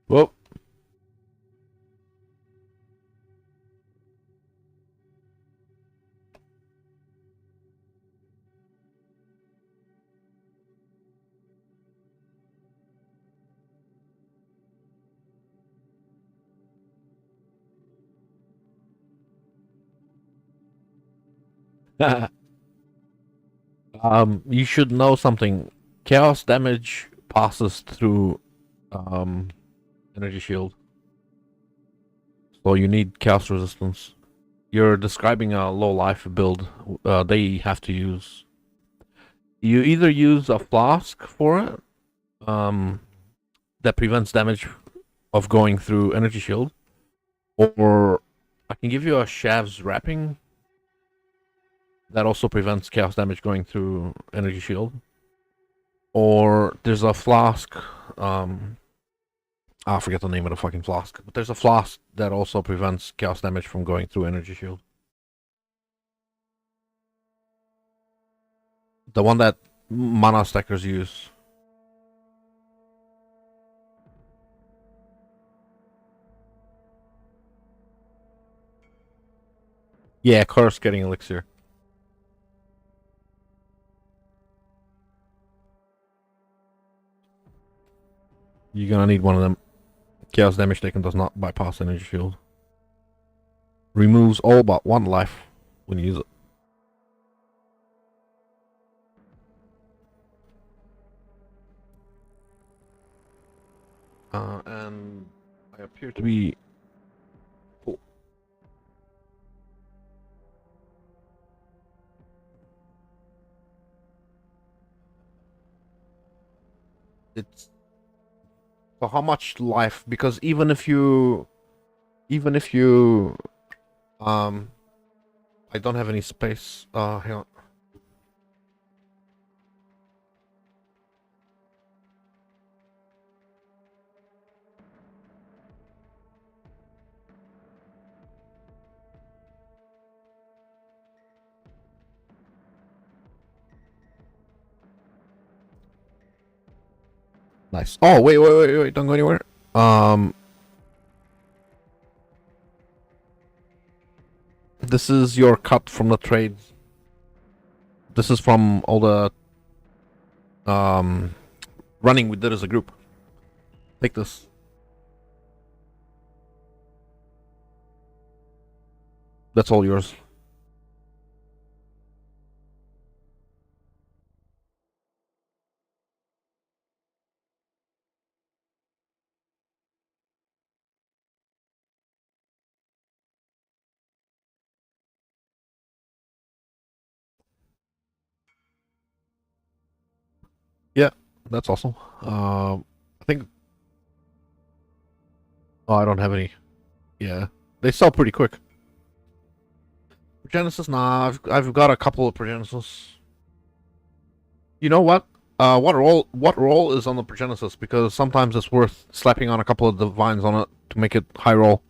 Well, you should know something. Chaos damage passes through um, energy shield, so you need chaos resistance. You're describing a low life build. They have to use. You either use a flask for it, that prevents damage of going through energy shield, or I can give you a Shav's wrapping that also prevents chaos damage going through energy shield. Or there's a flask. I forget the name of the fucking flask, but there's a flask that also prevents chaos damage from going through energy shield. The one that mana stackers use. Yeah, curse getting elixir. You're gonna need one of them. Chaos damage taken does not bypass energy shield. Removes all but 1 life when you use it. And I appear to be. Oh. It's so how much life? Because even if you, um, I don't have any space. Hang on. Nice. Oh, wait! Don't go anywhere. Um, this is your cut from the trades. This is from all the running we did as a group. Take this. That's all yours. Yeah, that's awesome. I think. Oh, I don't have any. Yeah, they sell pretty quick. Progenesis, nah. I've got a couple of Progenesis. You know what? What roll is on the Progenesis? Because sometimes it's worth slapping on a couple of divines on it to make it high roll.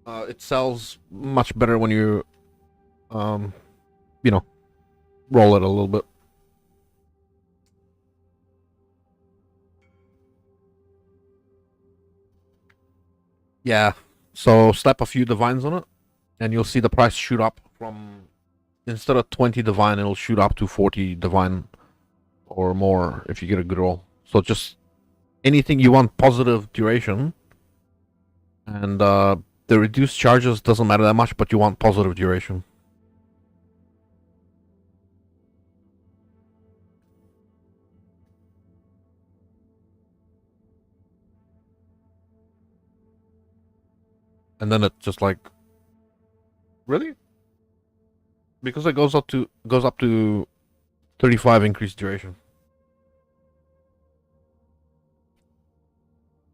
It sells much better when you um you know roll it a little bit. Yeah. So slap a few divines on it, and you'll see the price shoot up from instead of 20 divine, it'll shoot up to 40 divine or more if you get a good roll. So just anything you want positive duration, and the reduced charges doesn't matter that much, but you want positive duration. And then it just like really because it goes up to 35 increased duration.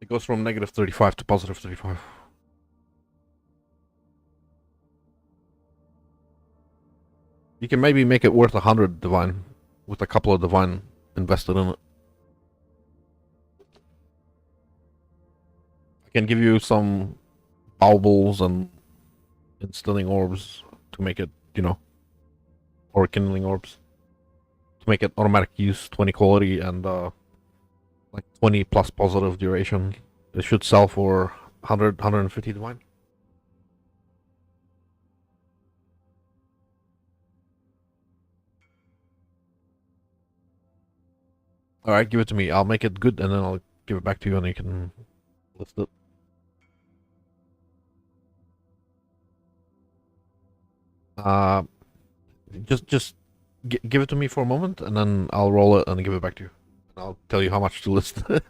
It goes from negative 35 to positive 35. You can maybe make it worth 100 divine with a couple of divine invested in it. I can give you some baubles and instilling orbs to make it, or kindling orbs to make it automatic use, 20 quality, and like 20 plus positive duration. It should sell for 100, 150 divine. All right, give it to me. I'll make it good, and then I'll give it back to you, and you can list it. Uh, just give it to me for a moment, and then I'll roll it and give it back to you. And I'll tell you how much to list. All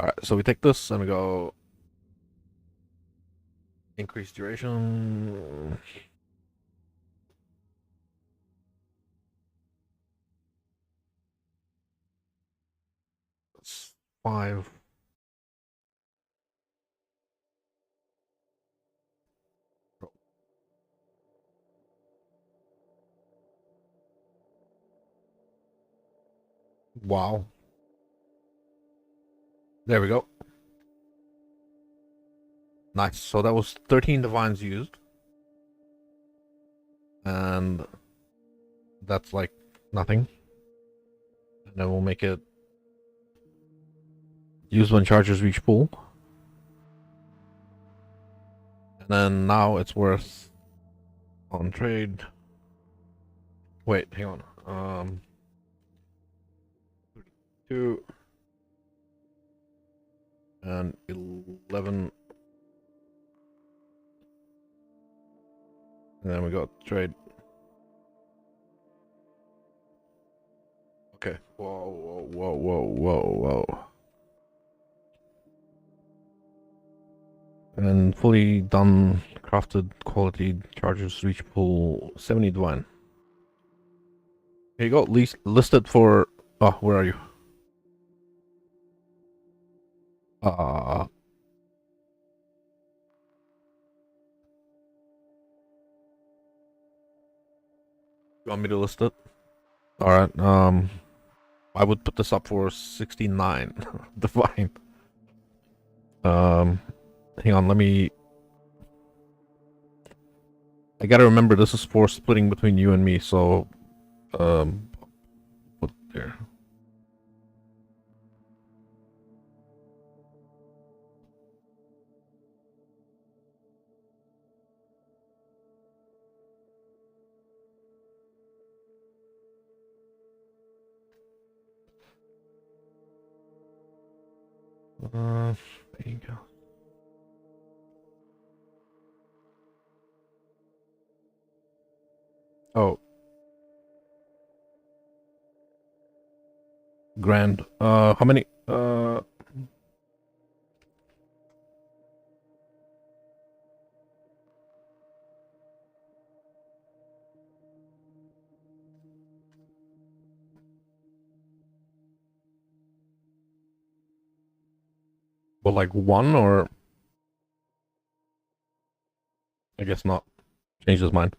right, so we take this and we go increase duration. That's 5. Wow. There we go. Nice. So that was 13 divines used, and that's like nothing. And then we'll make it use when charges reach pool. And then now it's worth on trade. Wait, hang on. 2 and 11. And then we got trade. Okay. Whoa, whoa, whoa, whoa, whoa, whoa. And fully done, crafted, quality, charges, reach pool, 70 divine. Here you go. Listed for. Oh, where are you? Uh, you want me to list it? All right. I would put this up for 69 divine. Um, hang on. Let me. I gotta remember this is for splitting between you and me. So, put there. There you go. Oh, grand. How many? Well, like one, or I guess not. Changed his mind.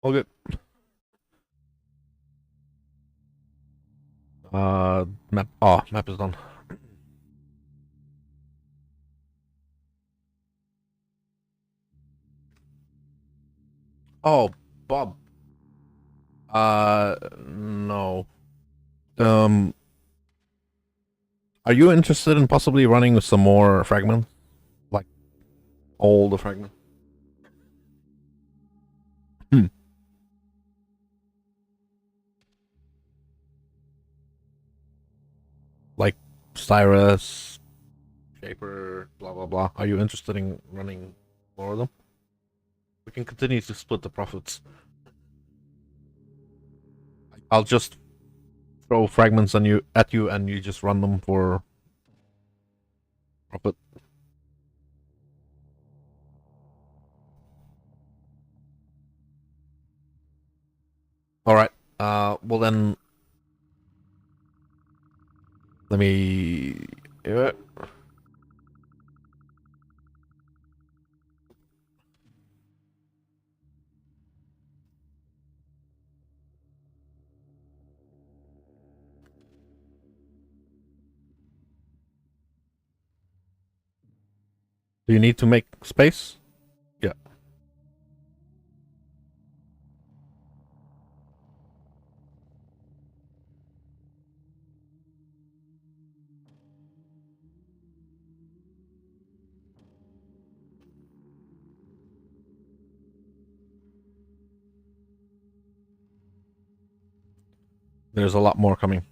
All good. Map. Oh, map is done. Oh, Bob. No. Um, are you interested in possibly running with some more fragments, like all the fragments? Hmm. Like Cyrus, Shaper, blah blah blah. Are you interested in running more of them? We can continue to split the profits. I'll just throw fragments on you at you, and you just run them for profit. All right. Well then, let me. Yeah. Do you need to make space? Yeah. There's a lot more coming.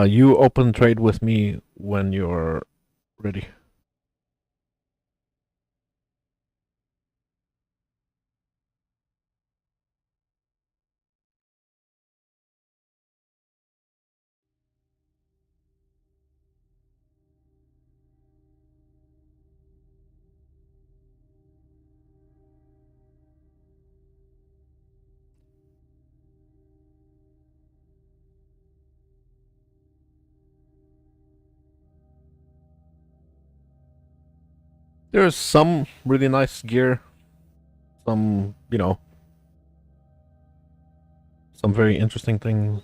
You open trade with me when you're ready. There's some really nice gear, some, some very interesting things.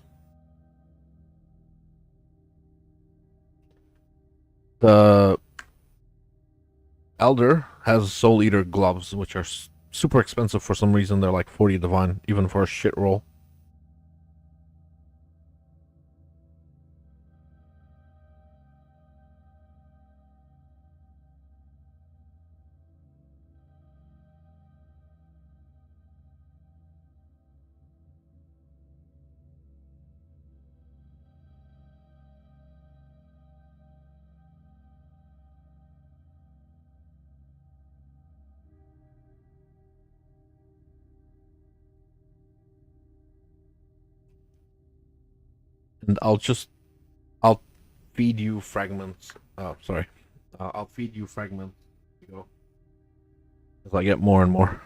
The Elder has Soul Eater gloves, which are super expensive for some reason. They're like 40 divine, even for a shit roll. And I'll feed you fragments. Sorry. I'll feed you fragments. You know, as I get more and more.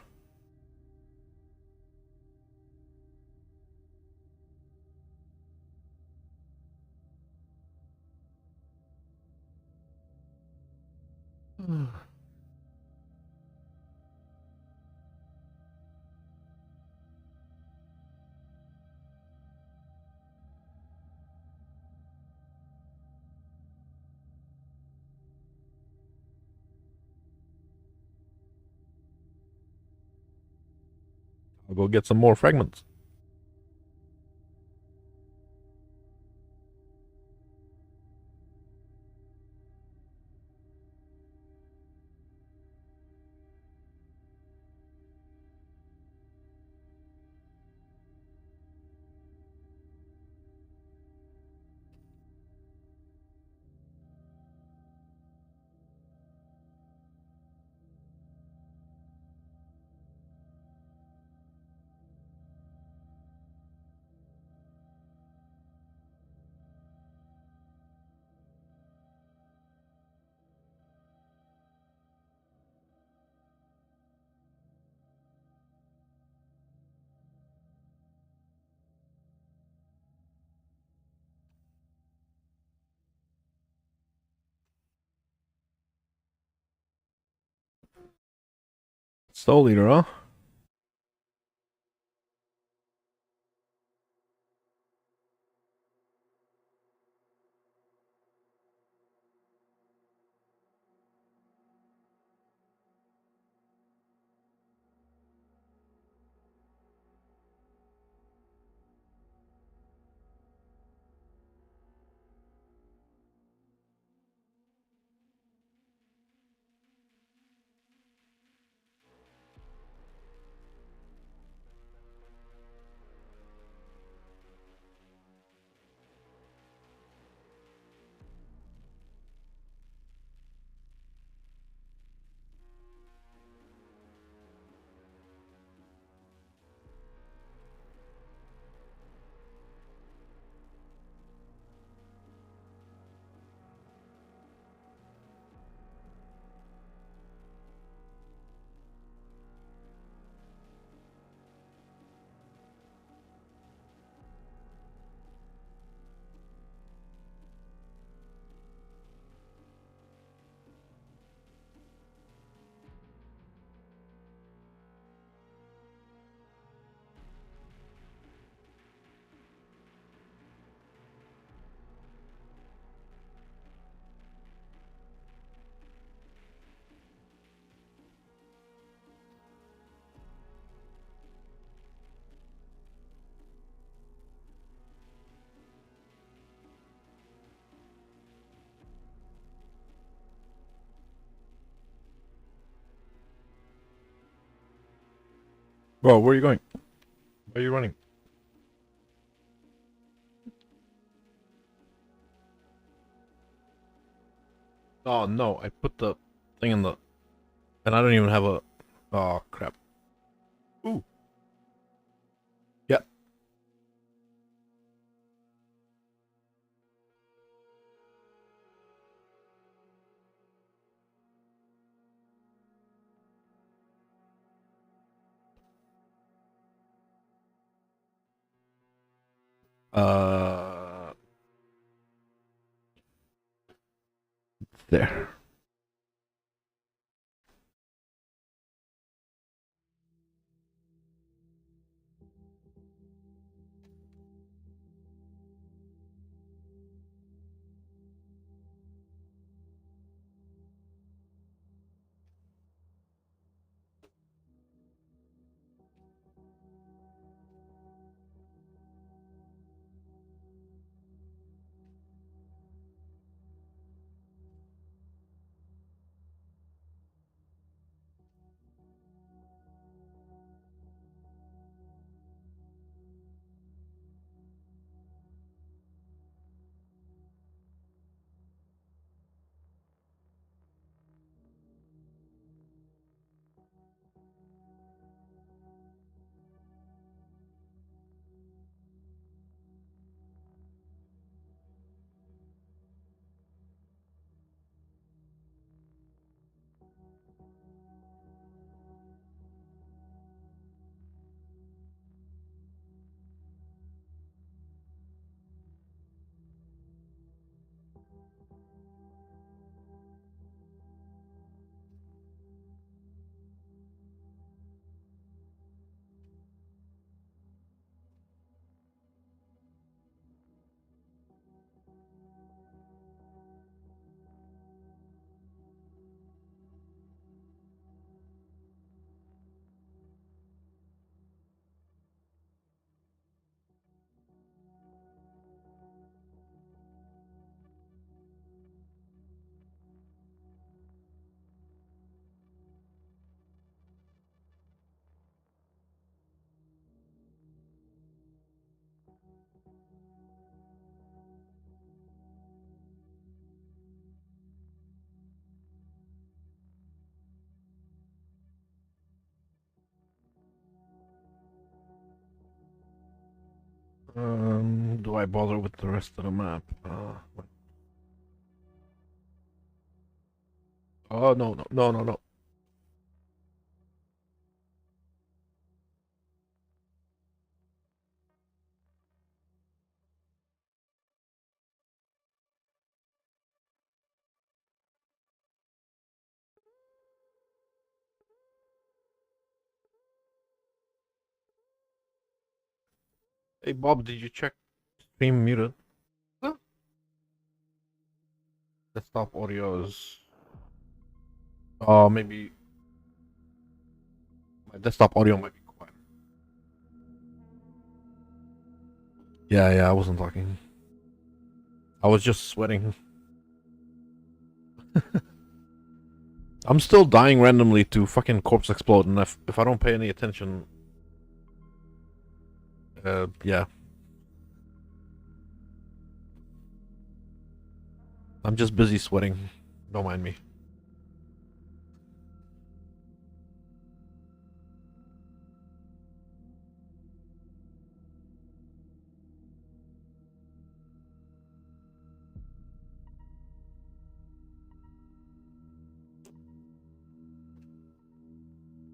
I'll go get some more fragments. Soul Leader, huh? Bro, where are you going? Why are you running? Oh no, I put the thing in the... And I don't even have a... Oh crap. Ooh. Yeah. Uh... There. Do I bother with the rest of the map? Oh, no, no, no, no, no. Hey Bob, did you check stream muted? Huh? Desktop audio is. Oh, maybe my desktop audio might be quiet. Yeah, yeah, I wasn't talking. I was just sweating. I'm still dying randomly to fucking corpse explode, and if I don't pay any attention, yeah, I'm just busy sweating. Don't mind me.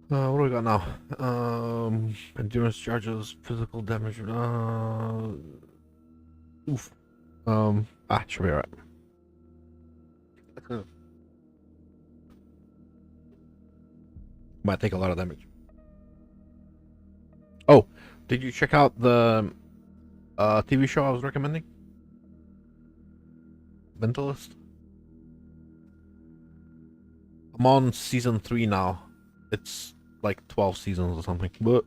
What do we got now? Endurance charges, physical damage. Oof. Should be alright. Might take a lot of damage. Oh, did you check out the TV show I was recommending? Mentalist? I'm on season 3 now. It's like 12 seasons or something. But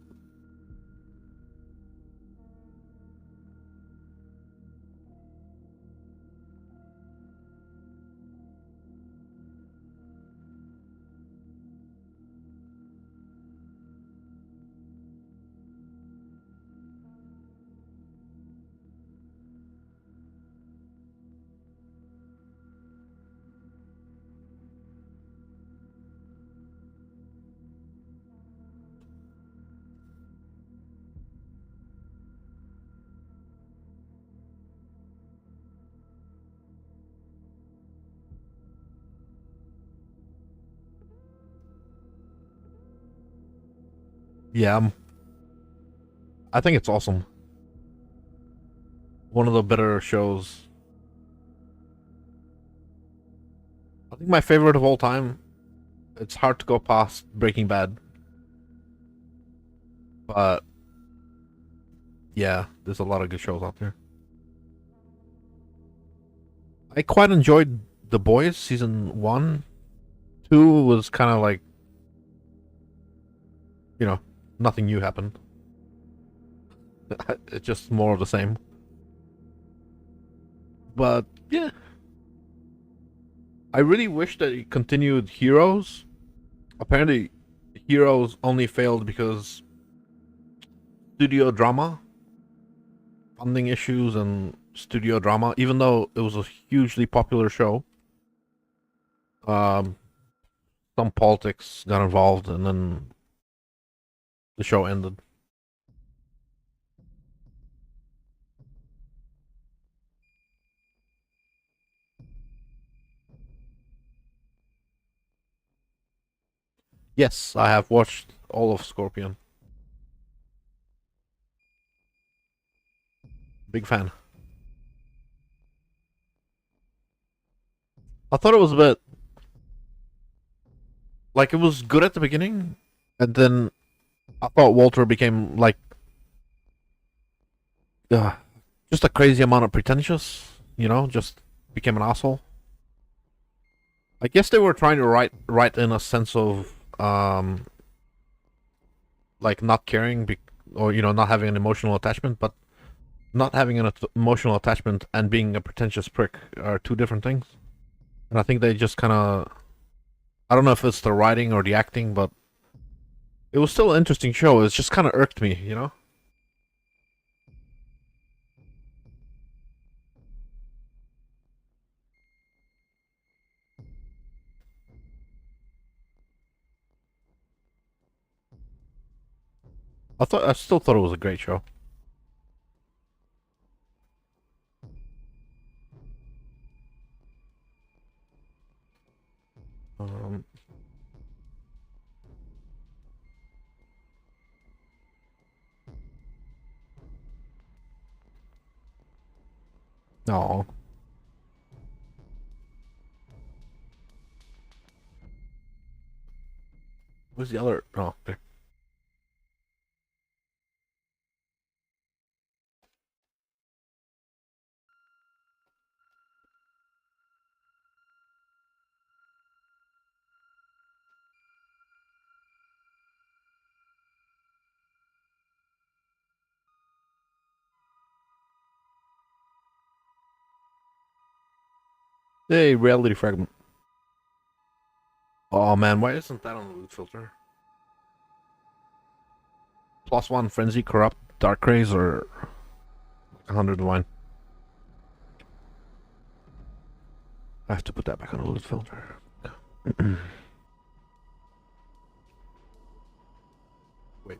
yeah, I think it's awesome. One of the better shows. I think my favorite of all time. It's hard to go past Breaking Bad, but yeah, there's a lot of good shows out there. I quite enjoyed The Boys season 1. 2 was kind of like, you know, nothing new happened. It's just more of the same. But yeah, I really wish that it continued Heroes. Apparently, Heroes only failed because studio drama, funding issues, and studio drama. Even though it was a hugely popular show, um, some politics got involved, and then the show ended. Yes, I have watched all of Scorpion. Big fan. I thought it was a bit like it was good at the beginning, and then I thought Walter became like uh, just a crazy amount of pretentious. Just became an asshole. I guess they were trying to write in a sense of like not caring or not having an emotional attachment, but not having an emotional attachment and being a pretentious prick are two different things. And I think they just kind of, I don't know if it's the writing or the acting, but it was still an interesting show. It's just kind of irked me. I still thought it was a great show. Um, no, where's the other? Oh, there. Hey, reality fragment. Oh man, why isn't that on the loot filter? +1 frenzy, corrupt, dark craze, or 100 divine. I have to put that back on the loot filter. Wait.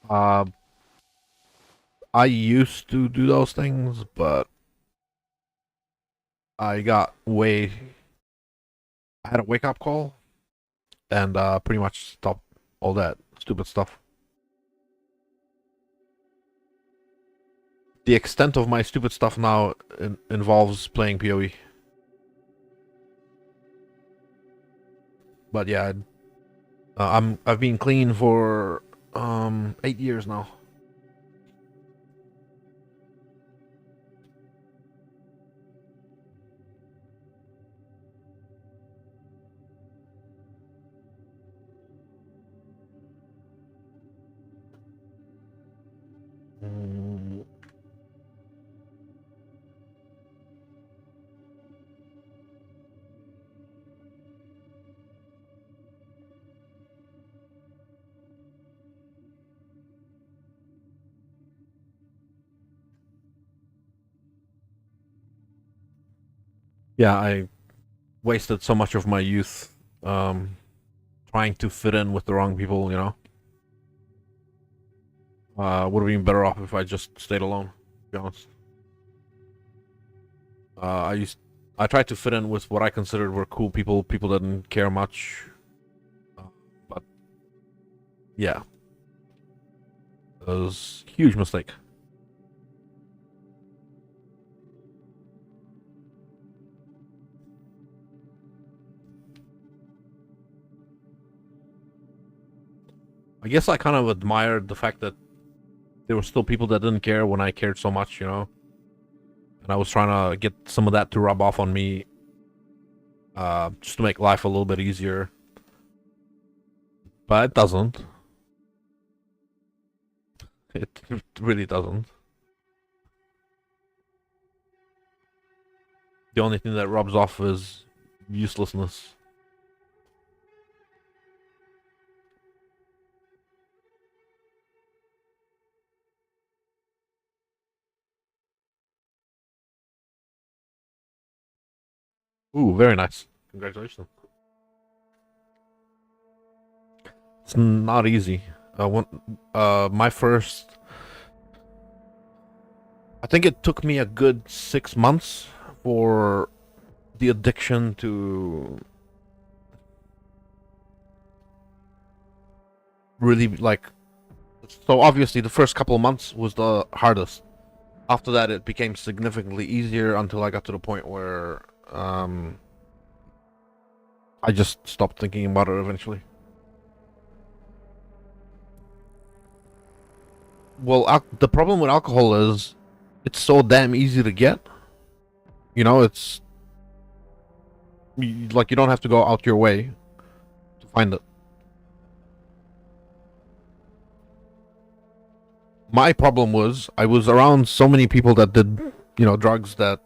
Uh, I used to do those things, but I got way. I had a wake up call and pretty much stopped all that stupid stuff. The extent of my stupid stuff now involves playing PoE. But yeah, I've been clean for 8 years now. Mm, yeah, I wasted so much of my youth trying to fit in with the wrong people. Would have been better off if I just stayed alone. To be honest. I tried to fit in with what I considered were cool people. People that didn't care much. Uh, but yeah, it was a huge mistake. I guess I kind of admired the fact that there were still people that didn't care when I cared so much. And I was trying to get some of that to rub off on me, just to make life a little bit easier. But it doesn't. It really doesn't. The only thing that rubs off is uselessness. Ooh, very nice. Congratulations. It's not easy. My first. I think it took me a good 6 months for the addiction to really like. So obviously, the first couple of months was the hardest. After that, it became significantly easier until I got to the point where I just stopped thinking about it eventually. Well, the problem with alcohol is it's so damn easy to get. It's like you don't have to go out your way to find it. My problem was I was around so many people that did drugs that,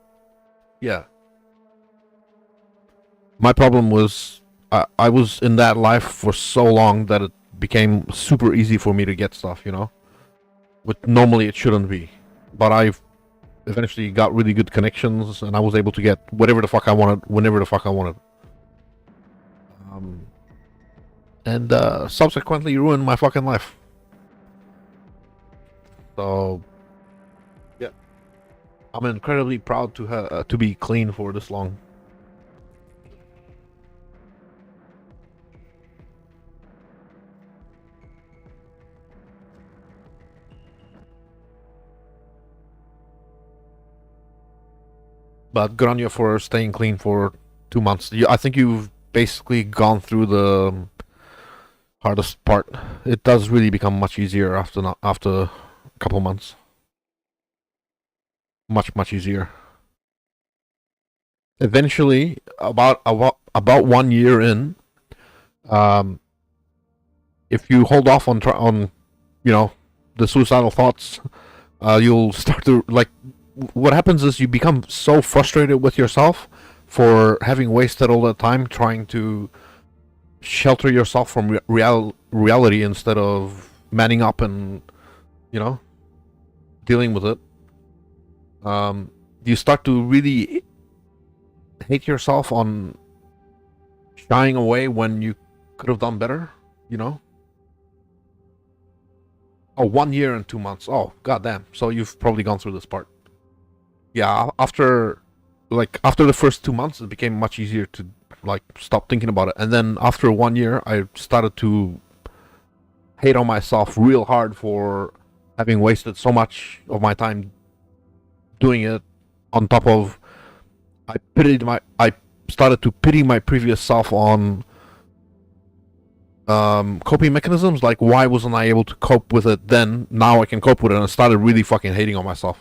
yeah. My problem was I was in that life for so long that it became super easy for me to get stuff. Which normally it shouldn't be. But I eventually got really good connections and I was able to get whatever the fuck I wanted, whenever the fuck I wanted. Um, and subsequently ruined my fucking life. So, yeah, I'm incredibly proud to be clean for this long. But good on you for staying clean for 2 months. I think you've basically gone through the hardest part. It does really become much easier after a couple months. Much easier. eventually, about 1 year in, um, if you hold off on you know the suicidal thoughts, you'll start to like. What happens is you become so frustrated with yourself for having wasted all that time trying to shelter yourself from reality instead of manning up and you know dealing with it. You start to really hate yourself on shying away when you could have done better. You know. Oh, 1 year and 2 months. Oh, goddamn. So you've probably gone through this part. Yeah, after the first 2 months, it became much easier to like stop thinking about it. And then after 1 year, I started to hate on myself real hard for having wasted so much of my time doing it. On top of, I started to pity my previous self on coping mechanisms. Like, why wasn't I able to cope with it then? Now I can cope with it, and I started really fucking hating on myself.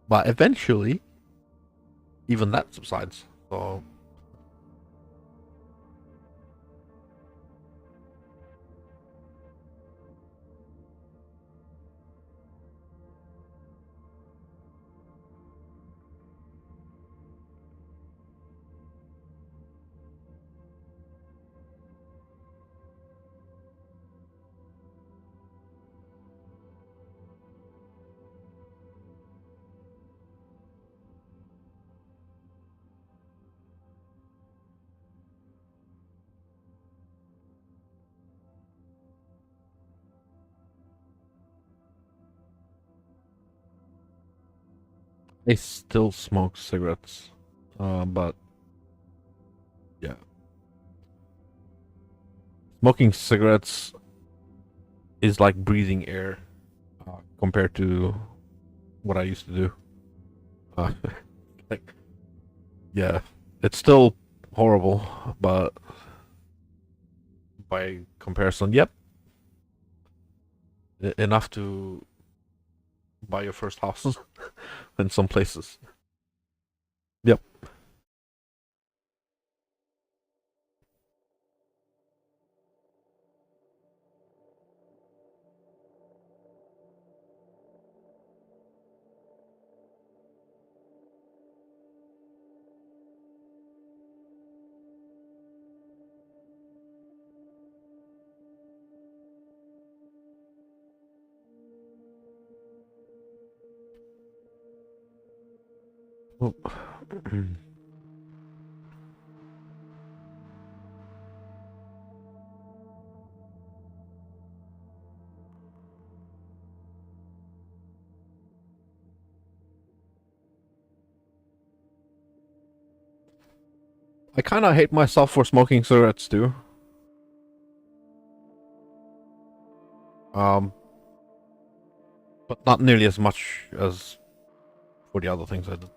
But eventually, even that subsides. So I still smoke cigarettes, but yeah, smoking cigarettes is like breathing air compared to what I used to do. Uh, like, yeah, it's still horrible, but by comparison, yep, enough to buy your first house in some places. Yep. Oh. I kind of hate myself for smoking cigarettes too. Um, but not nearly as much as for the other things I did.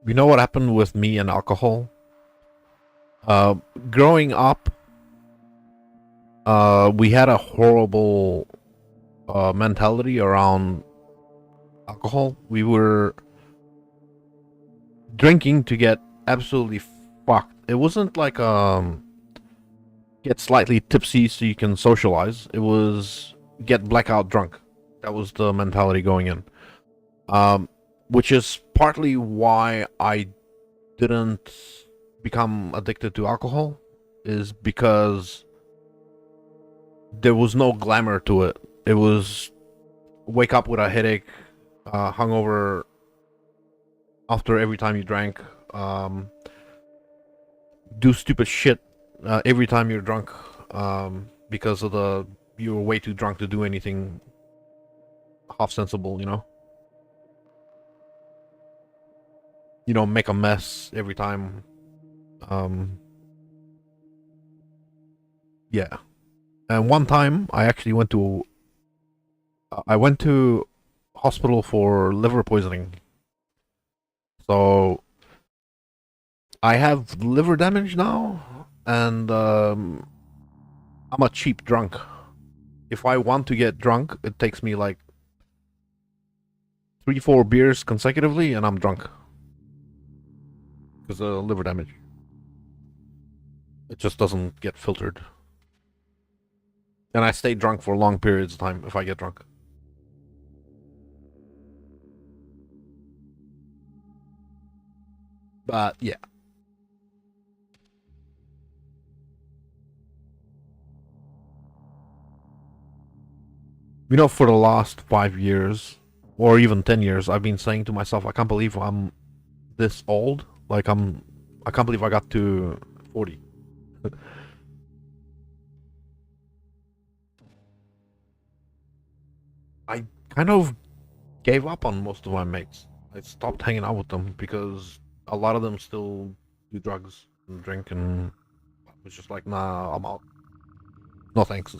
You know what happened with me and alcohol? Uh, Growing up, we had a horrible mentality around alcohol. We were drinking to get absolutely fucked. It wasn't like get slightly tipsy so you can socialize. It was get blackout drunk. That was the mentality going in. Um, which is partly why I didn't become addicted to alcohol, is because there was no glamour to it. It was wake up with a headache, hungover after every time you drank, do stupid shit every time you're drunk. because of the you were way too drunk to do anything half sensible, you know? You know, make a mess every time. Um, yeah. And one time, I went to hospital for liver poisoning. So I have liver damage now, and I'm a cheap drunk. If I want to get drunk, it takes me like 3, 4 beers consecutively, and I'm drunk because of liver damage. It just doesn't get filtered, and I stay drunk for long periods of time if I get drunk. But yeah, you know, for the last 5 years or even 10 years, I've been saying to myself, I can't believe I'm this old. I can't believe I got to 40. I kind of gave up on most of my mates. I stopped hanging out with them because a lot of them still do drugs and drink, and I was just like, nah, I'm out. No thanks.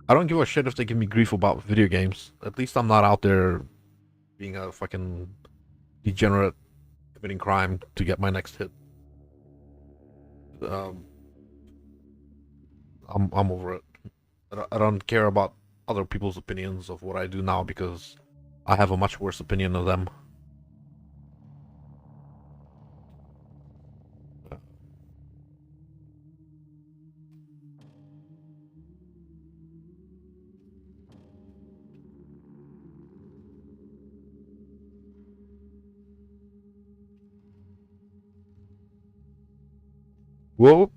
I don't give a shit if they give me grief about video games. At least I'm not out there being a fucking degenerate committing crime to get my next hit. Um, I'm over it. I don't care about other people's opinions of what I do now because I have a much worse opinion of them. Whoa!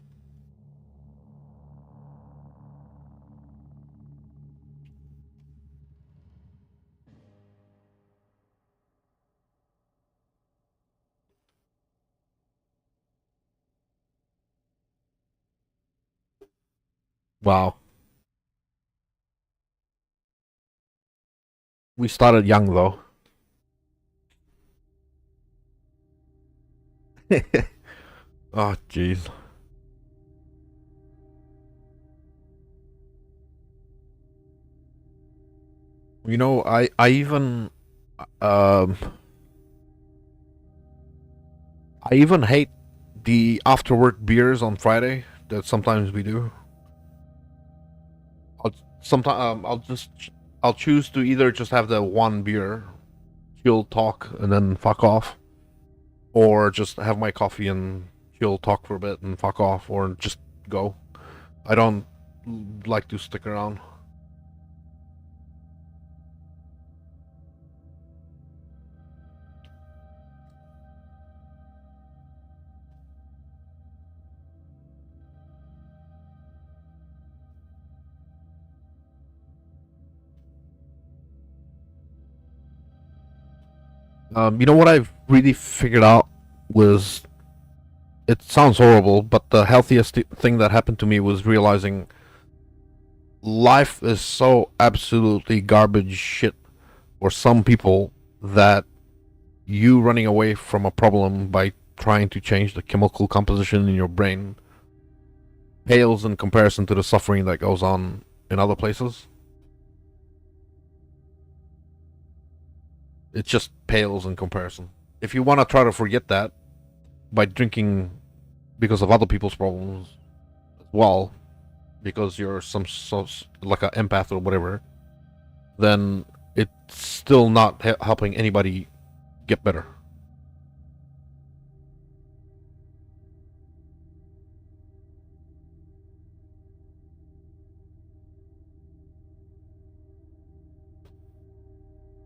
Wow. We started young though. Oh jeez. You know, um I even hate the after work beers on Friday that sometimes we do. Sometimes I'll choose to either just have the one beer, chill, talk, and then fuck off, or just have my coffee and chill, talk for a bit, and fuck off, or just go. I don't like to stick around. You know what I've really figured out was, it sounds horrible, but the healthiest thing that happened to me was realizing life is so absolutely garbage shit for some people that you running away from a problem by trying to change the chemical composition in your brain pales in comparison to the suffering that goes on in other places. It just pales in comparison. If you want to try to forget that by drinking because of other people's problems as well, because you're some so like an empath or whatever, then it's still not helping anybody get better.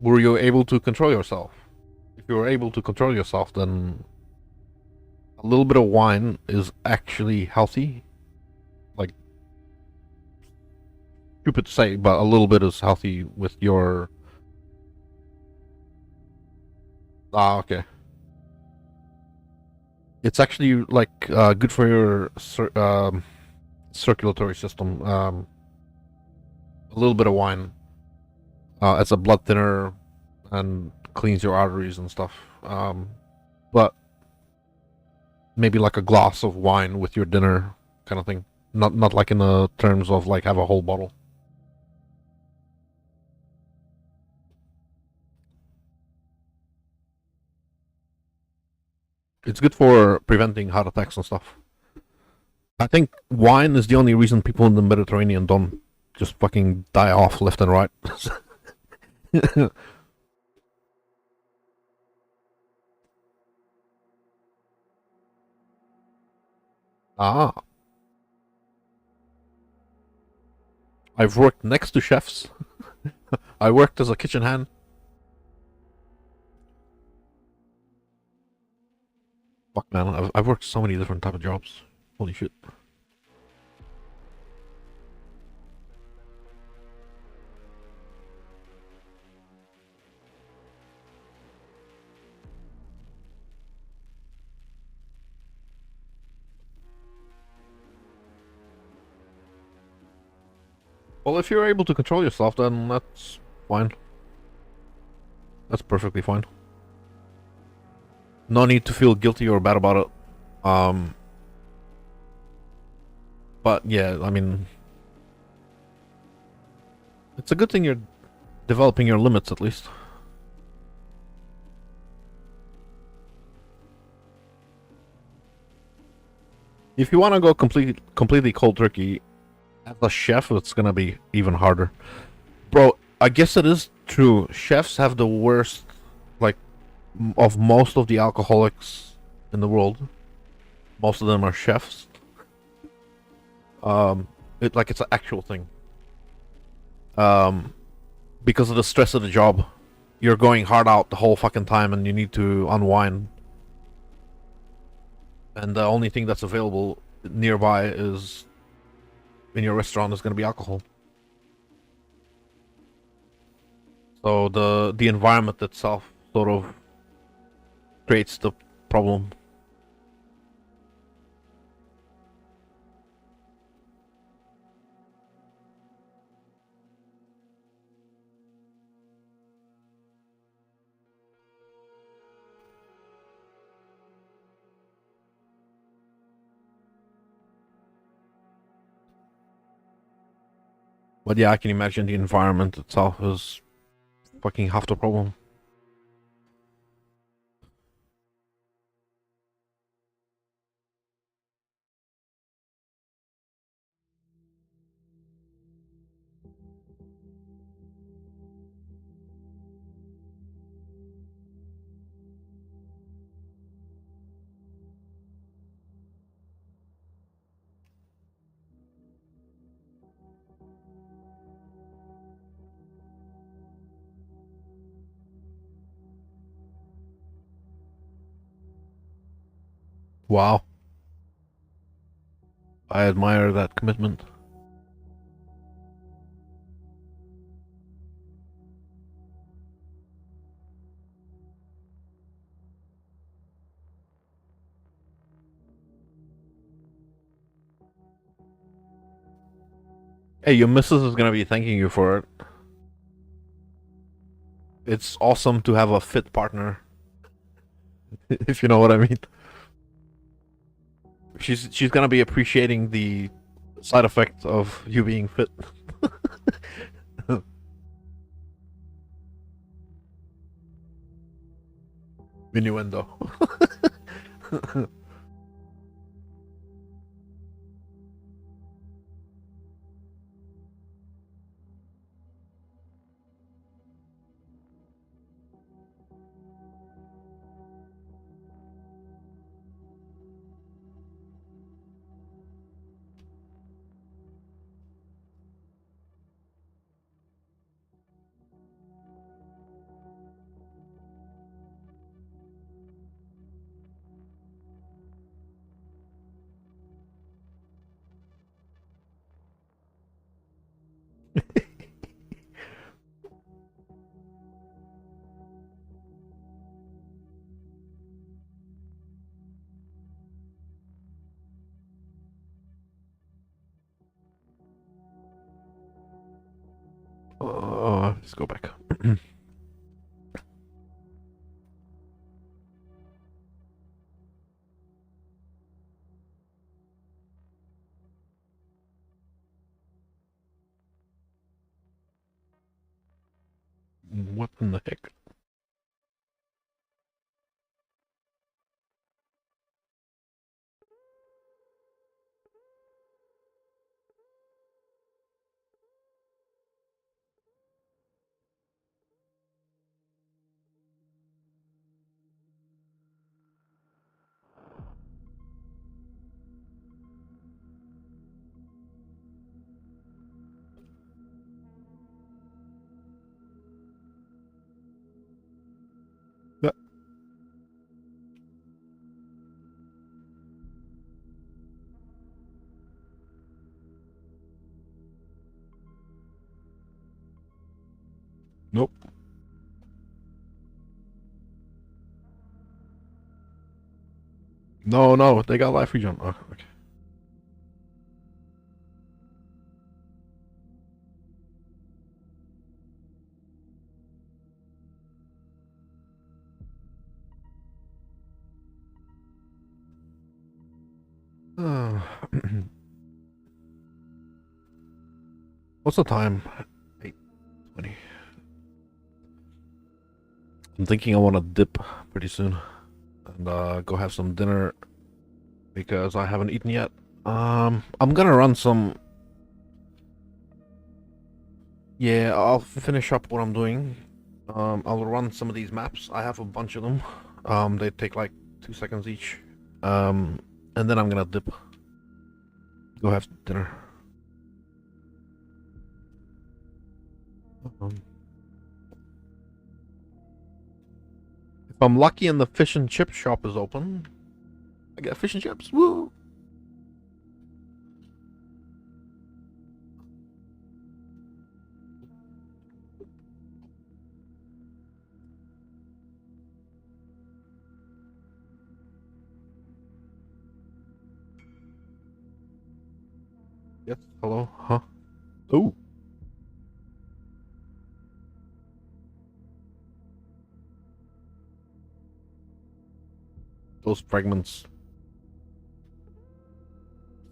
Were you able to control yourself? If you were able to control yourself, then a little bit of wine is actually healthy. Like, stupid to say, but a little bit is healthy with your. Ah, okay. It's actually like good for your circulatory system. A little bit of wine. It's a blood thinner and cleans your arteries and stuff. But maybe like a glass of wine with your dinner kind of thing. Not like in the terms of like have a whole bottle. It's good for preventing heart attacks and stuff. I think wine is the only reason people in the Mediterranean don't just fucking die off left and right. Ah, I've worked next to chefs. I worked as a kitchen hand. Fuck man, I've worked so many different type of jobs. Holy shit. Well, if you're able to control yourself, then that's fine. That's perfectly fine. No need to feel guilty or bad about it. But yeah, I mean, it's a good thing you're developing your limits at least. If you want to go completely cold turkey, as a chef, it's gonna be even harder. Bro, I guess it is true. Chefs have the worst, like, of most of the alcoholics in the world. Most of them are chefs. It's an actual thing. Um, because of the stress of the job, you're going hard out the whole fucking time, and you need to unwind. And the only thing that's available nearby is in your restaurant is going to be alcohol. So the environment itself sort of creates the problem. But yeah, I can imagine the environment itself is fucking half the problem. Wow, I admire that commitment. Hey, your missus is gonna be thanking you for it. It's awesome to have a fit partner, if you know what I mean. She's gonna be appreciating the side effect of you being fit. Innuendo. Let's go back. What in the heck? Yeah. Nope. No, no, they got life regen. Oh, okay. What's the time? 8:20. I'm thinking I want to dip pretty soon and go have some dinner because I haven't eaten yet. I'm gonna run some. Yeah, I'll finish up what I'm doing. I'll run some of these maps. I have a bunch of them. They take like 2 seconds each. And then I'm gonna dip. Go have dinner. If I'm lucky and the fish and chip shop is open, I get fish and chips. Woo! Yes. Hello. Huh? Oh. Those fragments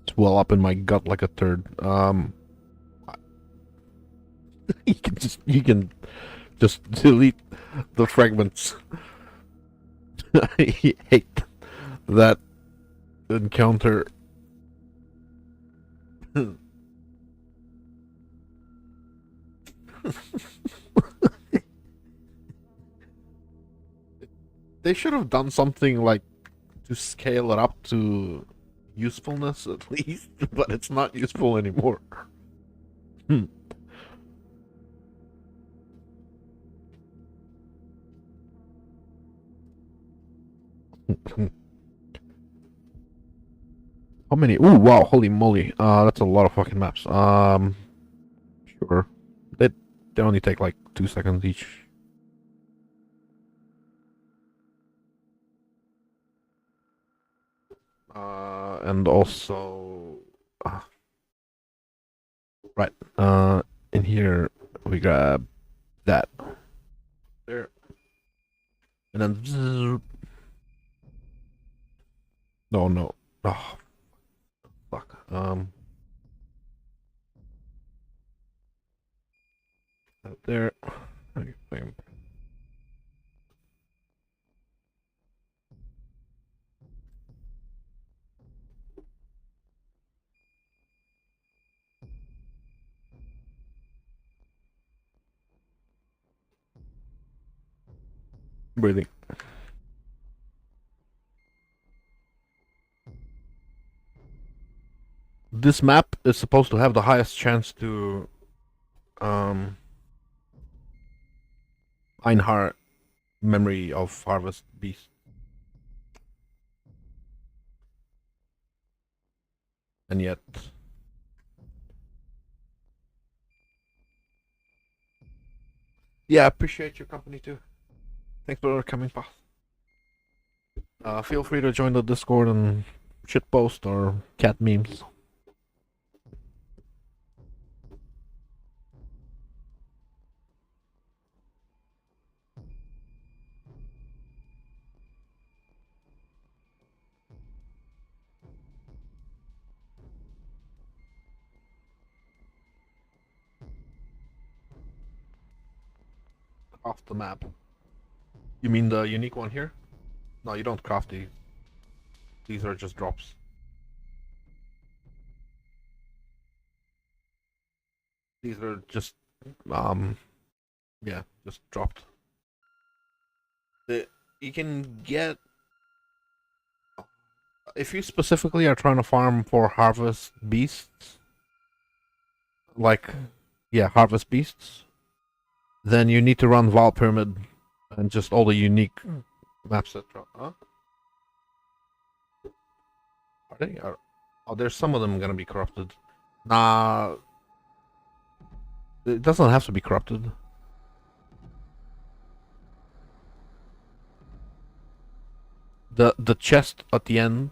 swell up in my gut like a turd. You can just delete the fragments. I hate that encounter. They should have done something like to scale it up to usefulness at least, but it's not useful anymore. How many? Ooh, wow, holy moly. That's a lot of fucking maps. Sure. They only take like 2 seconds each. And also, right. In here we grab that there, and then no, no, oh fuck. Out there. Okay, breathing. This map is supposed to have the highest chance to um Einhar memory of Harvest Beast. And yet, yeah, I appreciate your company too. Thanks for coming past. Feel free to join the Discord and shitpost or cat memes. Off the map. You mean the unique one here? No, you don't craft these. These are just drops. These are just, um, yeah, just dropped. You can get, if you specifically are trying to farm for harvest beasts, like, yeah, harvest beasts, then you need to run Val Pyramid and just all the unique maps that drop. Huh? Are they? Oh, there's some of them gonna be corrupted. Nah, it doesn't have to be corrupted. The chest at the end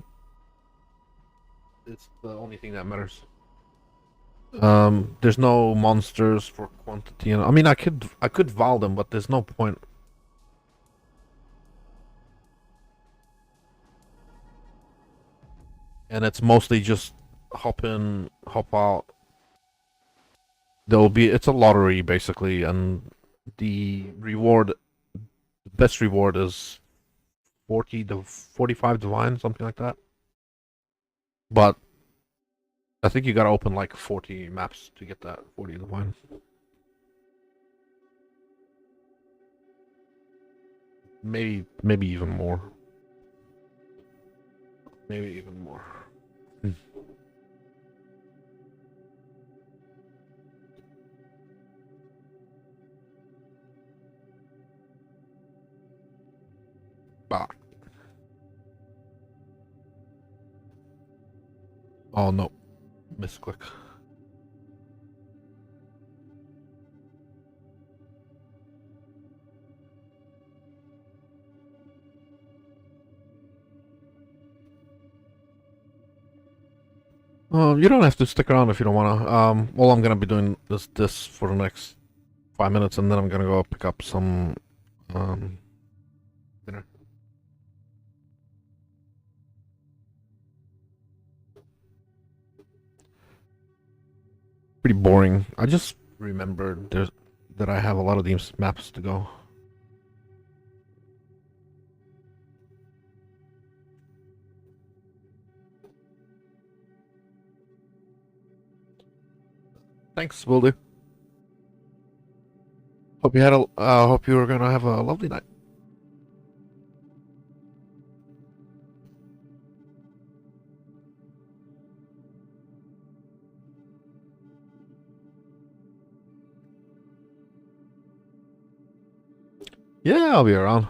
is the only thing that matters. There's no monsters for quantity, and I mean I could Val them, but there's no point. And it's mostly just hop in, hop out. It's a lottery basically, and the reward, the best reward is 40 to 45 divine, something like that. But I think you gotta open like 40 maps to get that 40 divine. Maybe even more. Maybe even more. Ah. Oh no. Misclick. You don't have to stick around if you don't wanna. All I'm gonna be doing is this for the next 5 minutes, and then I'm gonna go pick up some dinner. Pretty boring. I just remembered that I have a lot of these maps to go. Thanks, will do. Hope you were gonna have a lovely night. Yeah, I'll be around.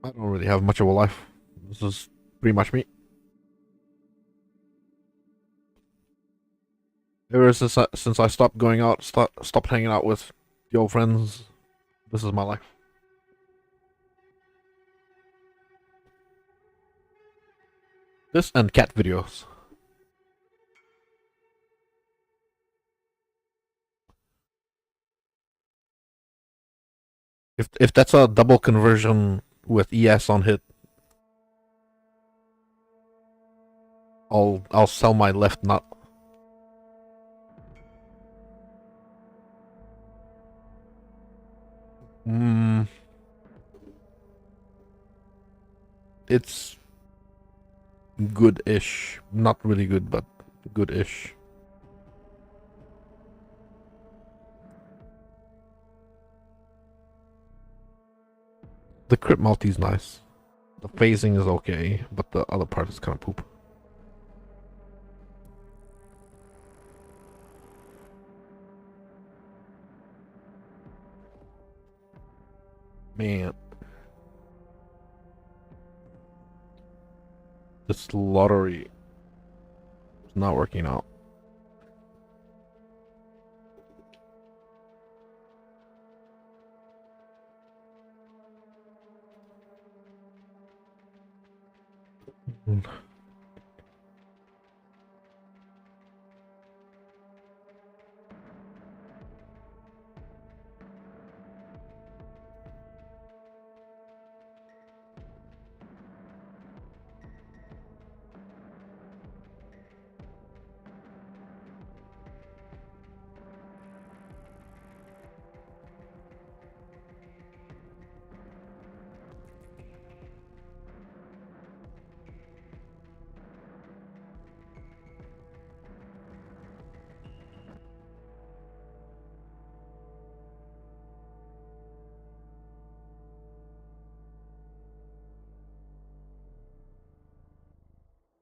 I don't really have much of a life. This is pretty much me. Ever since I stopped going out, stopped hanging out with the old friends, this is my life. This and cat videos. If that's a double conversion with ES on hit, I'll sell my left nut. Mm, it's good-ish. Not really good, but good-ish. The crit multi's nice. The phasing is okay, but the other part is kind of poop. Man. This lottery is not working out.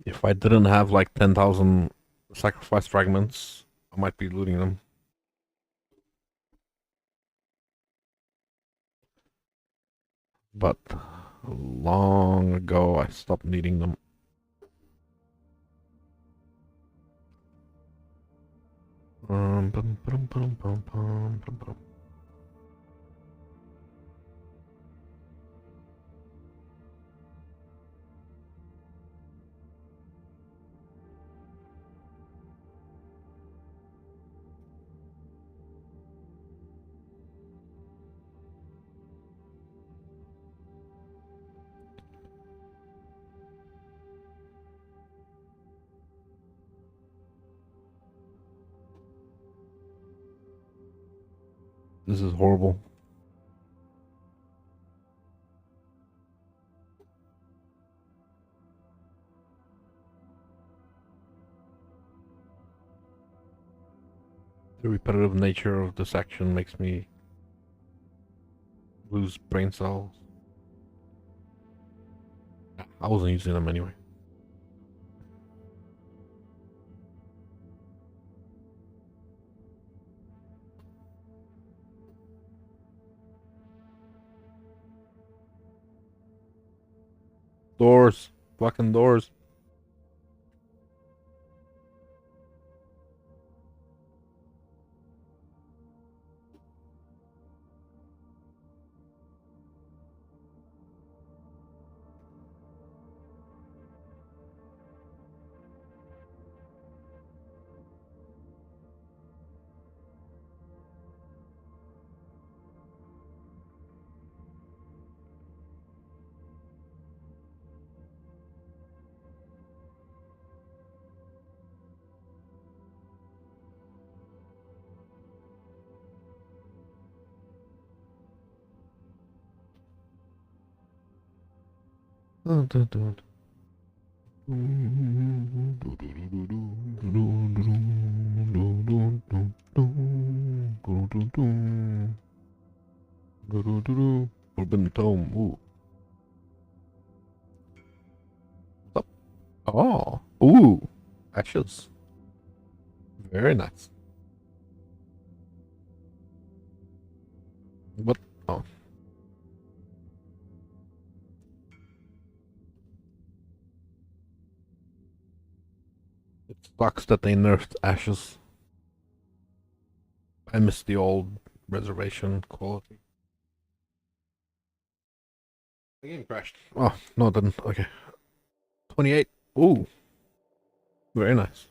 If I didn't have like 10,000 sacrifice fragments, I might be looting them. But long ago, I stopped needing them. Bum, bum, bum, bum, bum, bum, bum. This is horrible. The repetitive nature of this action makes me lose brain cells. I wasn't using them anyway. Doors. Fucking doors. Forbidden Tome. Ooh. What's up? Oh. Ooh. Ashes. Very nice. What? Oh. It sucks that they nerfed Ashes. I miss the old reservation quality. The game crashed. Oh, no, it didn't. Okay. 28. Ooh. Very nice.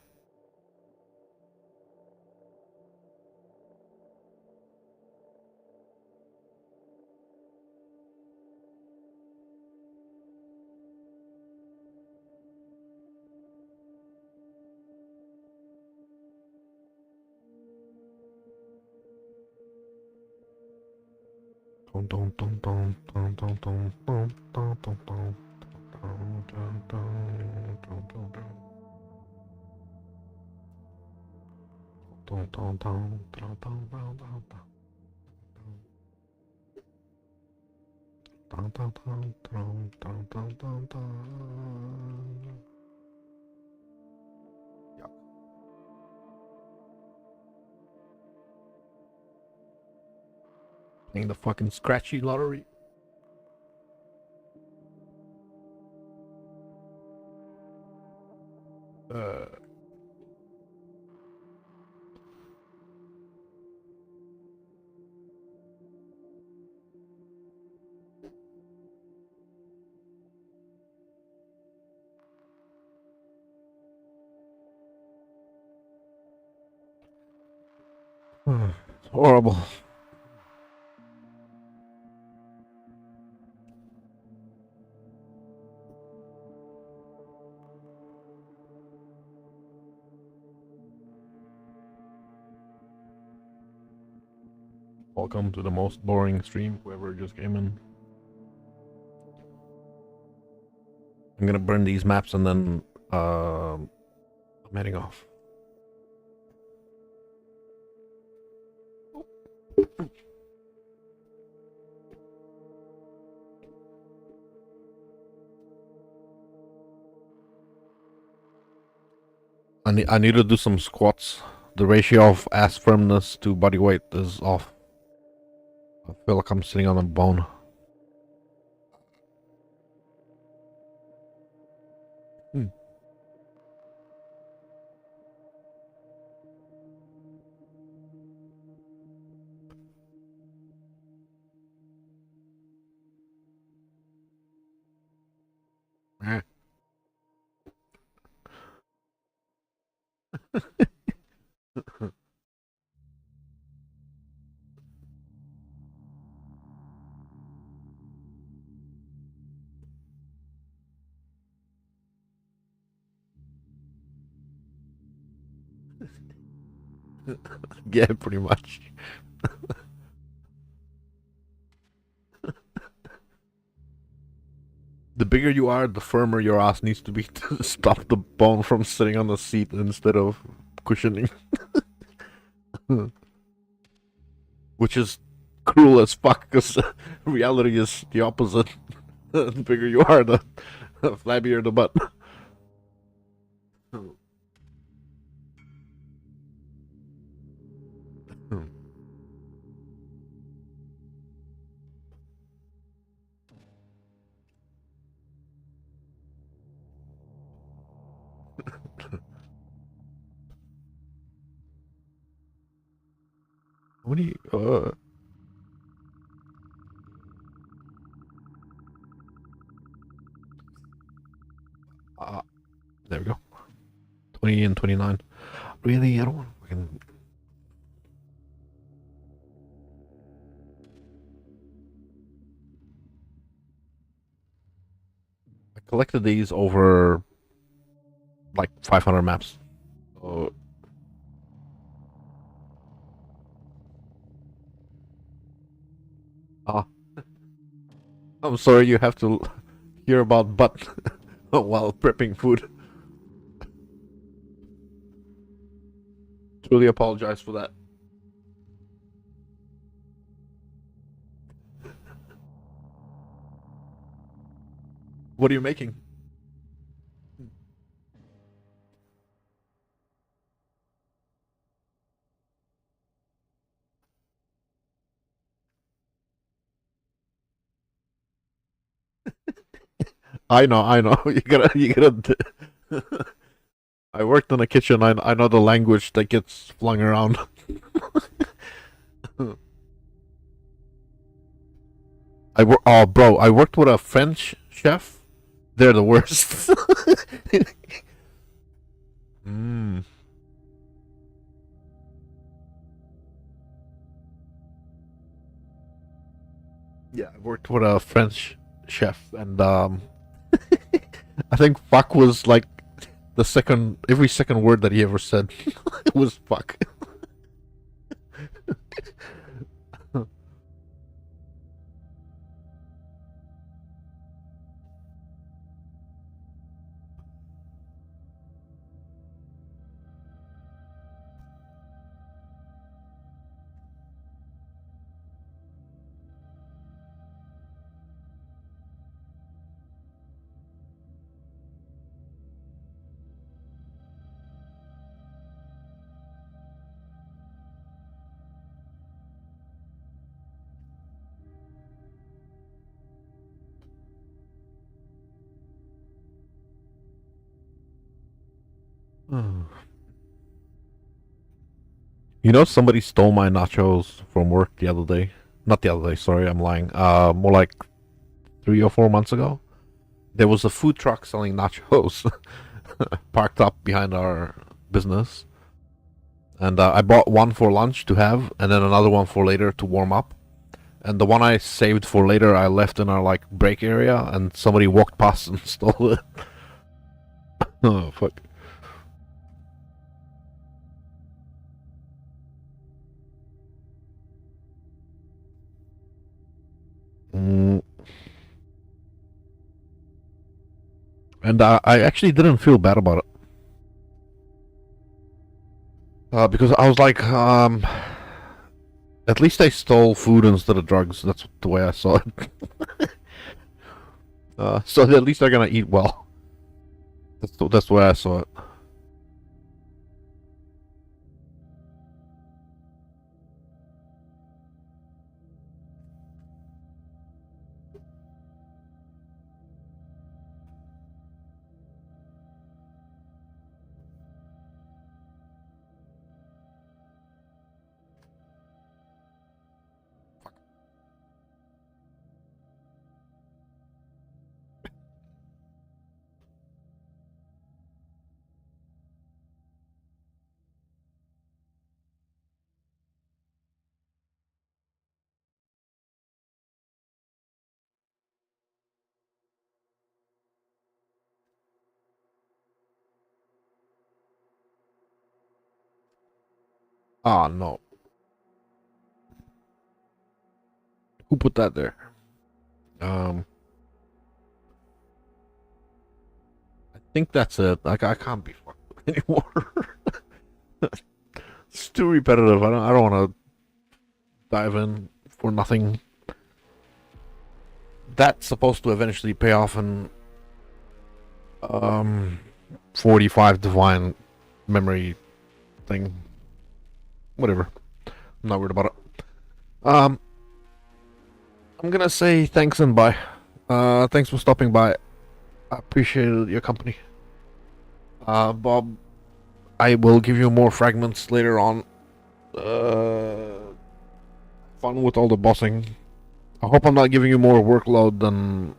Playing the fucking scratchy lottery. Uh. It's horrible. Welcome to the most boring stream, whoever just came in. I'm gonna burn these maps and then I'm heading off. I need to do some squats. The ratio of ass firmness to body weight is off. I feel like I'm sitting on a bone. Hmm. Eh. Yeah, pretty much. The bigger you are, the firmer your ass needs to be to stop the bone from sitting on the seat instead of cushioning. Which is cruel as fuck, because reality is the opposite. The bigger you are, the flabbier the butt. What do you? Uh, there we go. 20 and 29. Really? I don't want to fucking. I collected these over like 500 maps. So, ah, I'm sorry you have to hear about butt while prepping food. Truly apologize for that. What are you making? I know. You gotta. I worked in a kitchen. I know the language that gets flung around. Oh, bro, I worked with a French chef. They're the worst. mm. Yeah, I worked with a French chef, and I think fuck was like every second word that he ever said. It was fuck. You know, somebody stole my nachos from work the other day. Not the other day, sorry, I'm lying. More like 3 or 4 months ago. There was a food truck selling nachos parked up behind our business. And I bought one for lunch to have, and then another one for later to warm up. And the one I saved for later, I left in our like break area, and somebody walked past and stole it. Oh fuck. Mm. And I actually didn't feel bad about it. Because I was like, at least I stole food instead of drugs. That's the way I saw it. So at least they're gonna eat well. That's the way I saw it. Ah, no. Who put that there? Um, I think that's it. I can't be fucked with anymore. It's too repetitive. I don't want to dive in for nothing. That's supposed to eventually pay off in um 45 divine memory thing. Whatever. I'm not worried about it. Um, I'm gonna say thanks and bye. Thanks for stopping by. I appreciate your company. Bob, I will give you more fragments later on. Fun with all the bossing. I hope I'm not giving you more workload than.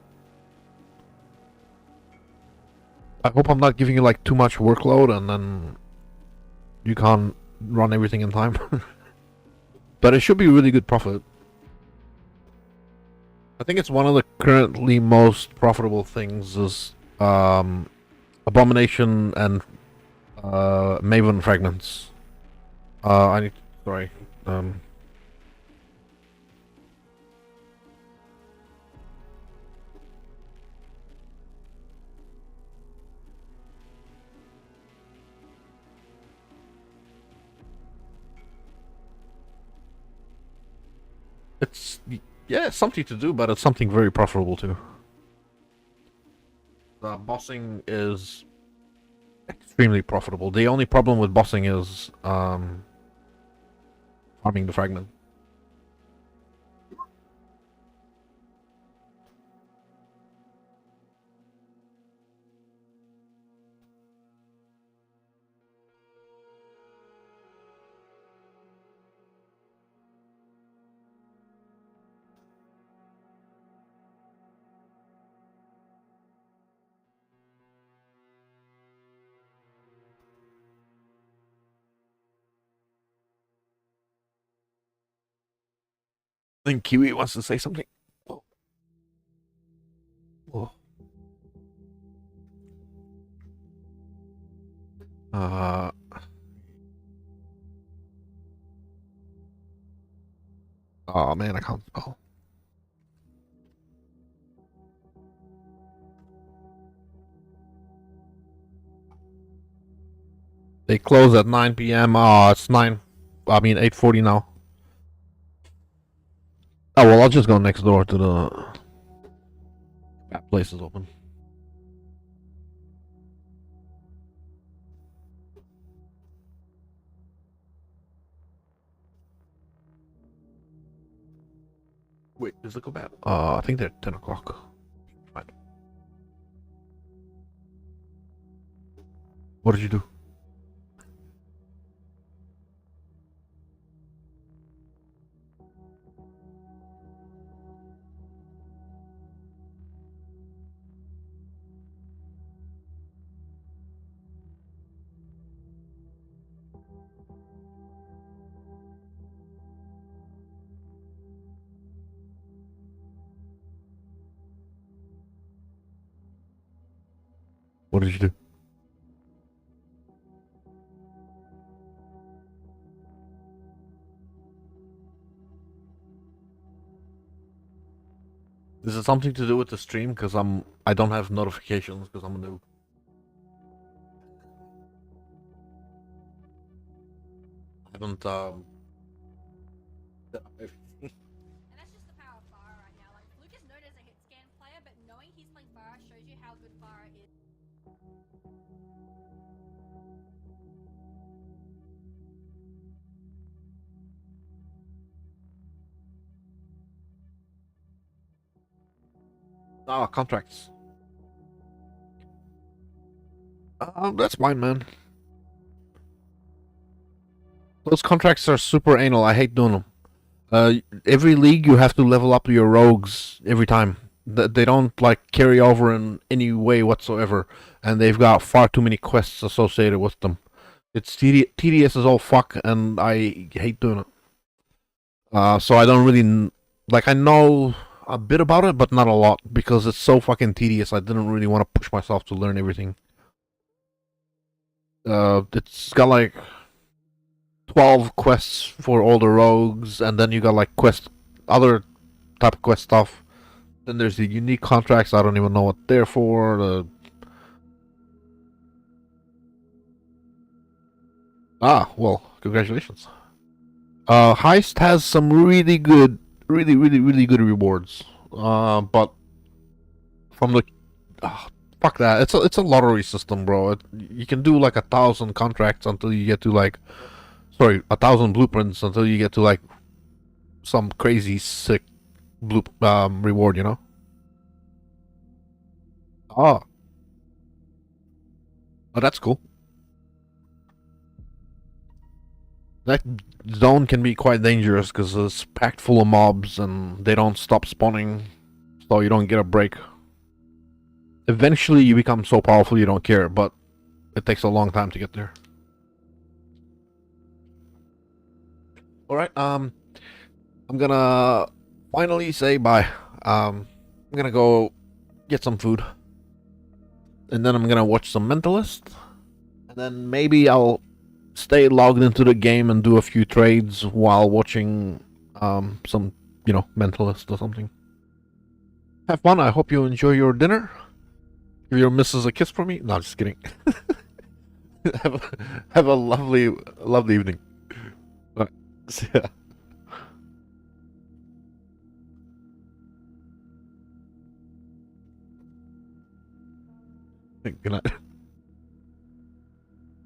I hope I'm not giving you like too much workload and then you can't run everything in time. But it should be really good profit. I think it's one of the currently most profitable things is Abomination and Maven fragments. I need. Sorry. Um. It's yeah, it's something to do, but it's something very profitable too. The bossing is extremely profitable. The only problem with bossing is farming the fragment. I think Kiwi wants to say something. Oh. Oh. Uh, oh man, I can't spell. They close at 9 p.m. It's 9. I mean 8:40 now. Oh well, I'll just go next door to that place is open. Wait, does it go back? I think they're 10 o'clock. Fine. What did you do? What did you do? Is it something to do with the stream? Because I don't have notifications because I'm a noob. I haven't set up everything. And that's just the power of Farah right now. Like, Luke is known as a hit scan player, but knowing he's playing Farah shows you how good Farah is. Contracts. That's fine, man. Those contracts are super anal. I hate doing them. Every league you have to level up your rogues every time. They don't like carry over in any way whatsoever, and they've got far too many quests associated with them. It's tedious as all fuck, and I hate doing it. So I don't really like. I know a bit about it, but not a lot because it's so fucking tedious. I didn't really want to push myself to learn everything. It's got like 12 quests for all the rogues, and then you got like other type of quest stuff. Then there's the unique contracts. I don't even know what they're for. Well, congratulations. Heist has some really good, really good rewards. But from the fuck that. It's a lottery system, bro. You can do like 1,000 contracts until you get to like, sorry, 1,000 blueprints until you get to like some crazy sick reward. You know. Oh, oh, that's cool. That zone can be quite dangerous because it's packed full of mobs and they don't stop spawning, so you don't get a break. Eventually, you become so powerful you don't care, but it takes a long time to get there. All right, I'm gonna finally say bye. I'm gonna go get some food, and then I'm gonna watch some Mentalist, and then maybe I'll stay logged into the game and do a few trades while watching some, Mentalist or something. Have fun. I hope you enjoy your dinner. Give your missus a kiss for me. No, just kidding. have a lovely evening. All right. See ya. Good night.